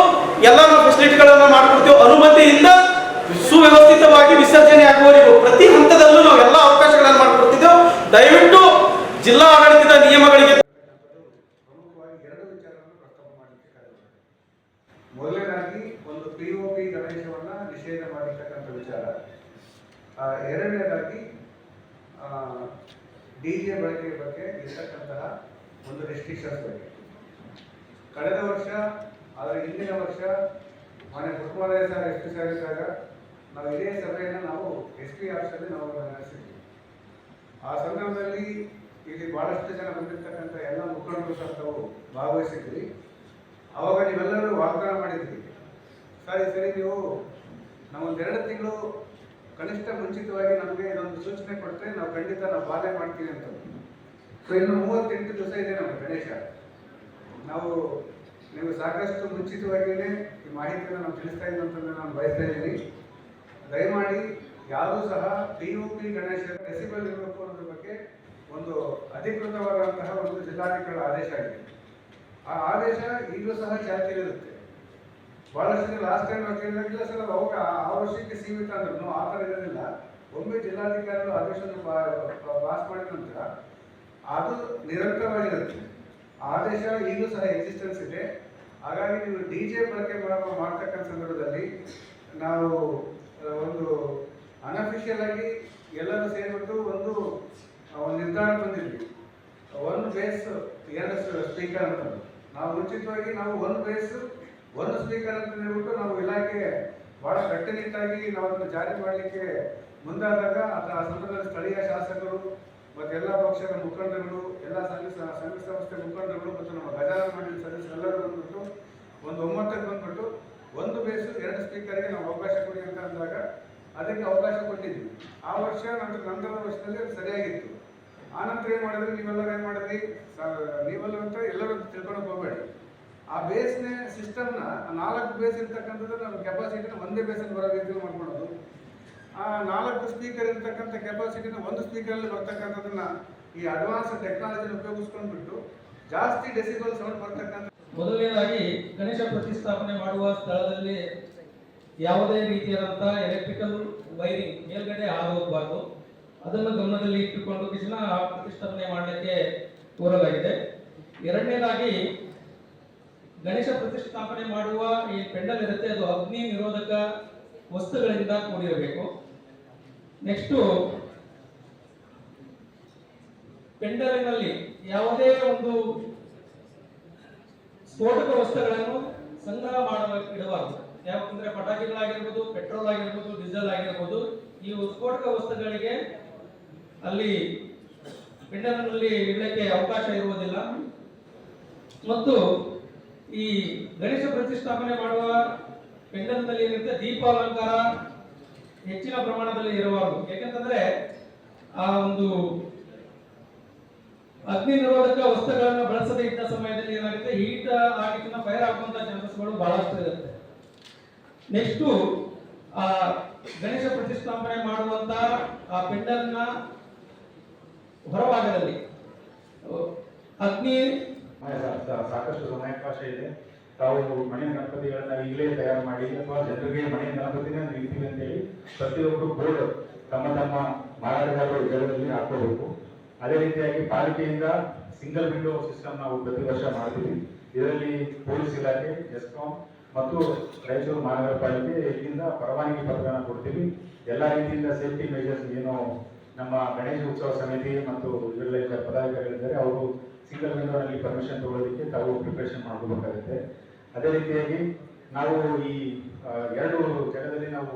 ಎಲ್ಲ ಫೆಸಿಲಿಟಿಗಳನ್ನು ಮಾಡಿಕೊಡ್ತೀವಿ. ಅನುಮತಿಯಿಂದ ಸುವ್ಯವಸ್ಥಿತವಾಗಿ ವಿಸರ್ಜನೆ ಆಗುವವರೆಗೂ ಪ್ರತಿ ಹಂತದಲ್ಲೂ ನಾವು ಎಲ್ಲ ಅವಕಾಶಗಳನ್ನು ಮಾಡಿಕೊಡ್ತಿದ್ದೆವು. ದಯವಿಟ್ಟು ಜಿಲ್ಲಾ ಆಡಳಿತದ ನಿಯಮಗಳಿಗೆ ಮೊದಲನೇದಾಗಿ ಒಂದು ಪಿಒಪಿ ಗಣೇಶವನ್ನ ನಿಷೇಧ ಮಾಡಿರ್ತಕ್ಕಂಥ ವಿಚಾರ. ಎರಡನೇದಾಗಿ ಡಿಜೆ ಬಳಕೆ ಬಗ್ಗೆ ಇರ್ತಕ್ಕಂತಹ ಒಂದು ರೆಸ್ಟ್ರಿಕ್ಷನ್ಸ್ ಬಗ್ಗೆ. ಕಳೆದ ವರ್ಷ, ಅದರ ಹಿಂದಿನ ವರ್ಷ ಮಾನ್ಯ ಪುಷ್ಪರಾಯ ಸರ್ ಎಸ್ ಪಿ ಸರ್ ಇದ್ದಾಗ ನಾವು ಇದೇ ಸಭೆಯನ್ನು ನಾವು ಎಸ್ ಪಿ ಆಫೀಸಲ್ಲಿ ನಾವು ನಡೆಸಿದ್ವಿ. ಆ ಸಂದರ್ಭದಲ್ಲಿ ಇಲ್ಲಿ ಬಹಳಷ್ಟು ಜನ ಬಂದಿರ್ತಕ್ಕಂಥ ಎಲ್ಲ ಮುಖಂಡರು ಸಹ ತಾವು ಭಾಗವಹಿಸಿದ್ವಿ. ಆವಾಗ ನೀವೆಲ್ಲರೂ ವಾಗ್ದಾನ ಮಾಡಿದ್ವಿ, ಸರಿ ನೀವು ನಾವೊಂದು 2 ತಿಂಗಳು ಕನಿಷ್ಠ ಮುಂಚಿತವಾಗಿ ನಮಗೆ ಇದೊಂದು ಸೂಚನೆ ಕೊಟ್ಟರೆ ನಾವು ಖಂಡಿತ ನಾವು ಪಾಲನೆ ಮಾಡ್ತೀವಿ ಅಂತ. ಸೊ ಇನ್ನು 38 ದಿವಸ ಇದೆ ನಮ್ಮ ಗಣೇಶ. ನಾವು ನೀವು ಸಾಕಷ್ಟು ಮುಂಚಿತವಾಗಿಯೇ ಈ ಮಾಹಿತಿಯನ್ನು ನಾವು ತಿಳಿಸ್ತಾ ಇದ್ದಂತಂದ್ರೆ ನಾನು ಬಯಸ್ತಾ ಇದ್ದೀನಿ. ದಯಮಾಡಿ ಯಾರೂ ಸಹ POP ಗಣೇಶ ಡೆಸಿಬಲ್ ಇರಬೇಕು ಅನ್ನೋದ್ರ ಬಗ್ಗೆ ಒಂದು ಅಧಿಕೃತವಾದಂತಹ ಒಂದು ಜಿಲ್ಲಾಧಿಕಾರಿಗಳ ಆದೇಶ ಆಗಿದೆ. ಆ ಆದೇಶ ಈಗಲೂ ಸಹ ಚಾಲ್ತಿಯಲ್ಲಿರುತ್ತೆ. ಬಹಳಷ್ಟು ಲಾಸ್ಟ್ ಟೈಮ್ ನಾವು ಕೇಳಿದಾಗಲಿಲ್ಲ ಸರ್ ಅವಾಗ ಆ ವರ್ಷಕ್ಕೆ ಸೀಮಿತ ಅಂದ್ರೂ ಆ ಥರ ಇರೋದಿಲ್ಲ. ಒಮ್ಮೆ ಜಿಲ್ಲಾಧಿಕಾರಿಗಳು ಆದೇಶವನ್ನು ಪಾಸ್ ಮಾಡಿದ ನಂತರ ಅದು ನಿರಂತರವಾಗಿರುತ್ತೆ. ಆದೇಶ ಈಗಲೂ ಸಹ ಎಕ್ಸಿಸ್ಟೆನ್ಸ್ ಇದೆ. ಹಾಗಾಗಿ ನೀವು DJ ಬಳಕೆ ಮಾಡ್ತಕ್ಕಂಥ ಸಂದರ್ಭದಲ್ಲಿ ನಾವು ಒಂದು ಅನ್ಅಫಿಷಿಯಲ್ ಆಗಿ ಎಲ್ಲರೂ ಸೇರಿಬಿಟ್ಟು ಒಂದು ನಿರ್ಧಾರ ಬಂದಿದ್ವಿ. 1 ಬೇಸ್ 2 ಸ್ಪೀಕರ್ ಅಂತ ನಾವು ಮುಂಚಿತವಾಗಿ ನಾವು 1 ಬೇಸ್ 1 ಸ್ಪೀಕರ್ ಅಂತ ಹೇಳ್ಬಿಟ್ಟು ನಾವು ಇಲಾಖೆ ಭಾಳ ಕಟ್ಟುನಿಟ್ಟಾಗಿ ನಾವು ಅದನ್ನು ಜಾರಿ ಮಾಡಲಿಕ್ಕೆ ಮುಂದಾದಾಗ ಆ ಸಂದರ್ಭದಲ್ಲಿ ಸ್ಥಳೀಯ ಶಾಸಕರು ಮತ್ತು ಎಲ್ಲ ಪಕ್ಷದ ಮುಖಂಡರುಗಳು, ಎಲ್ಲ ಸಂಘ ಸಂಸ್ಥೆ ಮುಖಂಡರುಗಳು ಮತ್ತು ನಮ್ಮ ಗಜಾನನ ಮಂಡಳಿ ಸದಸ್ಯರೆಲ್ಲರೂ ಬಂದ್ಬಿಟ್ಟು ಒಂದು ಒಮ್ಮತಕ್ಕೆ ಬಂದ್ಬಿಟ್ಟು 1 ಬೇಸು 2 ಸ್ಪೀಕರ್ಗೆ ನಾವು ಅವಕಾಶ ಕೊಡಿ ಅಂತ ಅಂದಾಗ ಅದಕ್ಕೆ ಅವಕಾಶ ಕೊಟ್ಟಿದ್ವಿ. ಆ ವರ್ಷ ನಂತರದ ವರ್ಷದಲ್ಲಿ ಅದು ಸರಿಯಾಗಿತ್ತು. ಆನಂತರ ಏನು ಮಾಡಿದ್ರಿ, ನೀವೆಲ್ಲರೂ ಏನು ಮಾಡಿದ್ರಿ, ನೀವೆಲ್ಲ ಅಂತ ಎಲ್ಲರೂ ತಿಳ್ಕೊಳಕ್ಕೆ ಹೋಗಬೇಡಿ. ಆ ಬೇಸ್ನೇ ಸಿಸ್ಟಮ್ನ 4 ಬೇಸ್ ಇರ್ತಕ್ಕಂಥದ್ದು ನಮ್ಮ ಕೆಪಾಸಿಟಿನ 1 ಬೇಸಲ್ಲಿ ಬರೋ ರೀತಿಯಲ್ಲಿ ಮಾಡ್ಕೊಳೋದು. ಆ 4 ಸ್ಪೀಕರ್ ಇರ್ತಕ್ಕಂಥ ಕೆಪಾಸಿಟಿನ 1 ಸ್ಪೀಕರಲ್ಲಿ ಬರ್ತಕ್ಕಂಥದ್ದನ್ನ ಈ ಅಡ್ವಾನ್ಸ್ ಟೆಕ್ನಾಲಜಿನ ಉಪಯೋಗಿಸ್ಕೊಂಡ್ಬಿಟ್ಟು ಜಾಸ್ತಿ ಡೆಸಿಬಲ್ ಸೌಂಡ್ ಬರ್ತಕ್ಕಂಥ. ಮೊದಲನೇದಾಗಿ ಗಣೇಶ ಪ್ರತಿಷ್ಠಾಪನೆ ಮಾಡುವ ಸ್ಥಳದಲ್ಲಿ ಯಾವುದೇ ರೀತಿಯಾದಂತಹ ಎಲೆಕ್ಟ್ರಿಕಲ್ ವೈರಿಂಗ್ ಮೇಲ್ಗಡೆ ಹೋಗಬಾರ್ದು. ಅದನ್ನು ಗಮನದಲ್ಲಿ ಇಟ್ಟುಕೊಂಡು ಪ್ರತಿಷ್ಠಾಪನೆ ಮಾಡಲಿಕ್ಕೆ ಕೋರಲಾಗಿದೆ. ಎರಡನೇದಾಗಿ ಗಣೇಶ ಪ್ರತಿಷ್ಠಾಪನೆ ಮಾಡುವ ಈ ಪೆಂಡಲ್ ಇರುತ್ತೆ, ಅದು ಅಗ್ನಿ ನಿರೋಧಕ ವಸ್ತುಗಳಿಂದ ಕೂಡಿರಬೇಕು. ನೆಕ್ಸ್ಟು ಪೆಂಡಲಿನಲ್ಲಿ ಯಾವುದೇ ಒಂದು ಸ್ಫೋಟಕ ವಸ್ತುಗಳನ್ನು ಸಂಗ್ರಹ ಇಡಬಾರದು. ಯಾಕಂದ್ರೆ ಪಟಾಕಿಗಳಾಗಿರ್ಬೋದು, ಪೆಟ್ರೋಲ್ ಆಗಿರ್ಬೋದು, ಡೀಸೆಲ್ ಆಗಿರ್ಬೋದು, ಈ ಸ್ಫೋಟಕ ವಸ್ತುಗಳಿಗೆ ಅಲ್ಲಿ ಪೆಂಡಲ್ನಲ್ಲಿ ಇಡಲಿಕ್ಕೆ ಅವಕಾಶ ಇರುವುದಿಲ್ಲ. ಮತ್ತು ಈ ಗಣೇಶ ಪ್ರತಿಷ್ಠಾಪನೆ ಮಾಡುವ ಪೆಂಡಲ್ನಲ್ಲಿ ಏನಿರುತ್ತೆ, ದೀಪಾಲಂಕಾರ ಹೆಚ್ಚಿನ ಪ್ರಮಾಣದಲ್ಲಿ ಇರಬಾರದು. ಯಾಕೆಂತಂದ್ರೆ ಆ ಒಂದು ಅಗ್ನಿ ನಿರೋಧಕ ವಸ್ತುಗಳನ್ನು ಬಳಸದೇ ಇದ್ದ ಸಮಯದಲ್ಲಿ ಏನಾಗುತ್ತೆ, ಹೀಟ್ ಆಗಿನ ಫೈರ್ ಆಗುವಂತ ಚಾನ್ಸಸ್ಗಳು ಬಹಳಷ್ಟು ಇರುತ್ತೆ. ನೆಕ್ಸ್ಟು ಆ ಗಣೇಶ ಪ್ರತಿಷ್ಠಾಪನೆ ಮಾಡುವಂತ ಆ ಪೆಂಡಲ್ನ ಹೊರಭಾಗದಲ್ಲಿ ಅಗ್ನಿ ಸಾಕಷ್ಟು ಸಮಯಾವಕಾಶ ಇದೆ. ತಾವು ಮನೆ ಗಣಪತಿಗಳನ್ನ ಈಗಲೇ ತಯಾರು ಮಾಡಿ ಅಥವಾ ಜನರಿಗೆ ಮನೆ ಗಣಪತಿನ ನೀಡ್ತೀವಿ ಅಂತೇಳಿ ಪ್ರತಿಯೊಬ್ಬರು ಬೋರ್ಡ್ ತಮ್ಮ ತಮ್ಮ ಮಾರಾಟಗಾರರು ಜಾಗದಲ್ಲಿ ಹಾಕೋಬೇಕು. ಅದೇ ರೀತಿಯಾಗಿ ಪಾಲಿಕೆಯಿಂದ ಸಿಂಗಲ್ ವಿಂಡೋ ಸಿಸ್ಟಮ್ ನಾವು ಪ್ರತಿ ವರ್ಷ ಮಾಡ್ತೀವಿ. ಇದರಲ್ಲಿ ಪೊಲೀಸ್ ಇಲಾಖೆ, ಜೆಸ್ಕಾಂ ಮತ್ತು ರಾಯಚೂರು ಮಹಾನಗರ ಪಾಲಿಕೆ ಇಲ್ಲಿಂದ ಪರವಾನಗಿ ಪತ್ರನ ಕೊಡ್ತೀವಿ. ಎಲ್ಲ ರೀತಿಯಿಂದ ಸೇಫ್ಟಿ ಮೆಜರ್ಸ್ ಏನು ನಮ್ಮ ಗಣೇಶ ಉತ್ಸವ ಸಮಿತಿ ಮತ್ತು ಇವರೆಲ್ಲ ಪದಾಧಿಕಾರಿಗಳಿದ್ದಾರೆ, ಅವರು ಸಿಂಗಲ್ ವಿಂಡೋನಲ್ಲಿ ಪರ್ಮಿಷನ್ ತಗೊಳ್ಳೋದಕ್ಕೆ ತಾವು ಪ್ರಿಪರೇಷನ್ ಮಾಡ್ಕೋಬೇಕಾಗುತ್ತೆ. ಅದೇ ರೀತಿಯಾಗಿ ನಾವು ಈ 2 ಜಾಗದಲ್ಲಿ ನಾವು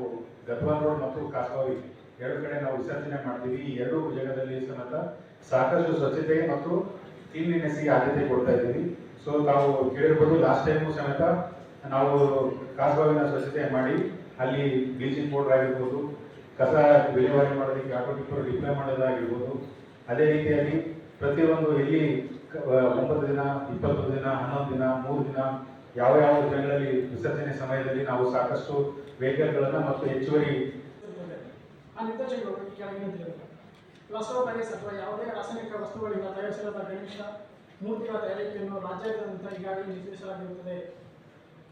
ಗದ್ವಾಲ್ ರೋಡ್ ಮತ್ತು ಕಾಸವಾವಿ 2 ಕಡೆ ನಾವು ವಿಸರ್ಜನೆ ಮಾಡ್ತೀವಿ. ಈ 2 ಜಾಗದಲ್ಲಿ ಸಮೇತ ಸಾಕಷ್ಟು ಸ್ವಚ್ಛತೆ ಮತ್ತು ಕ್ಲೀನ್ಲಿನೆಸ್ಗೆ ಆದ್ಯತೆ ಕೊಡ್ತಾ ಇದ್ದೀವಿ. ಸೊ ತಾವು ಕೇಳಿರ್ಬೋದು, ಲಾಸ್ಟ್ ಟೈಮು ಸಮೇತ ನಾವು ಕಾಸವಾವಿನ ಸ್ವಚ್ಛತೆ ಮಾಡಿ ಅಲ್ಲಿ ಬ್ಲೀಚಿಂಗ್ ಪೌಡರ್ ಆಗಿರ್ಬೋದು, ಕಸ ವಿಲೇವಾರಿ ಮಾಡೋದಕ್ಕೆ ಆಟೋ ಟಿಪ್ಪರ್ ಡಿಪ್ಲೈ ಮಾಡೋದಾಗಿರ್ಬೋದು. ಅದೇ ರೀತಿಯಾಗಿ ಪ್ರತಿಯೊಂದು ಎಲ್ಲಿ 9 ದಿನ, 20 ದಿನ, 11 ದಿನ, 3 ದಿನ ಯಾವ ದಿನಗಳಲ್ಲಿ ವಿಸರ್ಜನೆ ಸಮಯದಲ್ಲಿ ನಾವು ಸಾಕಷ್ಟು ವೆಹಿಕಲ್ಗಳನ್ನು ಮತ್ತು ಹೆಚ್ಚುವರಿ ಆ ನಿರ್ದೇಶಕರು ಈ ಕೆಳಗಿನಂತಿರಬೇಕು. ಪ್ಲಾಸ್ಟರ್ ಆಫ್ ಪ್ಯಾರಿಸ್ ಅಥವಾ ಯಾವುದೇ ರಾಸಾಯನಿಕ ವಸ್ತುಗಳಿಂದ ತಯಾರಿಸಲಾದ ಗಣೇಶ ಮೂರ್ತಿಗಳ ತಯಾರಿಕೆಯನ್ನು ರಾಜ್ಯಾದ್ಯಂತ ಈಗಾಗಲೇ ನಿರ್ಧರಿಸಲಾಗಿರುತ್ತದೆ.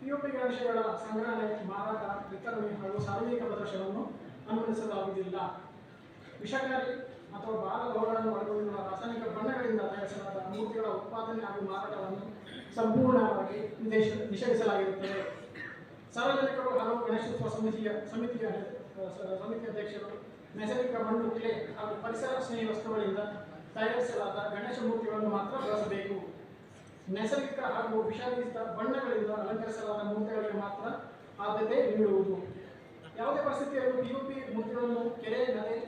POP ಗಣೇಶಗಳ ಸಂಗ್ರಹಣೆ, ಮಾರಾಟ, ವಿತರಣೆ ಹಾಗೂ ಸಾರ್ವಜನಿಕ ಪ್ರದರ್ಶನವನ್ನು ಅನುಮತಿಸಲಾಗುವುದಿಲ್ಲ. ವಿಷಕಾರಿ ಅಥವಾ ಭಾರ ಲೋಹಗಳನ್ನು ಒಳಗೊಂಡಿರುವ ರಾಸಾಯನಿಕ ಬಣ್ಣಗಳಿಂದ ತಯಾರಿಸಲಾದ ಮೂರ್ತಿಗಳ ಉತ್ಪಾದನೆ ಹಾಗೂ ಮಾರಾಟವನ್ನು ಸಂಪೂರ್ಣವಾಗಿ ನಿಷೇಧಿಸಲಾಗಿರುತ್ತದೆ. ಸಾರ್ವಜನಿಕರು ಹಾಗೂ ಗಣೇಶೋತ್ಸವ ಸಮಿತಿಯ ಅಧ್ಯಕ್ಷರು ನೈಸರ್ಗಿಕ ಮಣ್ಣು, ಕ್ಲೇ ಹಾಗೂ ಪರಿಸರ ಸ್ನೇಹಿ ವಸ್ತುಗಳಿಂದ ತಯಾರಿಸಲಾದ ಗಣೇಶ ಮೂರ್ತಿಗಳನ್ನು ಮಾತ್ರ ಬಳಸಬೇಕು. ನೈಸರ್ಗಿಕ ಹಾಗೂ ವಿಷಾದಿತ ಬಣ್ಣಗಳಿಂದ ಅಲಂಕರಿಸಲಾದ ಮೂರ್ತಿಗಳಿಗೆ ಮಾತ್ರ ಆದ್ಯತೆ ನೀಡುವುದು. ಯಾವುದೇ ಪರಿಸ್ಥಿತಿಯಲ್ಲೂ POP ಮೂರ್ತಿಗಳನ್ನು ಕೆರೆ, ನದಿ,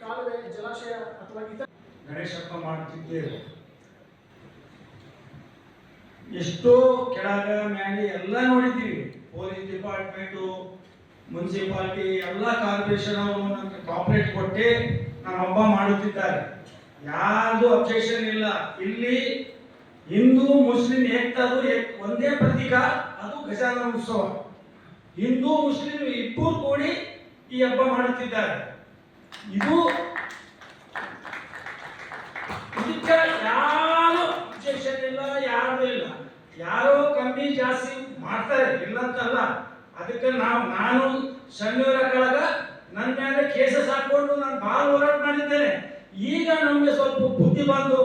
ಕಾಲುವೆ, ಜಲಾಶಯ ಅಥವಾ ಇತರ ಗಣೇಶ ಹಬ್ಬ ಮಾಡುತ್ತಿದ್ದೇವೆ. ಎಷ್ಟೋ ಕೆಳಗ ಮ್ಯಾಗೆ ಎಲ್ಲ ನೋಡಿದ್ದೀವಿ. ಪೊಲೀಸ್ ಡಿಪಾರ್ಟ್ಮೆಂಟು, ಮುನ್ಸಿಪಾಲಿಟಿ ಎಲ್ಲ ಕಾರ್ಪೊರೇಷನ್ ನಮಗೆ ಕಾಪರೇಟ್ ಕೊಟ್ಟೆ ನಮ್ಮ ಹಬ್ಬ ಮಾಡುತ್ತಿದ್ದಾರೆ. ಯಾರ್ದು ಅಬ್ಜೆಕ್ಷನ್ ಇಲ್ಲ. ಇಲ್ಲಿ ಹಿಂದೂ ಮುಸ್ಲಿಂ ಏಕತಾದು ಒಂದೇ ಪ್ರತೀಕ, ಅದು ಗಜಾನನ ಉತ್ಸವ. ಹಿಂದೂ ಮುಸ್ಲಿಂ ಇಬ್ಬರು ಕೂಡಿ ಈ ಹಬ್ಬ ಮಾಡುತ್ತಿದ್ದಾರೆ. ಇದಕ್ಕೆ ಯಾರು ಅಬ್ಜೆಕ್ಷನ್ ಇಲ್ಲ, ಯಾರು ಇಲ್ಲ. ಯಾರೋ ಕಮ್ಮಿ ಜಾಸ್ತಿ ಮಾಡ್ತಾರೆ, ಇಲ್ಲಂತಲ್ಲ. ಅದಕ್ಕೆ ನಾನು ಶನಿವಾರ ಕಳೆದ ನನ್ನ ಮೇಲೆ ಕೇಸಸ್ ಹಾಕೊಂಡು ನಾನು ಭಾಳ ಹೋರಾಟ ಮಾಡಿದ್ದೇನೆ. ಈಗ ನಮಗೆ ಸ್ವಲ್ಪ ಬುದ್ಧಿ ಬಂದು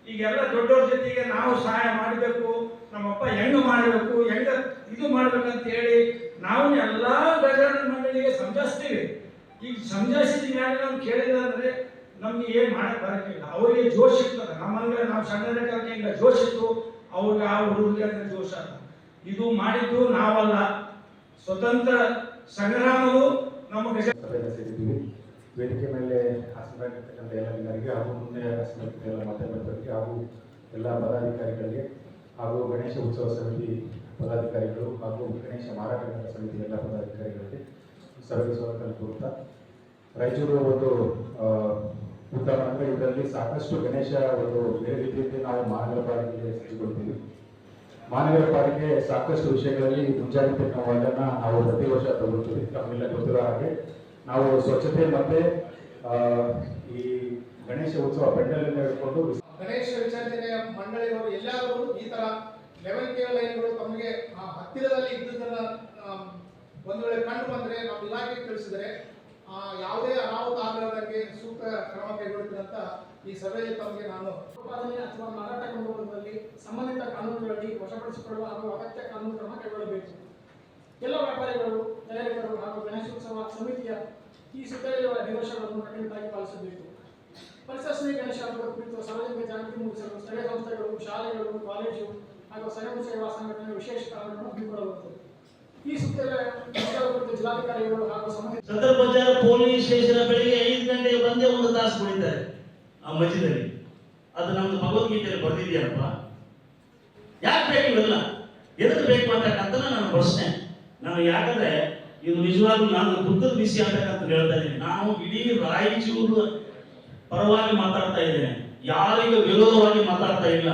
ಈಗೆಲ್ಲ ದೊಡ್ಡವ್ರ ಜೊತೆಗೆ ನಾವು ಸಹಾಯ ಮಾಡಬೇಕು, ನಮ್ಮಪ್ಪ ಹೆಂಗೆ ಮಾಡಬೇಕು, ಹೆಂಗೆ ಇದು ಮಾಡ್ಬೇಕಂತ ಹೇಳಿ ನಾವು ಎಲ್ಲ ಗಜಾನನ ಮಂಡಳಿಗೆ ಸಮಜಾಯಿಸ್ತೀವಿ. ಈಗ ಸಮಜಾಯಿಸಿದ ಮೇಲೆ ನಾವು ಕೇಳಿದ್ರೆ ನಮ್ಗೆ ಏನು ಮಾಡಕ್ಕೆ ಬರೋಕ್ಕಿಲ್ಲ. ಅವರಿಗೆ ಜೋಶ್ ಇರ್ತದೆ. ನಮ್ಮಂಗೆ ನಾವು ಸಣ್ಣದಕ್ಕೆ ಹಿಂಗೆ ಜೋಶ್ ಇತ್ತು, ಅವ್ರಿಗೆ ಆ ಹುಡುಗರಿಗೆ ಜೋಶ್ ಅಲ್ಲ. ಇದು ಮಾಡಿದ್ದು ನಾವಲ್ಲ, ಸ್ವತಂತ್ರ ಸಂಗ್ರಾಮವು ನಮ್ಮ ಸೇರಿದ್ದೀವಿ. ವೇದಿಕೆ ಮೇಲೆ ಹಾಸನರಾಗಿರ್ತಕ್ಕಂಥ ಎಲ್ಲ ಜನರಿಗೆ ಹಾಗೂ ಮುಂದೆ ಹಾಸನರಾಗಿರ್ತಕ್ಕಂಥ ಎಲ್ಲ ಮಾಧ್ಯಮದವರಿಗೆ ಹಾಗೂ ಎಲ್ಲ ಪದಾಧಿಕಾರಿಗಳಿಗೆ ಹಾಗೂ ಗಣೇಶ ಉತ್ಸವ ಸಮಿತಿ ಪದಾಧಿಕಾರಿಗಳು ಹಾಗೂ ಗಣೇಶ ಮಾರಾಟಗಾರರ ಸಮಿತಿ ಎಲ್ಲ ಪದಾಧಿಕಾರಿಗಳಿಗೆ ಸಭೆಗೆ ಸ್ವಾಗತ ಕೋರುತ್ತಾ, ರಾಯಚೂರು ಒಂದು ಉತ್ತಮ ಅಂದರೆ ಇದರಲ್ಲಿ ಸಾಕಷ್ಟು ಗಣೇಶ ಒಂದು ಬೇರೆ ರೀತಿಯಲ್ಲಿ ನಾವು ಮಹಾನಗರ ಪಾಲಿಕೆಗೆ ಸಜ್ಜುಗೊಳ್ತೀವಿ. ಮಹಾನಗರ ಪಾಲಿಕೆ ಸಾಕಷ್ಟು ವಿಷಯಗಳಲ್ಲಿ ಮುಂಜಾಗ್ರತೆ ಕ್ರಮಗಳನ್ನು ನಾವು ಪ್ರತಿ ವರ್ಷ ತಗೊಳ್ತೀವಿ. ನಮಗೆಲ್ಲ ಗೊತ್ತಿರೋ ಹಾಗೆ ನಾವು ಸ್ವಚ್ಛತೆ ಮತ್ತೆ ಈ ಗಣೇಶ ಉತ್ಸವ ಪೆಂಡಲ್ ಹಿಡ್ಕೊಂಡು ಗಣೇಶ ವಿಸರ್ಜನೆಯ ಮಂಡಳಿಯವರು ಎಲ್ಲಾದರೂ ಈ ತರ ಲೆವೆಲ್ ಲೈನ್ಗಳು ತಮಗೆ ಹತ್ತಿರದಲ್ಲಿ ಇದ್ದುದನ್ನ ಒಂದು ವೇಳೆ ಕಂಡು ಬಂದ್ರೆ ನಾವು ಇಲಾಖೆಗೆ ತಿಳಿಸಿದರೆ ಯಾವುದೇ ಅನಾಹುತ ಆಗದಂಗೆ ಸೂಕ್ತ ಕ್ರಮ ಕೈಗೊಳ್ಳುತ್ತಂತ ಈ ಸಭೆಯಲ್ಲಿ ತಮಗೆ ನಾನು ಉತ್ಪಾದನೆ ಅಥವಾ ಮಾರಾಟ ಕೊಂಡುಕೊಳ್ಳುವಲ್ಲಿ ಸಂಬಂಧಿತ ಕಾನೂನುಗಳಲ್ಲಿ ವಶಪಡಿಸಿಕೊಳ್ಳುವ ಹಾಗೂ ಅಗತ್ಯ ಕಾನೂನು ಕ್ರಮ ಕೈಗೊಳ್ಳಬೇಕು. ಎಲ್ಲ ವ್ಯಾಪಾರಿಗಳು, ತಯಾರಕರು ಹಾಗೂ ಗಣೇಶೋತ್ಸವ ಸಮಿತಿಯ ಈ ಸುತ್ತಲಿರುವ ನಿದರ್ಶನಗಳನ್ನು ಕಟ್ಟುನಿಟ್ಟಾಗಿ ಪಾಲಿಸಬೇಕು. ಪರಿಸರ ಸ್ನೇಹಿ ಗಣೇಶ ಹಬ್ಬದ ಕುರಿತು ಸಾರ್ವಜನಿಕ ಜಾಗೃತಿ ಮೂಡಿಸಲು ಸ್ಥಳೀಯ ಸಂಸ್ಥೆಗಳು, ಶಾಲೆಗಳು, ಕಾಲೇಜು ಹಾಗೂ ಸ್ವಯಂ ಸೇವಾ ಸಂಘಟನೆ ವಿಶೇಷ ಕಾರ್ಯಗಳನ್ನು ಹಮ್ಮಿಕೊಳ್ಳಬಹುದು. ಈ ಸುತ್ತಲ ಕುರಿತು ಜಿಲ್ಲಾಧಿಕಾರಿಗಳು ಹಾಗೂ ಸದರ್ ಬಜಾರ್ ಪೊಲೀಸ್ ಸ್ಟೇಷನ್ ಬೆಳಿಗ್ಗೆ 5 ಗಂಟೆಗೆ ಬಂದೇ 1 ತಾಸು ಕುಡಿತಾರೆ ಆ ಮಧ್ಯದಲ್ಲಿ. ಅದು ನಮ್ದು ಭಗವದ್ಗೀತೆಯಲ್ಲಿ ಬರ್ದಿದೆಯಪ್ಪ. ಯಾಕೆ ಬೇಕು ಇವೆಲ್ಲ, ಎದಕ್ಕೆ ಬೇಕು ಅಂತಕ್ಕಂಥ ನನ್ನ ಪ್ರಶ್ನೆ. ನಾನು ಯಾಕಂದ್ರೆ ಇದು ನಿಜವಾಗ್ಲೂ ನಾನು ದುಃಖದ ವಿಷಯ ಅಂತಕ್ಕಂಥ ಹೇಳ್ತಾ ಇದ್ದೀನಿ. ನಾನು ಇಡೀ ರಾಯಚೂರು ಪರವಾಗಿ ಮಾತಾಡ್ತಾ ಇದ್ದೇನೆ, ಯಾರಿಗೂ ವಿರೋಧವಾಗಿ ಮಾತಾಡ್ತಾ ಇಲ್ಲ.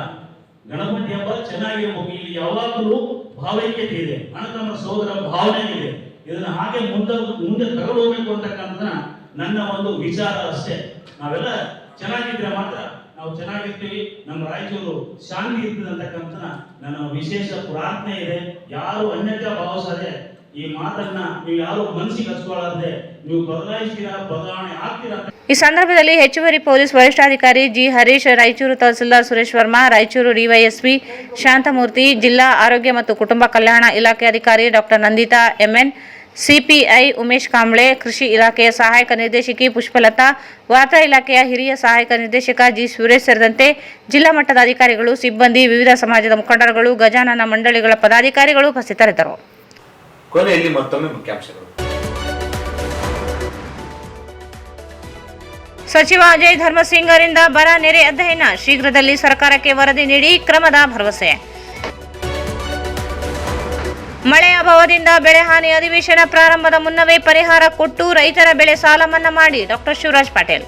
ಗಣಪತಿ ಹಬ್ಬ ಚೆನ್ನಾಗಿರ್ಬೇಕು. ಇಲ್ಲಿ ಯಾವಾಗಲೂ ಭಾವೈಕ್ಯತೆ ಇದೆ, ಅಣ್ಣತಮ್ಮ ಸಹೋದರ ಭಾವನೆ ಇದೆ. ಇದನ್ನ ಹಾಗೆ ಮುಂದೆ ತಗೊಂಡು ಹೋಗ್ಬೇಕು ಅಂತಕ್ಕಂಥ ನನ್ನ ಒಂದು ವಿಚಾರ ಅಷ್ಟೇ. ನಾವೆಲ್ಲ ಚೆನ್ನಾಗಿದ್ರೆ ಮಾತ್ರ ನಾವು ಚೆನ್ನಾಗಿರ್ತೀವಿ, ನಮ್ಮ ರಾಯಚೂರು ಶಾಂತಿ ಇರ್ತದೆ ಅಂತಕ್ಕಂಥ ನನ್ನ ವಿಶೇಷ ಪ್ರಾರ್ಥನೆ ಇದೆ. ಯಾರು ಅನ್ಯತಾ ಭಾವಿಸದೆ ಈ ಮಾತನ್ನ ನೀವು ಯಾರು ಮನಸ್ಸಿಗೆ ಹಚ್ಕೊಳ್ಳದೆ ನೀವು ಬದಲಾಯಿಸ್ತೀರಾ, ಬದಲಾವಣೆ ಆಗ್ತೀರಾ. ಈ ಸಂದರ್ಭದಲ್ಲಿ ಹೆಚ್ಚುವರಿ ಪೊಲೀಸ್ ವರಿಷ್ಠಾಧಿಕಾರಿ ಜಿ ಹರೀಶ್, ರಾಯಚೂರು ತಹಸೀಲ್ದಾರ್ ಸುರೇಶ್ ವರ್ಮಾ, ರಾಯಚೂರು ಡಿವೈಎಸ್ಪಿ ಶಾಂತಮೂರ್ತಿ, ಜಿಲ್ಲಾ ಆರೋಗ್ಯ ಮತ್ತು ಕುಟುಂಬ ಕಲ್ಯಾಣ ಇಲಾಖೆ ಅಧಿಕಾರಿ doctor Nandita MN, CPI Umesh Kamble, ಕೃಷಿ ಇಲಾಖೆಯ ಸಹಾಯಕ ನಿರ್ದೇಶಕಿ ಪುಷ್ಪಲತಾ, ವಾರ್ತಾ ಇಲಾಖೆಯ ಹಿರಿಯ ಸಹಾಯಕ ನಿರ್ದೇಶಕ ಜಿ ಸುರೇಶ್ ಸೇರಿದಂತೆ ಜಿಲ್ಲಾ ಮಟ್ಟದ ಅಧಿಕಾರಿಗಳು, ಸಿಬ್ಬಂದಿ, ವಿವಿಧ ಸಮಾಜದ ಮುಖಂಡರುಗಳು, ಗಜಾನನ ಮಂಡಳಿಗಳ ಪದಾಧಿಕಾರಿಗಳು ಉಪಸ್ಥಿತರಿದ್ದರು. ಕೊನೆಯಲ್ಲಿ ಮತ್ತೊಮ್ಮೆ ಮುಖ್ಯಾಂಶಗಳು. ಸಚಿವ ಅಜಯ್ ಧರ್ಮಸಿಂಗ್ ಅವರಿಂದ ಬರ ನೆರೆ ಅಧ್ಯಯನ, ಶೀಘ್ರದಲ್ಲಿ ಸರ್ಕಾರಕ್ಕೆ ವರದಿ ನೀಡಿ ಕ್ರಮದ ಭರವಸೆ. ಮಳೆ ಅಭಾವದಿಂದ ಬೆಳೆ ಹಾನಿ ಅಧಿವೇಶನ ಪ್ರಾರಂಭದ ಮುನ್ನವೇ ಪರಿಹಾರ ಕೊಟ್ಟು ರೈತರ ಬೆಳೆ ಸಾಲ ಮನ್ನಾ ಮಾಡಿ ಡಾಕ್ಟರ್ ಶಿವರಾಜ್ ಪಾಟೀಲ್.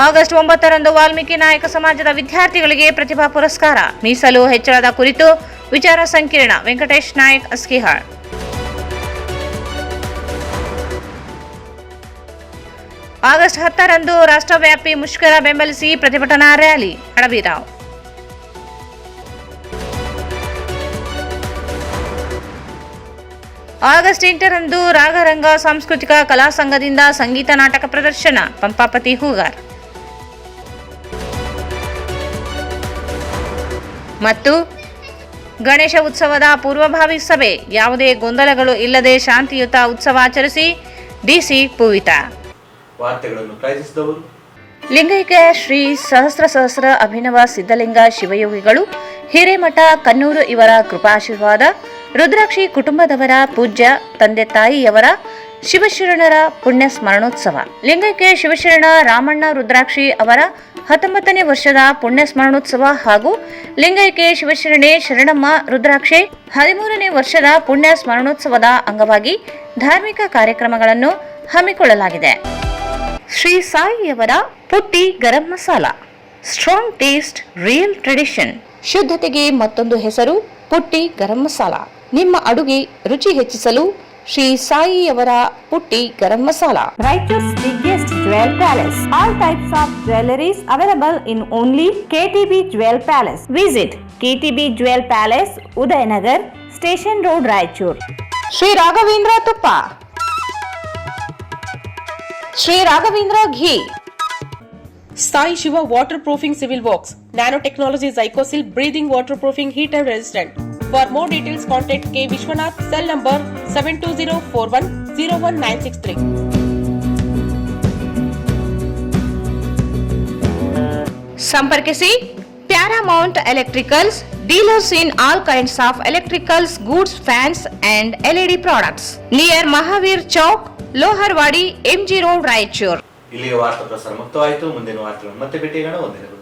ಆಗಸ್ಟ್ 9ರಂದು ವಾಲ್ಮೀಕಿ ನಾಯಕ ಸಮಾಜದ ವಿದ್ಯಾರ್ಥಿಗಳಿಗೆ ಪ್ರತಿಭಾ ಪುರಸ್ಕಾರ, ಮೀಸಲು ಹೆಚ್ಚಳದ ಕುರಿತು ವಿಚಾರ ಸಂಕಿರಣ, ವೆಂಕಟೇಶ್ ನಾಯಕ್ ಅಸ್ಕಿಹಾಳ್. ಆಗಸ್ಟ್ 10ರಂದು ರಾಷ್ಟ್ರವ್ಯಾಪಿ ಮುಷ್ಕರ ಬೆಂಬಲಿಸಿ ಪ್ರತಿಭಟನಾ ರ್ಯಾಲಿ, ಅಡವಿರಾವ್. ಆಗಸ್ಟ್ 8ರಂದು ರಾಗರಂಗ ಸಾಂಸ್ಕೃತಿಕ ಕಲಾ ಸಂಘದಿಂದ ಸಂಗೀತ ನಾಟಕ ಪ್ರದರ್ಶನ, ಪಂಪಾಪತಿ ಹೂಗಾರ್. ಮತ್ತು ಗಣೇಶ ಉತ್ಸವದ ಪೂರ್ವಭಾವಿ ಸಭೆ, ಯಾವುದೇ ಗೊಂದಲಗಳು ಇಲ್ಲದೆ ಶಾಂತಿಯುತ ಉತ್ಸವ ಆಚರಿಸಿ ಡಿಸಿ ಪೂವಿತಾ. ವಾರ್ತೆಗಳನ್ನು ಪ್ರಾಯೋಜಿಸಿದವರು ಲಿಂಗೈಕ್ಯ ಶ್ರೀ ಸಹಸ್ರ ಅಭಿನವ ಸಿದ್ಧಲಿಂಗ ಶಿವಯೋಗಿಗಳು ಹಿರೇಮಠ ಕನ್ನೂರು ಇವರ ಕೃಪಾಶೀರ್ವಾದ, ರುದ್ರಾಕ್ಷಿ ಕುಟುಂಬದವರ ಪೂಜ್ಯ ತಂದೆ ತಾಯಿಯವರ ಶಿವಶರಣರ ಪುಣ್ಯ ಸ್ಮರಣೋತ್ಸವ. ಲಿಂಗೈಕ್ಯ ಶಿವಶರಣ ರಾಮಣ್ಣ ರುದ್ರಾಕ್ಷಿ ಅವರ 19ನೇ ವರ್ಷದ ಪುಣ್ಯ ಸ್ಮರಣೋತ್ಸವ ಹಾಗೂ ಲಿಂಗೈಕ್ಯ ಶಿವಶರಣೆ ಶರಣಮ್ಮ ರುದ್ರಾಕ್ಷಿ 13ನೇ ವರ್ಷದ ಪುಣ್ಯ ಸ್ಮರಣೋತ್ಸವದ ಅಂಗವಾಗಿ ಧಾರ್ಮಿಕ ಕಾರ್ಯಕ್ರಮಗಳನ್ನು ಹಮ್ಮಿಕೊಳ್ಳಲಾಗಿದೆ. ಶ್ರೀ ಸಾಯಿಯವರ Putti garam masala. Strong taste, real tradition. ಶುದ್ಧತೆಗೆ ಮತ್ತೊಂದು ಹೆಸರು ಪುಟ್ಟಿ ಗರಂ ಮಸಾಲ. ನಿಮ್ಮ ಅಡುಗೆ ರುಚಿ ಹೆಚ್ಚಿಸಲು ಶ್ರೀ ಸಾಯಿಯವರ Putti garam masala. Raichur's biggest jewel palace. All types of jewelleries available in only KTB jewel palace. Visit KTB jewel palace, Udayanagar, station road, Raichur. Shri Raghavendra ತುಪ್ಪ, ಶ್ರೀ ರಾಘವೇಂದ್ರ ಘೀ. Sai Shiva Waterproofing Civil Works, Nanotechnology Zycosil Breathing Waterproofing Heater Resistant. For more details, contact K. Vishwanath, cell number 7204101963. ಸಂಪರ್ಕಿಸಿ Paramount electricals, dealers in all kinds of electricals goods, fans and LED products, near Mahavir Chowk, Loharwadi, MG road, Raichur. ಇಲ್ಲಿಗೆ ವಾರ್ತಾ ಪ್ರಸಾರ ಮುಕ್ತವಾಯಿತು. ಮುಂದಿನ ವಾರ್ತೆಗಳನ್ನು ಮತ್ತೆ ಭೇಟಿಯಾಗೋಣ. ವಂದನೆಗಳು.